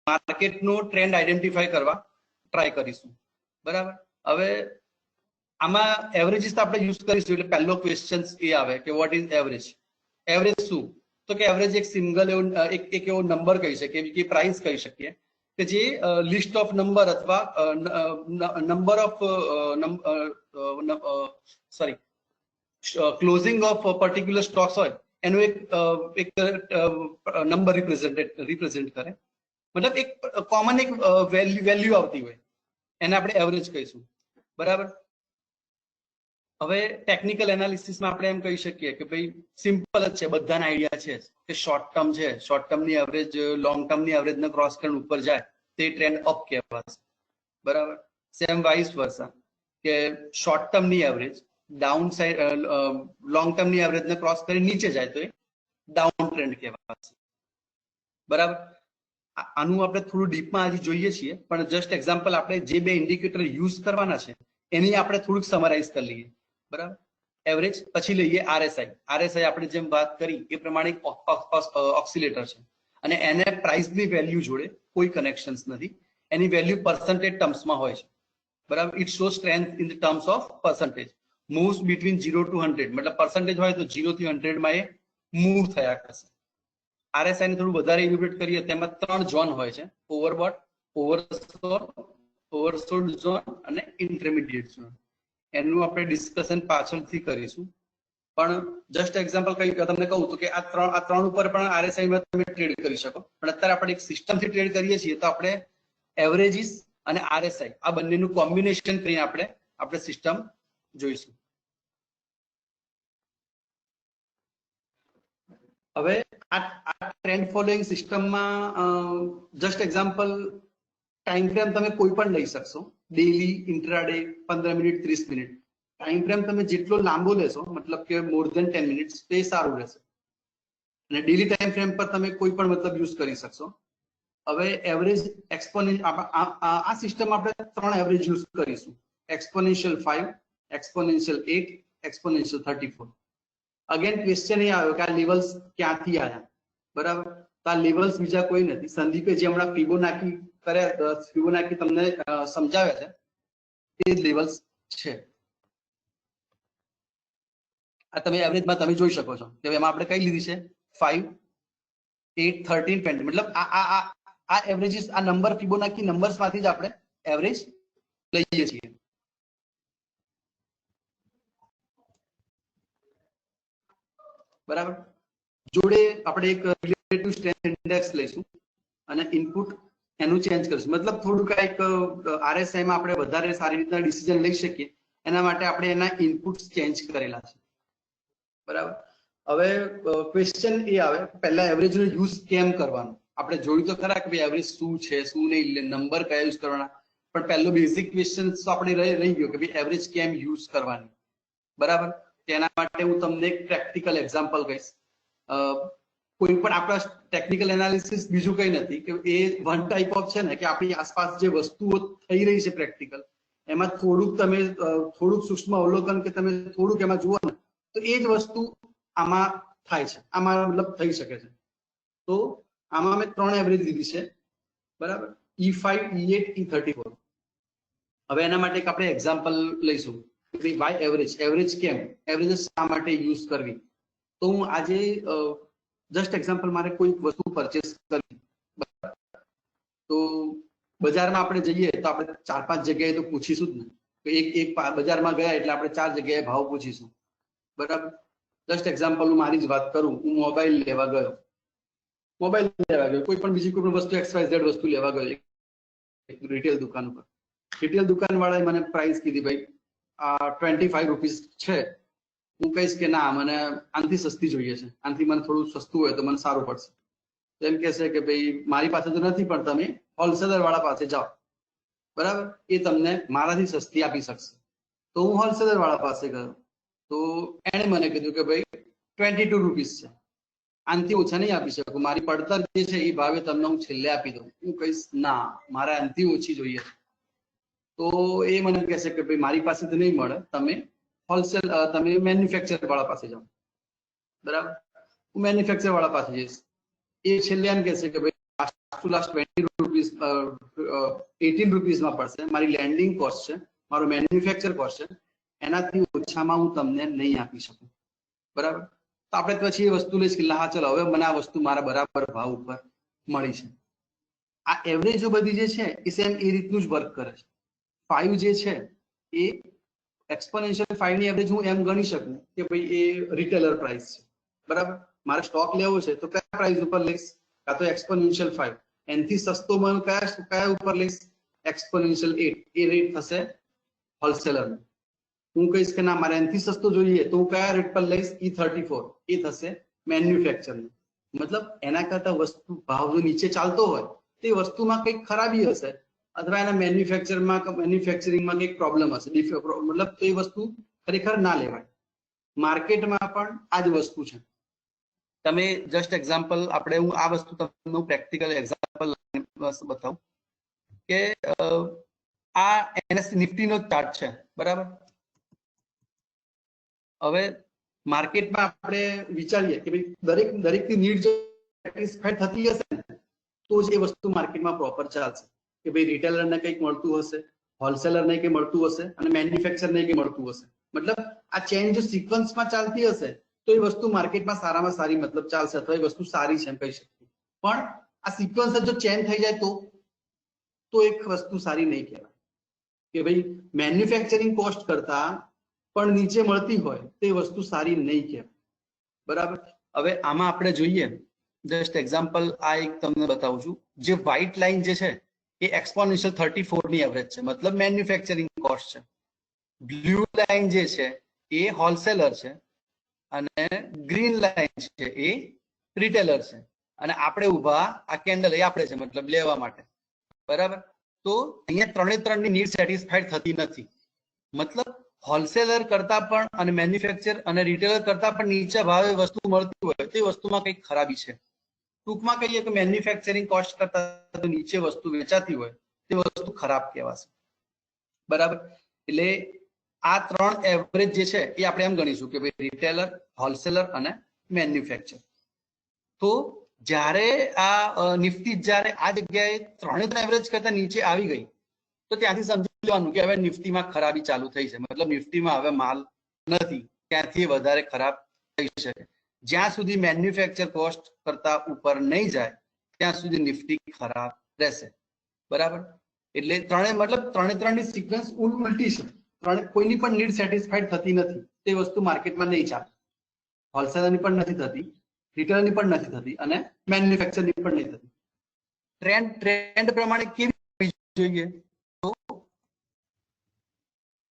માર્કેટનો ટ્રેન્ડ આઈડેન્ટિફાઈ કરવા ટ્રાય કરીશું, બરાબર. હવે આમાં એવરેજીસ આપણે યુઝ કરીશું, એટલે પહેલો ક્વેશ્ચન એ આવે કે વોટ ઇઝ એવરેજ. એવરેજ શું? તો કે એવરેજ એક સિંગલ એવો એક એવો નંબર કહી શકીએ કે પ્રાઇસ કહી શકીએ કે જે લિસ્ટ ઓફ નંબર અથવા number of sorry closing of particular stocks હોય એનું એક નંબર રિપ્રેઝેન્ટ કરે, મતલબ એક કોમન એક વેલ્યુ આવતી હોય એને આપણે એવરેજ કહીશું, બરાબર. હવે ટેકનિકલ એનાલિસિસમાં આપણે એમ કહી શકીએ કે ભાઈ સિમ્પલ જ છે, બધાના આઈડિયા છે કે શોર્ટ ટર્મ છે, શોર્ટ ટર્મની એવરેજ લોંગ ટર્મની એવરેજને ક્રોસ કરીને ઉપર જાય તે ટ્રેન્ડ અપ કહેવાશે, બરાબર. સેમ વાઇસ વર્સા કે શોર્ટ ટર્મની એવરેજ ડાઉન સાઇડ લોંગ ટર્મની એવરેજને ક્રોસ કરી નીચે જાય તો એ ડાઉન ટ્રેન્ડ કહેવાશે, બરાબર. આનું આપણે થોડું ડીપમાં હજી જોઈએ છીએ, પણ જસ્ટ એક્ઝામ્પલ આપણે જે બે ઇન્ડિકેટર યુઝ કરવાના છે એની આપણે થોડુંક સમરાઇઝ કરી લઈએ, બરાબર. એવરેજ, પછી લઈએ આરએસઆઈ. આરએસઆઈ આપણે જેમ વાત કરી એ પ્રમાણે ઓક્સિલેટર છે અને એને પ્રાઇસની વેલ્યુ જોડે કોઈ કનેક્શન્સ નથી, એની વેલ્યુ પર્સન્ટેજ ટર્મ્સમાં હોય છે, બરાબર. It show strength in the terms of percentage, moves between 0 to 100, મતલબ પર્સન્ટેજ હોય તો 0 થી 100 માં એ મૂવ થયા કરશે. આરએસઆઈ ને થોડું વધારે ઇલિબ્રેટ કરીએ તેમાં 3 ઝોન હોય છે: ઓવરબોટ, ઓવરસોલ્ડ ઝોન અને ઇન્ટરમીડિયેટ ઝોન. એનું આપણે ડિસ્કશન પાછળથી કરીશું, પણ જસ્ટ એક્ઝામ્પલ તમને કહું તો કે આ ત્રણ ઉપર પણ આરએસઆઈ માં તમે ટ્રેડ કરી શકો, પણ અત્યારે આપણે એક સિસ્ટમથી ટ્રેડ કરીએ છીએ તો આપણે એવરેજીસ અને આરએસઆઈ આ બંનેનું કોમ્બિનેશન કરીને આપણે સિસ્ટમ જોઈશું. હવે આ ટ્રેન્ડ ફોલોઈંગ સિસ્ટમમાં જસ્ટ એક્ઝામ્પલ ટાઈમ ફ્રેમ તમે કોઈ પણ લઈ શકશો, daily, intraday, 15 minute, 30 minute. Time frame તમે જેટલો લાંબો લેશો, મતલબ કે મોર ધેન 10 મિનિટ્સ, તે સારું રહેશે. અને ડેલી ટાઈમ ફ્રેમ પર તમે કોઈ પણ મતલબ યુઝ કરી શકશો. હવે એવરેજ આ સિસ્ટમ આપણે 3 એવરેજ યુઝ કરીશું: exponential 5, exponential 8, exponential 34. Again question એ આવ્યો કે આ લેવલ્સ ક્યાંથી આવ્યા, બરાબર. તો આ લેવલ્સ બીજા કોઈ નથી, સંદીપે જે હમણાં ફિબોનાકી કર્યા, ફિબોનાકી તમને સમજાવ્યા છે એ લેવલ્સ છે. આ તમે એવરેજમાં તમે જોઈ શકો છો કે એમાં આપણે કઈ લીધી છે? 5, 8, 13, 20. મતલબ આ એવરેજીસ, આ નંબર ફિબોનાકી નંબર્સ માંથી જ આપણે એવરેજ લઈએ છીએ, બરાબર. જોડે આપણે એક રિલેટિવ સ્ટ્રેન્થ ઇન્ડેક્સ લઈશું અને ઇનપુટ એનું ચેન્જ કરીશું, મતલબ થોડું કઈક આરએસઆઈ માં આપણે વધારે સારી રીતના ડિસિઝન લઈ શકીએ એના માટે આપણે એના ઇનપુટ્સ ચેન્જ કરેલા છે, બરાબર. હવે ક્વેશ્ચન એ આવે પહેલા એવરેજ નો યુઝ કેમ કરવાનો. આપણે જોયું તો ખરા કે ભાઈ એવરેજ શું છે, શું નહીં, નંબર કયા યુઝ કરવાના, પણ પહેલો બેઝિક ક્વેશ્ચન તો આપણે રહી ગયો કે ભાઈ એવરેજ કેમ યુઝ કરવાની, બરાબર. તેના માટે હું તમને એક પ્રેક્ટિકલ એક્ઝામ્પલ કહીશ. કોઈ પણ આપણા ટેકનિકલ એનાલિસિસ બીજું કઈ નથી કે એ વન ટાઈપ ઓફ છે ને કે આપણી આસપાસ જે વસ્તુઓ થઈ રહી છે પ્રેક્ટિકલ, એમાં થોડુંક સૂક્ષ્મ અવલોકન કે તમે થોડુંક એમાં જુઓ ને તો એ જ વસ્તુ આમાં થાય છે, આમાં મતલબ થઈ શકે છે. તો આમાં મેં 3 એવરેજ લીધી છે, બરાબર. E5, E8, E34. હવે એના માટે એક આપણે એક્ઝામ્પલ લઈશું કે ભાઈ એવરેજ કેમ, એવરેજ શા માટે યુઝ કરવી. તો હું આજે જસ્ટ એક્ઝામ્પલ, મારે કોઈ વસ્તુ પરચેસ કરવી, તો બજારમાં આપણે જઈએ તો આપણે 4-5 જગ્યાએ તો પૂછીશું જ ને, એક બજારમાં ગયા એટલે આપણે 4 જગ્યાએ ભાવ પૂછીશું, બરાબર. જસ્ટ એક્ઝામ્પલ હું મારી જ વાત કરું, હું મોબાઈલ લેવા ગયો, કોઈ પણ બીજી કોઈ પણ વસ્તુ XYZ વસ્તુ લેવા ગયો રિટેલ દુકાન ઉપર. રિટેલ દુકાન વાળાએ મને પ્રાઇસ કીધી, ભાઈ આ 25 રૂપીસ છે. હું કહીશ કે ના, મને આનાથી સસ્તી જોઈએ છે, આનાથી મને થોડું સસ્તું હોય તો મને સારું પડશે. એમ કહેશે કે ભાઈ મારી પાસે તો નથી, પણ તમે હોલસેલર વાળા પાસે જાઓ, બરાબર, એ તમને મારાથી સસ્તી આપી શકશે. તો હું હોલસેલર વાળા પાસે ગયો તો એણે મને કીધું કે ભાઈ 22 રૂપીસ છે, આનાથી ઓછા નહીં આપી શકું, મારી પડતર જે છે એ ભાવે તમને હું છેલ્લે આપી દઉં. હું કહીશ ના, મારે આનાથી ઓછી જોઈએ. તો એ મને કહેશે કે ભાઈ મારી પાસે તો નહીં મળે, તમે મેન્યુફેક્ચર વાળા પાસે જાઓ, બરાબર. હું મેન્યુફેક્ચર વાળા પાસે જઈશ, એ છેલ્લે એમ કહેશે કે ભાઈ લાસ્ટ 20 રૂપીસ 18 રૂપીસમાં પડશે, મારી લેન્ડિંગ કોસ્ટ છે, મારો મેન્યુફેક્ચર કોસ્ટ છે, એનાથી ઓછામાં હું તમને નહીં આપી શકું, બરાબર. તો આપણે પછી એ વસ્તુ લઈશ કે હા ચલો હવે મને આ વસ્તુ મારા બરાબર ભાવ ઉપર મળી છે. આ એવરેજો બધી જે છે એ સેમ એ રીતનું જ વર્ક કરે છે. 5 જે છે એ એક્સપોનેન્શિયલ 5 ની એવરેજ હું એમ ગણી શકું કે ભાઈ એ રિટેલર પ્રાઇસ છે, બરાબર. મારે સ્ટોક લેવો છે તો કયા પ્રાઇસ ઉપર લઈશ? કાં તો એક્સપોનેન્શિયલ 5. એનાથી સસ્તો મને કયા ઉપર લઈશ? એક્સપોનેન્શિયલ 8. એ રેટ થશે હોલસેલર. હું કહીશ કે ના મારે એનાથી સસ્તો જોઈએ તો હું કયા રેટ પર લઈશ? E34. એ થશે મેન્યુફેક્ચર. મતલબ એના કરતા વસ્તુ ભાવ જો નીચે ચાલતો હોય તે વસ્તુમાં કંઈક ખરાબી હશે અથવા એના મેન્યુફેક્ચરિંગમાં કંઈક પ્રોબ્લેમ હશે. મતલબ એ વસ્તુ ખરેખર ના લેવાય. માર્કેટમાં પણ આ જ વસ્તુ છે. તમે જસ્ટ એક્ઝામ્પલ આપણે હું આ વસ્તુ તમને પ્રેક્ટિકલ એક્ઝામ્પલ બતાવું કે આ NSE નિફ્ટી નો ચાર્ટ છે, બરાબર. હવે માર્કેટમાં આપણે વિચારીએ કે ભાઈ દરેકની નીડ જો સેટિસ્ફાઈડ થતી હશે તો જ એ વસ્તુ માર્કેટમાં પ્રોપર ચાલશે. કે ભાઈ રિટેલરને કંઈક મળતું હશે, હોલસેલરને કંઈક મળતું હશે અને મેન્યુફેક્ચરને કંઈક મળતું હશે. મતલબ આ ચેન જો સિક્વન્સમાં ચાલતી હશે તો એ વસ્તુ માર્કેટમાં સારામાં સારી મતલબ ચાલશે અથવા એ વસ્તુ સારી છે એમ કહી શકીએ. પણ આ સિક્વન્સ જો ચેન્જ થઈ જાય તો એક વસ્તુ સારી નહીં કહેવાય. કે ભાઈ મેન્યુફેક્ચરિંગ કોસ્ટ કરતા પણ નીચે મળતી હોય તો એ વસ્તુ સારી નહીં કહેવાય, બરાબર. હવે આમાં આપણે જોઈએ જસ્ટ એક્ઝામ્પલ આ એક તમને બતાવું છું. જે વ્હાઇટ લાઈન જે છે એ એક્સપોનેન્શિયલ 34 ની એવરેજ છે, મતલબ મેન્યુફેક્ચરિંગ કોસ્ટ છે. બ્લુ લાઈન જે છે એ હોલસેલર છે અને ગ્રીન લાઈન છે એ રિટેલર છે. અને આપણે ઊભા આ કેન્ડલ એ આપણે છે મતલબ લેવા માટે, બરાબર. તો અહીંયા ત્રણની નીડ સેટિસ્ફાઈડ થતી નથી. મતલબ હોલસેલર કરતા પણ અને મેન્યુફેક્ચર અને રિટેલર કરતા પણ નીચા ભાવે વસ્તુ મળતી હોય તે વસ્તુમાં કંઈક ખરાબી છે. ટૂંકમાં કહીએ કે મેન્યુફેક્ચરિંગ કોસ્ટ કરતા નીચે વસ્તુ વેચાતી હોય તે વસ્તુ ખરાબ કહેવાશે, બરાબર. એટલે આ ત્રણ એવરેજ જે છે એ આપણે એમ ગણીશું કે ભાઈ રિટેલર, હોલસેલર અને મેન્યુફેક્ચર. તો જ્યારે આ નિફ્ટી જ્યારે આ જગ્યાએ ત્રણે એવરેજ કરતા નીચે આવી ગઈ તો ત્યાંથી સમજી લેવાનું કે હવે નિફ્ટીમાં ખરાબી ચાલુ થઈ છે. મતલબ નિફ્ટીમાં હવે માલ નથી, ત્યાંથી વધારે ખરાબ થઈ શકે. જ્યાં સુધી મેન્યુફેક્ચર કોસ્ટ કરતા ઉપર નહીં જાય ત્યાં સુધી નિફ્ટી ખરાબ રહેશે, બરાબર. એટલે ત્રણની સિક્વન્સ ઉલટી છે. કોઈની પણ નીડ સેટિસ્ફાઈડ થતી નથી તે વસ્તુ માર્કેટમાં નહીં ચાલે. હોલસેલરની પણ નથી થતી, રિટેલરની પણ નથી થતી અને મેન્યુફેક્ચરની પણ નહીં થતી. ટ્રેન્ડ પ્રમાણે કેવી જોઈએ તો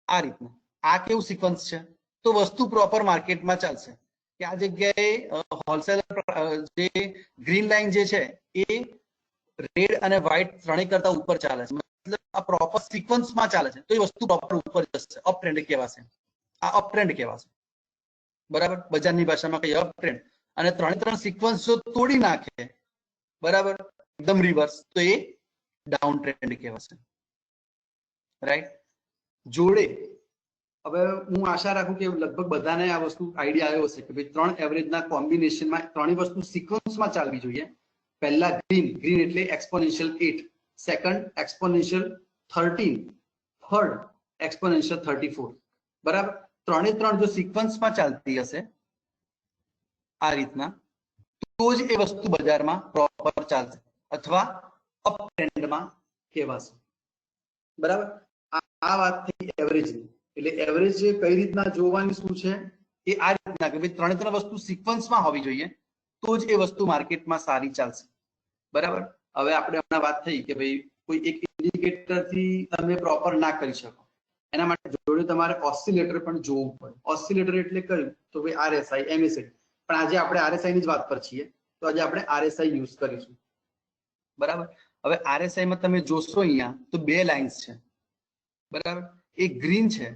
આ રીતના આ કેવું સિક્વન્સ છે તો વસ્તુ પ્રોપર માર્કેટમાં ચાલશે. કે આ જગ્યાએ હોલસેલર જે ગ્રીન લાઈન જે છે એ રેડ અને વ્હાઇટ ત્રણેય કરતા ઉપર ચાલે છે. મતલબ આ પ્રોપર સિક્વન્સમાં ચાલે છે તો એ વસ્તુ પ્રોપર ઉપર જશે, અપ ટ્રેન્ડ કહેવાશે. આ અપ ટ્રેન્ડ કહેવાશે, બરાબર. બજારની ભાષામાં કહીએ અપ ટ્રેન્ડ. અને ત્રણ સિક્વન્સ જો તોડી નાખે, બરાબર, એકદમ રિવર્સ, તો એ ડાઉન ટ્રેન્ડ કહેવાશે, રાઈટ. જોડે હવે હું આશા રાખું કે લગભગ બધાને આ વસ્તુ આઈડિયા આવ્યો હશે કે ભાઈ ત્રણ એવરેજના કોમ્બિનેશનમાં ત્રણેય વસ્તુ સિક્વન્સમાં ચાલવી જોઈએ. પહેલા ગ્રીન એટલે exponential 8, second exponential 13, third exponential 34, બરાબર. ત્રણ જો સિક્વન્સમાં ચાલતી હશે આ રીતના તો જ એ વસ્તુ બજારમાં પ્રોપર ચાલશે અથવા અપ ટ્રેન્ડમાં કહેવાશે, બરાબર. આ વાત થઈ એવરેજની. એટલે એવરેજ કઈ રીતના જોવાની શું છે એ આ રીતના કે ભાઈ ત્રણ વસ્તુ સિક્વન્સમાં હોવી જોઈએ તો જ એ વસ્તુ માર્કેટમાં સારી ચાલશે, બરાબર. હવે આપણે હમણાં વાત થઈ કે ભાઈ કોઈ એક ઇન્ડિકેટરથી તમે પ્રોપર ના કરી શકો, એના માટે જોડે તમારે ઓસિલેટર પણ જોવું પડે. ઓસિલેટર એટલે કયું તો ભાઈ RSI, MSI. પણ આજે આપણે RSI ની જ વાત પર છીએ તો આજે આપણે RSI યુઝ કરીશું, બરાબર. હવે RSI માં તમે જોશો અહીંયા તો બે લાઇન્સ છે, બરાબર. એક ગ્રીન છે,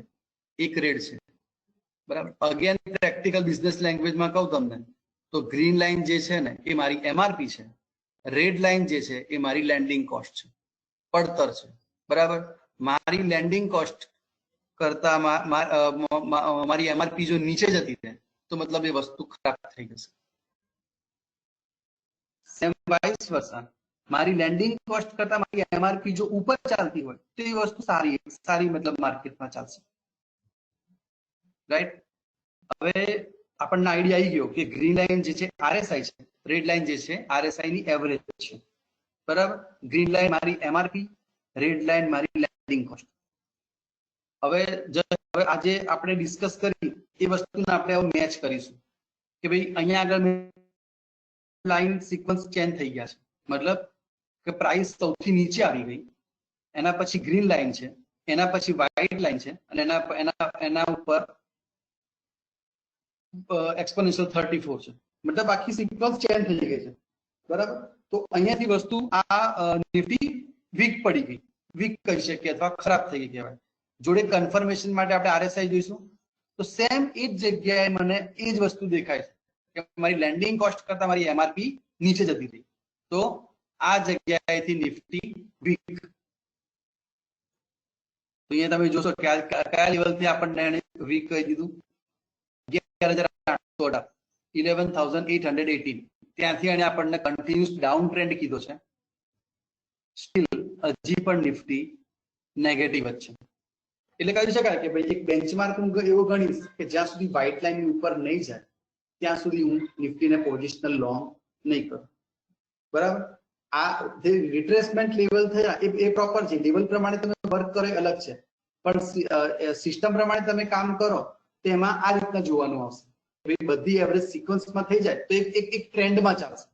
એક રેડ છે, બરાબર. અગેન પ્રેક્ટિકલ બિઝનેસ લેંગ્વેજમાં કહું તમને તો ગ્રીન લાઈન જે છે ને એ મારી MRP છે, રેડ લાઈન જે છે એ મારી લેન્ડિંગ કોસ્ટ છે, પડતર છે, બરાબર. મારી લેન્ડિંગ કોસ્ટ કરતા મારી MRP જો નીચે જતી રહે તો મતલબ એ વસ્તુ ખરાબ થઈ જશે. સેમ વાઇસ વર્સા મારી લેન્ડિંગ કોસ્ટ કરતા મારી MRP જો ઉપર ચાલતી હોય તો એ વસ્તુ સારી મતલબ માર્કેટમાં ચાલશે, રાઈટ. હવે આપણને આઈડિયા આવી ગયો કે ગ્રીન લાઈન જે છે RSI છે, રેડ લાઈન જે છે RSI ની એવરેજ છે, બરાબર. ગ્રીન લાઈન મારી MRP, રેડ લાઈન મારી લેન્ડિંગ કોસ્ટ. હવે આજે આપણે ડિસ્કસ કરી એ વસ્તુને આપણે હવે મેચ કરીશું કે ભાઈ અહીંયા આગળ લાઈન સિક્વન્સ ચેન્જ થઈ ગયા છે, મતલબ કે પ્રાઇસ સૌથી નીચે આવી ગઈ, એના પછી ગ્રીન લાઈન છે, એના પછી વ્હાઇટ લાઈન છે, અને એના ઉપર એક્સપોનેન્શિયલ 34 છે, મતલબ આખી સિક્વન્સ ચેન્જ થઈ ગઈ છે, બરાબર. તો અહીંયાથી વસ્તુ આ નિફ્ટી વીક પડી ગઈ, વીક કહી શકીએ અથવા ખરાબ થઈ ગઈ કહેવાય. જોડે કન્ફર્મેશન માટે આપણે RSI જોઈશું, તો સેમ એ જ જગ્યાએ મને એ જ વસ્તુ દેખાય છે કે મારી લેન્ડિંગ કોસ્ટ કરતા મારી MRP નીચે જતી રહી, તો આ જગ્યાએથી નિફ્ટી વીક. તો અહીંયા તમે જોશો કે કયા લેવલથી આપણને એને વીક કહી દીધું, 11,818, 11,818, ત્યાંથી એને આપણને કન્ટિન્યુઅસ ડાઉન ટ્રેન્ડ કીધો છે. સ્ટીલ હજી પણ નિફ્ટી નેગેટિવ જ છે. એટલે કહી શકાય કે ભાઈ એક બેન્ચમાર્ક હું એવો ગણીશ કે જ્યાં સુધી વ્હાઇટ લાઈન ઉપર નહીં જાય ત્યાં સુધી હું નિફ્ટીને પોઝિશનલ લોંગ નહીં કરું, બરાબર. આ જે રિટ્રેસમેન્ટ લેવલ થયા એ પ્રોપર છે, લેવલ પ્રમાણે તમે વર્ક કરો અલગ છે, પણ સિસ્ટમ પ્રમાણે તમે કામ કરો તેમાં આ રીતના જોવાનું આવશે. બધી એવરેજ સિક્વન્સમાં થઈ જાય તો એક ટ્રેન્ડમાં ચાલશે,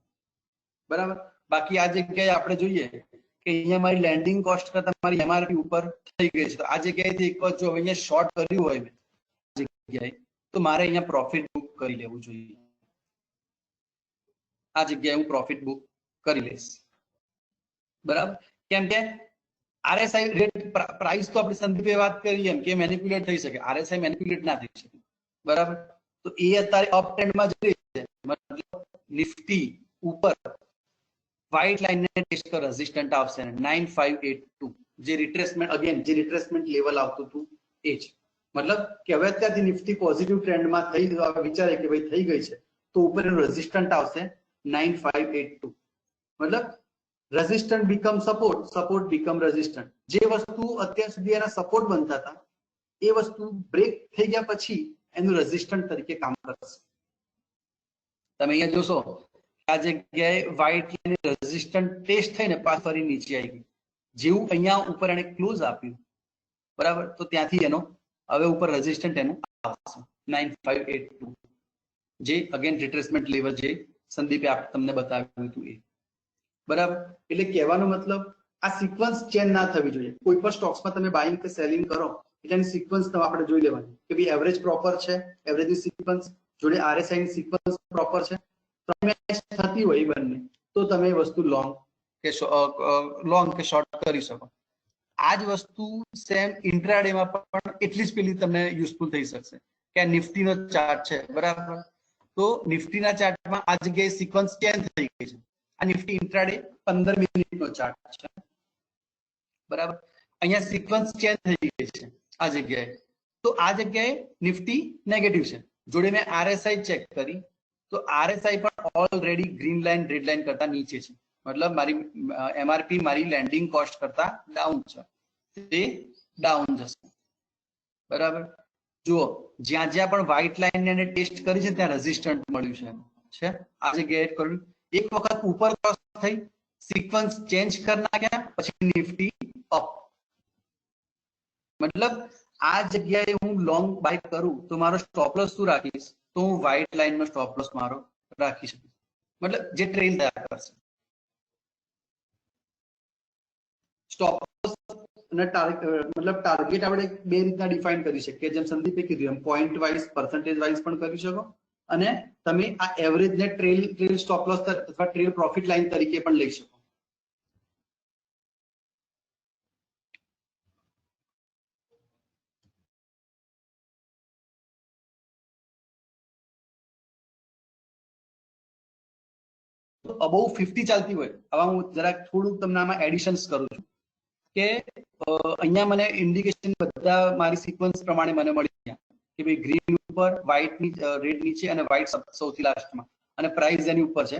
બરાબર. બાકી આ જગ્યાએ આપણે જોઈએ કે અહીંયા મારી લેન્ડિંગ કોસ્ટ કરતા મારી MRP ઉપર થઈ ગઈ છે, તો આ જગ્યાએથી એક જો અહીંયા શોર્ટ કર્યું હોય મેં જગ્યાએ તો મારે અહીંયા પ્રોફિટ બુક કરી લેવું જોઈએ. આ જગ્યાએ હું પ્રોફિટ બુક કરી લઈશ, બરાબર. કેમ કે RSI રેટ પ્રાઇસ તો આપણે સંદીપે વાત કરી એમ કે મેનિપ્યુલેટ થઈ શકે, RSI મેનિપ્યુલેટ ના થઈ શકે, બરાબર. તો એ અત્યારે અપ ટ્રેન્ડમાં જઈ રહી છે, મતલબ નિફ્ટી ઉપર વ્હાઇટ લાઈન ને ટેસ્ટ કર રેઝિસ્ટન્ટ આવશે 9582, જે રિટ્રેસમેન્ટ લેવલ આવતું હતું એ જ, મતલબ કે હવે અત્યારથી નિફ્ટી પોઝિટિવ ટ્રેન્ડમાં થઈ વિચારે કે ભાઈ થઈ ગઈ છે તો ઉપર એનું રેઝિસ્ટન્ટ આવશે 9582, મતલબ resistant become support, support become resistant. જે વસ્તુ અત્યાર સુધી એના સપોર્ટ બનતા હતા એ વસ્તુ બ્રેક થઈ ગયા પછી એનું રેઝિસ્ટન્ટ તરીકે કામ કરશે. તમે અહીંયા જોશો આ જગ્યાએ વ્હાઇટ લાઈન રેઝિસ્ટન્ટ ટેસ્ટ થઈને પાછું ફરી નીચે આવી ગઈ, જેવું અહીંયા ઉપર એને ક્લોઝ આપ્યું, બરાબર. તો ત્યાંથી એનો હવે ઉપર રેઝિસ્ટન્ટ એનું આવશે 9582, જે અગેન રિટ્રેસમેન્ટ લેવલ જે સંદીપે તમને બતાવ્યું હતું એ, બરાબર. એટલે કહેવાનો મતલબ આ સિક્વન્સ ચેન્જ ના થવી જોઈએ. કોઈ પણ સ્ટોક્સમાં તમે બાઇંગ કે સેલિંગ કરો એટલે એની સિક્વન્સ આપણે જોઈ લેવાની કે ભાઈ એવરેજ પ્રોપર છે, એવરેજની સિક્વન્સ જોડે RSI ની સિક્વન્સ પ્રોપર છે, મેચ થતી હોય બંને તો તમે વસ્તુ લોંગ કે શોર્ટ કરી શકો. આ જ વસ્તુ સેમ ઇન્ટ્રાડેમાં પણ એટલી જ પેલી તમને યુઝફુલ થઈ શકશે કે આ નિફ્ટીનો ચાર્ટ છે, બરાબર. તો નિફ્ટીના ચાર્ટમાં આ જગ્યાએ સિક્વન્સ ચેન્જ થઈ ગઈ છે. આ નિફ્ટી ઇન્ટ્રાડે 15 મિનિટનો ચાર્ટ છે, બરાબર. અહીંયા સિક્વન્સ ચેન્જ થઈ ગઈ છે આ જગ્યાએ, તો આ જગ્યાએ નિફ્ટી નેગેટિવ છે. જોડે મેં RSI ચેક કરી તો RSI પણ already green line red line કરતા નીચે છે, મતલબ મારી MRP મારી લેન્ડિંગ કોસ્ટ કરતા ડાઉન છે, તે ડાઉન જશે, બરાબર. જુઓ જ્યાં જ્યાં પણ વ્હાઇટ લાઈન ને ટેસ્ટ કરી છે ત્યાં રેઝિસ્ટન્ટ મળ્યું છે. આ જગ્યાએ કર્યું એક વખત ઉપર ક્રોસ થઈ સિક્વન્સ ચેન્જ કરી નાખ્યા પછી નિફ્ટી અપ, મતલબ આ જગ્યાએ હું લોંગ બાય કરું તો મારો સ્ટોપ લોસ શું રાખીશ, તો હું વ્હાઇટ લાઈન નો સ્ટોપ લોસ મારો રાખી શકીશ, મતલબ જે ટ્રેલ તૈયાર કરશે. સ્ટોપ લોસ અને મતલબ ટાર્ગેટ આપણે બે રીતના ડિફાઇન કરી શકીએ, જેમ સંદીપે કીધું એમ પોઈન્ટ વાઇઝ પર્સન્ટેજ વાઇઝ પણ કરી શકો, અને તમે આ એવરેજ ને ટ્રેલ સ્ટોપ લોસ અથવા ટ્રેલ પ્રોફિટ લાઈન તરીકે પણ લઈ શકો. અબવ 50 ચાલતી હોય, હવે હું જરાક થોડુંક તમને આમાં એડિશન્સ કરું છું કે અહીંયા મને ઇન્ડિકેશન બધા મારી સિક્વન્સ પ્રમાણે મને મળી ગયા કે ભાઈ ગ્રીન ઉપર વ્હાઇટ ની રેડ નીચે અને વ્હાઇટ સૌથી લાસ્ટમાં અને પ્રાઇસ એની ઉપર છે.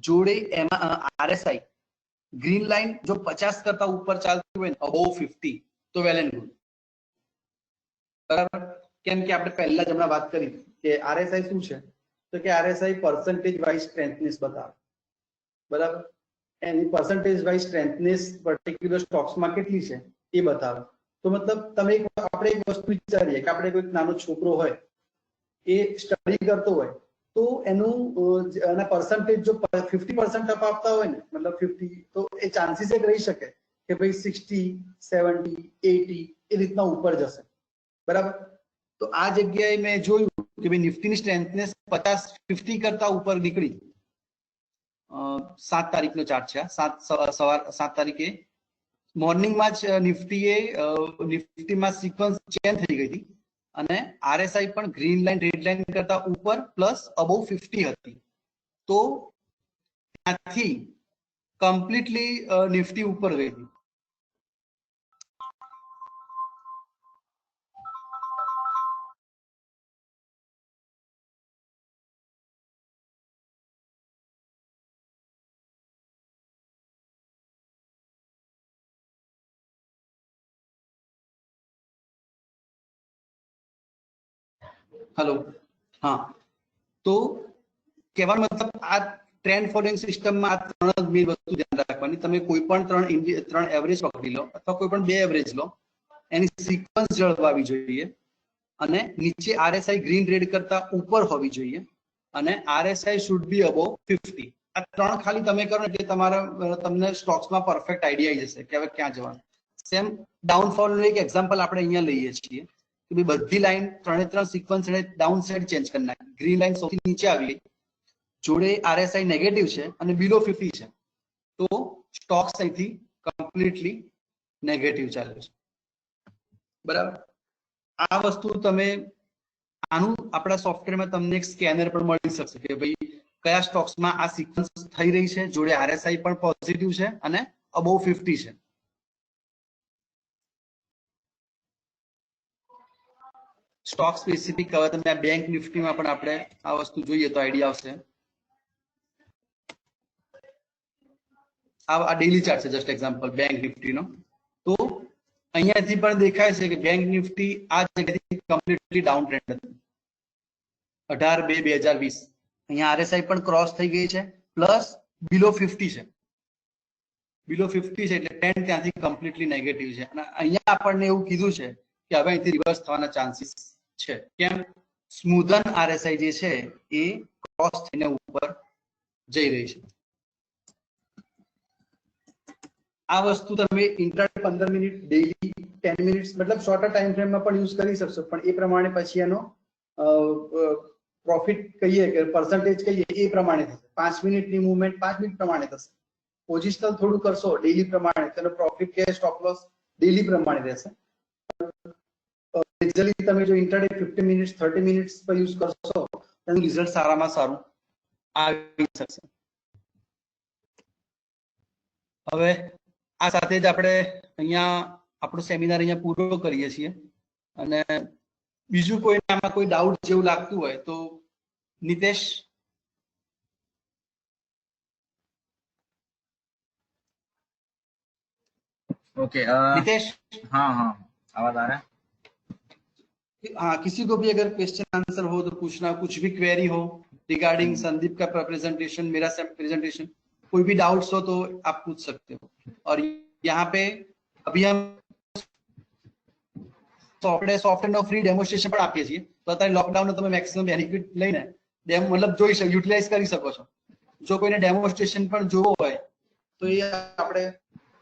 જોડે એમાં RSI ગ્રીન લાઈન જો 50 કરતા ઉપર ચાલતી હોય અબવ 50 તો વેલ એન્ડ ગુડ, બરાબર. કેમ કે આપણે પહેલા જ હમણાં વાત કરી કે RSI શું છે, તો કે RSI percentage wise strengthness બતાવે, બરાબર. એની percentage wise strengthness particular stocks માં કેટલી છે એ બતાવે. તો મતલબ તમે આપણે એક વસ્તુ વિચારીએ કે આપણે કોઈ નાનો છોકરો હોય એ સ્ટડી કરતો હોય તો એનું એના percentage જો 50% અપાવતા હોય ને, મતલબ 50, તો એ ચાન્સીસ એક રહી શકે કે ભાઈ 60, 70, 80 એ રીતના ઉપર જશે, બરાબર. તો આ જગ્યાએ મેં જોયું કે ભાઈ નિફ્ટીની સ્ટ્રેન્થનેસ 50 કરતા ઉપર નીકળી. 7 તારીખનો ચાર્ટ છે, સવાર 7 તારીખે મોર્નિંગમાં જ નિફ્ટીમાં સિક્વન્સ ચેન્જ થઈ ગઈ હતી અને RSI પણ ગ્રીન લાઈન રેડ લાઈન કરતા ઉપર પ્લસ અબોવ 50 હતી. તો ત્યાંથી કમ્પ્લીટલી નિફ્ટી ઉપર ગઈ હતી. હેલો, હા. તો કહેવાનો મતલબ આ ટ્રેન્ડ ફોલોઈંગ સિસ્ટમમાં આ ત્રણ જ મેઇન વસ્તુ ધ્યાન રાખવાની. તમે કોઈ પણ ત્રણ એવરેજ પકડી લો અથવા કોઈ પણ બે એવરેજ લો, એની સિક્વન્સ જળવાવી જોઈએ અને નીચે RSI ગ્રીન રેડ કરતા ઉપર હોવી જોઈએ અને RSI શુડ બી અબોવ 50. આ ત્રણ ખાલી તમે કરો એટલે તમને સ્ટોક્સમાં પરફેક્ટ આઈડિયા આવી જશે કે હવે ક્યાં જવાનું. સેમ ડાઉનફોલ નું એક એક્ઝામ્પલ આપણે અહીંયા લઈએ છીએ કે ભાઈ બધી લાઈન ત્રણ સિક્વન્સ ડાઉન સાઈડ ચેન્જ કરી નાખી. ગ્રીન લાઈન સૌથી નીચે આવી ગઈ, જોડે RSI નેગેટિવ છે અને બિલો 50 છે, તો સ્ટોક્સ અહીંથી કમ્પ્લીટલી નેગેટિવ ચાલે છે, બરાબર. આ વસ્તુ તમે આનું આપણા સોફ્ટવેરમાં તમને એક સ્કેનર પણ મળી શકશે કે ભાઈ કયા સ્ટોક્સમાં આ સિક્વન્સ થઈ રહી છે, જોડે RSI પણ પોઝિટિવ છે અને અબોવ 50 છે. સ્ટોક સ્પેસિફિક હવે તમે બેંક નિફ્ટીમાં પણ આપણે આ વસ્તુ જોઈએ તો આઈડિયા આવશે. આ ડેલી ચાર્ટ છે, જસ્ટ એક્ઝામ્પલ બેંક નિફ્ટીનો. તો અહીંયાથી પણ દેખાય છે કે બેંક નિફ્ટી આ જગ્યાથી કમ્પ્લીટલી ડાઉન ટ્રેન્ડ હતું 18/2/2020. અહીંયા RSI પણ ક્રોસ થઈ ગઈ છે પ્લસ બિલો 50 છે. બિલો 50 છે એટલે ટ્રેન્ડ ત્યાંથી કમ્પ્લીટલી નેગેટિવ છે અને અહીંયા આપણને એવું કીધું છે કે હવે અહીંથી રિવર્સ થવાના ચાન્સીસ છે. કેમ? સ્મૂધન RSI જે છે એ ક્રોસ થઈને ઉપર જઈ રહી છે. આ વસ્તુ તમે ઇન્ટ્રાડે 15 મિનિટ, ડેઈલી 10 મિનિટ્સ, મતલબ શોર્ટર ટાઈમ ફ્રેમમાં પણ યુઝ કરી શકશો, પણ એ પ્રમાણે પછી એનો પ્રોફિટ કહીએ કે પર્સન્ટેજ કહીએ એ પ્રમાણે થશે. 5 મિનિટની મૂવમેન્ટ 5 મિનિટ પ્રમાણે થશે. પોઝિશનલ થોડું કરશો ડેઈલી પ્રમાણે, તેનો પ્રોફિટ કે સ્ટોપ લોસ ડેઈલી પ્રમાણે રહેશે. યુઝ્યુઅલી તમે જો ઇન્ટ્રાડે 15 મિનિટ્સ 30 મિનિટ્સ પર યુઝ કરશો તેનું રિઝલ્ટ સારામાં સારું આવી શકશે. હવે આ સાથે જ આપણે અહીંયા આપણો સેમિનાર અહીંયા પૂરો કરીએ છીએ અને બીજું કોઈ આમાં કોઈ ડાઉટ જેવું લાગતું હોય તો નિતેશ. ओके नितेश, हाँ हाँ आवाज आ रहा है. हाँ, किसी को भी अगर क्वेश्चन आंसर हो तो पूछना, कुछ भी क्वेरी हो रिगार्डिंग संदीप का प्रेजेंटेशन, मेरा प्रेजेंटेशन, कोई भी डाउट्स हो तो आप पूछ सकते हो. और यहाँ पे अभी हम સોફ્ટવેર નો ફ્રી ડેમોન્સ્ટ્રેશન પણ આપીએ છીએ. તો અત્યારે લોકડાઉન તમે મેક્સિમમ બેનિફિટ લઈને મતલબ જોઈ શકો, યુટિલાઇઝ કરી શકો છો. જો કોઈને ડેમોન્સ્ટ્રેશન પણ જોવો હોય તો એ આપણે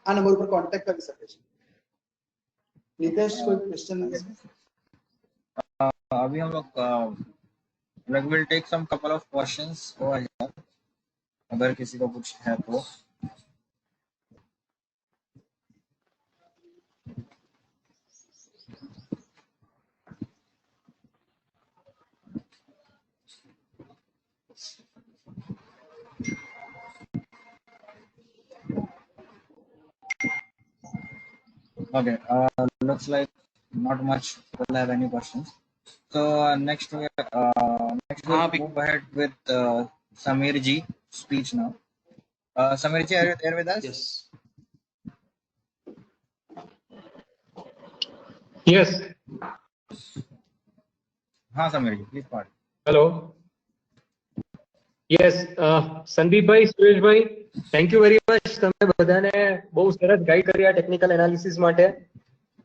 આ નંબર ઉપર કોન્ટેક્ટ કરી શકે છે. નિતેશ, કોઈ ક્વેશ્ચન? अभी हम लोग will take some couple of questions over here, अगर किसी को कुछ है तो. Okay, looks like not much people have any questions. So next we'll move ahead with Samir ji speech now. Samir ji, are you there with us? Yes. Yes. हाँ Sameer ji please start. Hello. Yes, સંદીપભાઈ, સુરેશભાઈ, thank you very much. તમે બધાને બહુ સરસ guide કર્યા technical analysis માટે,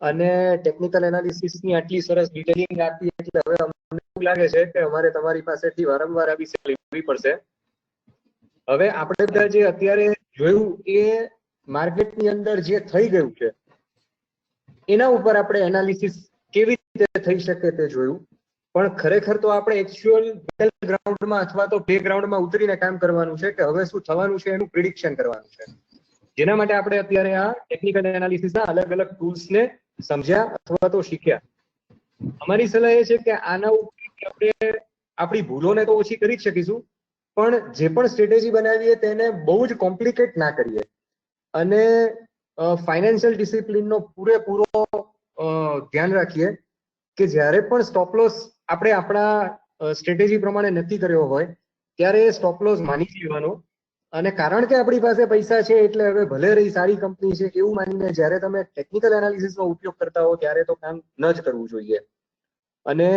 અને ટેકનિકલ એનાલિસિસની આટલી સરસ ડિટેલિંગ આપી એટલે હવે અમને એવું લાગે છે કે અમારે તમારી પાસેથી વારંવાર આ વિશે લેવી પડશે. હવે આપણે બધા જે અત્યારે જોયું એ માર્કેટની અંદર જે થઈ ગયું છે એના ઉપર આપણે એનાલિસિસ કેવી રીતે થઈ શકે તે જોયું. પણ ખરેખર તો આપણે એકચ્યુઅલ બેટલ ગ્રાઉન્ડમાં અથવા તો પ્લે ગ્રાઉન્ડમાં ઉતરીને કામ કરવાનું છે કે હવે શું થવાનું છે એનું પ્રિડિક્શન કરવાનું છે. જેના માટે આપણે અત્યારે આ ટેકનિકલ એનાલિસિસના અલગ અલગ ટૂલ્સને સમજ્યા અથવા તો શીખ્યા. અમારી સલાહ એ છે કે આના ઉપર આપણે આપણી ભૂલોને તો ઓછી કરી જ શકીશું, પણ જે પણ સ્ટ્રેટેજી બનાવીએ તેને બહુ જ કોમ્પ્લિકેટ ના કરીએ અને ફાઇનાન્શિયલ ડિસિપ્લિનનો પૂરેપૂરો ધ્યાન રાખીએ કે જ્યારે પણ સ્ટોપ લોસ આપણે આપણા સ્ટ્રેટેજી પ્રમાણે નક્કી કર્યો હોય ત્યારે એ સ્ટોપ લોસ માની લેવાનો, અને કારણ કે આપણી પાસે પૈસા છે એટલે હવે ભલે રહી સારી કંપની છે એવું માનીને જ્યારે તમે ટેકનિકલ એનાલિસિસનો ઉપયોગ કરતા હો ત્યારે તો કામ ન જ કરવું જોઈએ. અને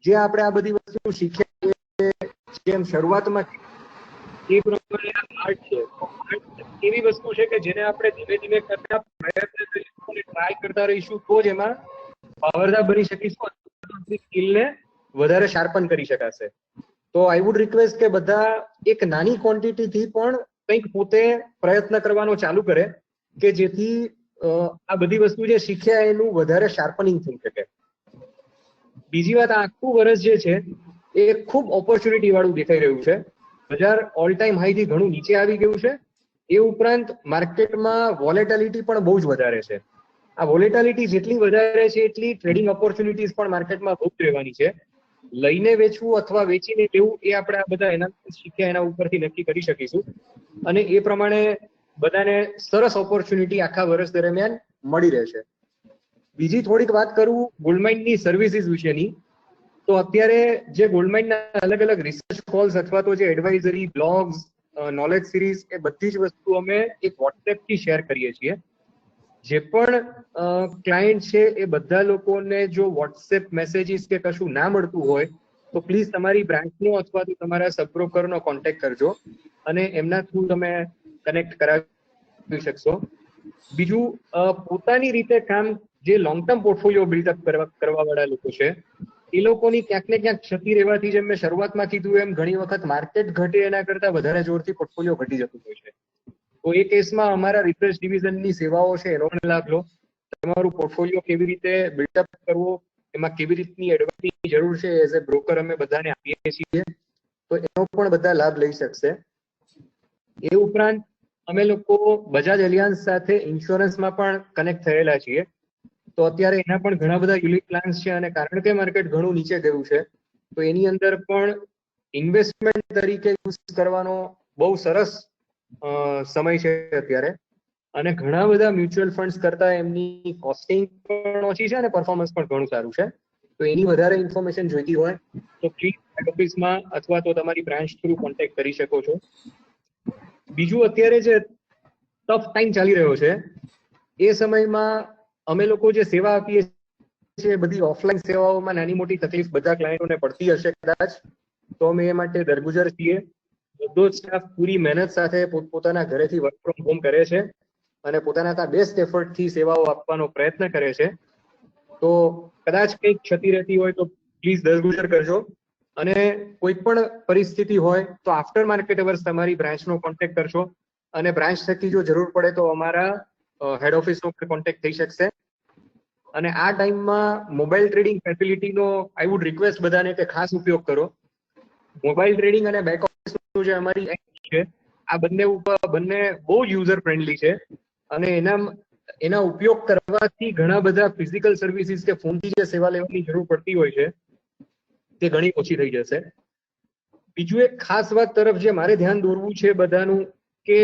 જે આપણે આ બધી વસ્તુ શીખ્યા જેમ શરૂઆતમાં એ પ્રમાણે આર્ટ છે, એવી વસ્તુ છે કે જેને આપણે ધીમે ધીમે કરતા પ્રયત્ન કરીશું અને ટ્રાય કરતા રહીશું તો જ એમાં પાવરદાર બની શકીશું, આપણી સ્કિલને વધારે શાર્પન કરી શકાશે. તો આઈ વુડ રિક્વેસ્ટ કે બધા એક નાની ક્વોન્ટિટીથી પણ કંઈક પોતે પ્રયત્ન કરવાનો ચાલુ કરે કે જેથી આ બધી વસ્તુ જે શીખ્યા એનું વધારે શાર્પનિંગ થઈ શકે. બીજી વાત, આખું વર્ષ જે છે એ ખૂબ ઓપોર્ચ્યુનિટી વાળું દેખાઈ રહ્યું છે. બજાર ઓલ ટાઈમ હાઈથી ઘણું નીચે આવી ગયું છે. એ ઉપરાંત માર્કેટમાં વોલેટિલિટી પણ બહુ જ વધારે છે. આ વોલેટિલિટી જેટલી વધારે છે એટલી ટ્રેડિંગ ઓપોર્ચ્યુનિટીઝ પણ માર્કેટમાં બહુ જ રહેવાની છે. લઈને વેચવું અથવા વેચીને લેવું એ આપણે આ બધા એનાલિસિસ શીખ્યા એના ઉપરથી નક્કી કરી શકીશું, અને એ પ્રમાણે બધાને સરસ ઓપોર્ચ્યુનિટી આખા વર્ષ દરમિયાન મળી રહેશે. બીજી થોડીક વાત કરું ગોલ્ડમાઇનની સર્વિસીસ વિશેની, તો અત્યારે જે ગોલ્ડમાઇનના અલગ અલગ રિસર્ચ કોલ્સ અથવા તો જે એડવાઇઝરી, બ્લોગ્સ, નોલેજ સિરીઝ એ બધી જ વસ્તુ અમે એક વોટ્સએપથી શેર કરીએ છીએ. જે પણ ક્લાયન્ટ છે એ બધા લોકોને જો વોટ્સએપ મેસેજીસ કે કશું ના મળતું હોય તો પ્લીઝ તમારી બ્રાન્ચનો અથવા તો તમારા સબબ્રોકરનો કોન્ટેક્ટ કરજો અને એમના થ્રુ તમે કનેક્ટ કરાવી શકશો. બીજું, પોતાની રીતે કામ જે લોંગ ટર્મ પોર્ટફોલિયો બિલ્ડઅપ કરવા વાળા લોકો છે એ લોકોની ક્યાંક ને ક્યાંક ક્ષતિ રહેવાથી, જેમ મેં શરૂઆતમાં કીધું એમ, ઘણી વખત માર્કેટ ઘટે એના કરતા વધારે જોરથી પોર્ટફોલિયો ઘટી જતું હોય છે. તો એ કેસમાં અમારા રિસર્ચ ડિવિઝનની સેવાઓ છે એનો પણ લાભ લો. તમારું પોર્ટફોલિયો કેવી રીતે બિલ્ડઅપ કરવો, એમાં કેવી રીતની એડવાઇસની જરૂર છે એઝ એ બ્રોકર અમે બધાને આપીએ છીએ, તો એનો પણ બધા લાભ લઈ શકશે. એ ઉપરાંત અમે લોકો બજાજ એલિયાન્સ સાથે ઇન્સ્યોરન્સમાં પણ કનેક્ટ થયેલા છીએ. તો અત્યારે એના પણ ઘણા બધા યુનિક પ્લાન્સ છે, અને કારણ કે માર્કેટ ઘણું નીચે ગયું છે તો એની અંદર પણ ઇન્વેસ્ટમેન્ટ તરીકે યુઝ કરવાનો બહુ સરસ સમય છે અત્યારે. અને ઘણા બધા મ્યુચ્યુઅલ ફંડ્સ કરતા એમની કોસ્ટિંગ પણ ઓછી છે અને પરફોર્મન્સ પણ ઘણું સારું છે. તો એની વધારે ઇન્ફોર્મેશન જોઈતી હોય તો પ્લીઝ હેડ ઓફિસમાં અથવા તો તમારી બ્રાન્ચ થ્રુ કોન્ટેક્ટ કરી શકો છો. બીજું, અત્યારે જે ટફ ટાઈમ ચાલી રહ્યો છે એ સમયમાં અમે લોકો જે સેવા આપીએ છીએ બધી ઓફલાઈન સેવાઓમાં નાની મોટી તકલીફ બધા ક્લાયન્ટોને પડતી હશે કદાચ, તો અમે એ માટે દરગુજર છીએ. બધો જ સ્ટાફ પૂરી મહેનત સાથે પોતાના ઘરેથી વર્ક ફ્રોમ હોમ કરે છે અને પોતાના બેસ્ટ એફર્ટથી સેવાઓ આપવાનો પ્રયત્ન કરે છે. તો કદાચ કંઈક ક્ષતિ રહેતી હોય તો પ્લીઝ દરગુજર કરજો, અને કોઈ પણ પરિસ્થિતિ હોય તો આફ્ટર માર્કેટ અવર્સ તમારી બ્રાન્ચનો કોન્ટેક્ટ કરશો, અને બ્રાન્ચ થકી જો જરૂર પડે તો અમારા હેડ ઓફિસનો કોન્ટેક્ટ થઈ શકશે. અને આ ટાઈમમાં મોબાઈલ ટ્રેડિંગ ફેસિલિટીનો આઈ વુડ રિક્વેસ્ટ બધાને કે ખાસ ઉપયોગ કરો. મોબાઈલ ટ્રેડિંગ અને બેક ઓફિસનું જે અમારી એપ છે આ બંને બહુ યુઝર ફ્રેન્ડલી છે, અને એના ઉપયોગ કરવાથી ઘણા બધા ફિઝિકલ સર્વિસીસ કે ફોનથી જે સેવા લેવાની જરૂર પડતી હોય છે તે ઘણી ઓછી થઈ જશે. બીજું એક ખાસ વાત તરફ જે મારે ધ્યાન દોરવું છે બધાનું, કે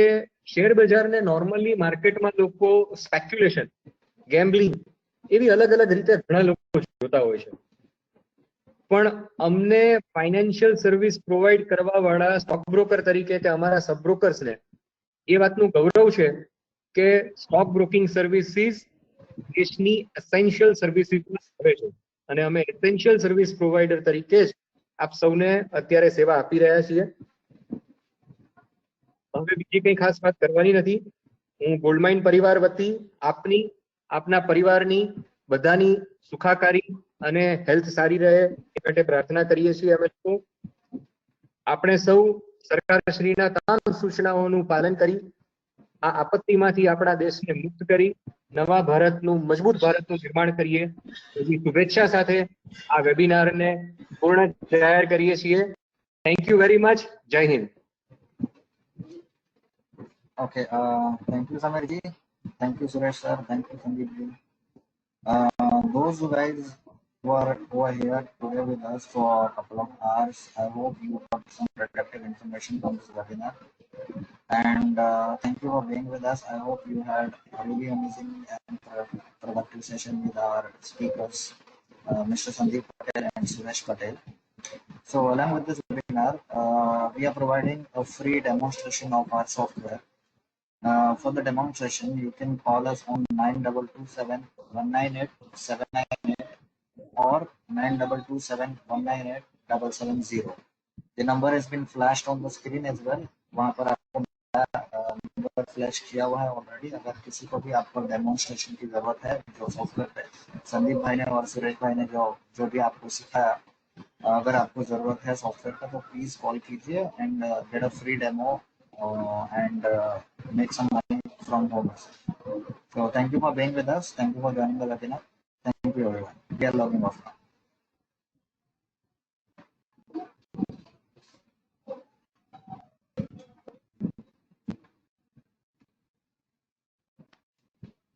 શેર બજારને નોર્મલી માર્કેટમાં લોકો સ્પેક્યુલેશન, ગેમ્બલિંગ એવી અલગ અલગ રીતે ઘણા લોકો જોતા હોય છે, પણ અમને ફાઇનાન્શિયલ સર્વિસ પ્રોવાઈડ કરવા વાળા સ્ટોક બ્રોકર તરીકે કે અમારા સબ બ્રોકર્સને એ વાતનું ગૌરવ છે કે સ્ટોક બ્રોકિંગ સર્વિસીસ દેશની એસેન્શિયલ સર્વિસીસમાં આવે છે, અને અમે એસેન્શિયલ સર્વિસ પ્રોવાઈડર તરીકે જ આપ સૌને અત્યારે સેવા આપી રહ્યા છીએ. હવે બીજી કઈ ખાસ વાત કરવાની નથી. હું ગોલ્ડમાઇન પરિવાર વતી આપની, આપના પરિવારની બધાની સુખાકારી અને હેલ્થ સારી રહે એ માટે પ્રાર્થના કરીએ છીએ. અમે લોકો આપણે સૌ સરકારશ્રીના તમામ સૂચનાઓનું પાલન કરી આ આપત્તિમાંથી આપણા દેશને મુક્ત કરી નવા ભારતનું, મજબૂત ભારતનું નિર્માણ કરીએ એવી શુભેચ્છા સાથે આ વેબિનારને પૂર્ણ જાહેર કરીએ છીએ. Thank you very much. જય Hind. Okay, thank you, Samirji. Thank you, Suresh sir. Thank you, Sandeepji. Those you guys who are here today with us for a couple of hours, I hope you got some productive information from this webinar. And thank you for being with us. I hope you had a really amazing and productive session with our speakers, Mr. Sandeep Patel and Suresh Patel. So along with this webinar, we are providing a free demonstration of our software. For the demonstration, you can call us on 9227-198-798 or 9227-198-770. The number has been flashed on the screen as well. वहाँ पर आपको number flash किया हुआ है already. अगर किसी को भी आपको डेमोन्स्ट्रेशन की जरूरत है, जो सॉफ्टवेयर पे संदीप भाई ने और सुरेश भाई ने जो भी आपको सिखाया, अगर आपको जरूरत है सॉफ्टवेयर का तो प्लीज कॉल कीजिए and get a free demo and make some money from home. So thank you for being with us. Thank you for joining the webinar. Thank you everyone. We are logging off now.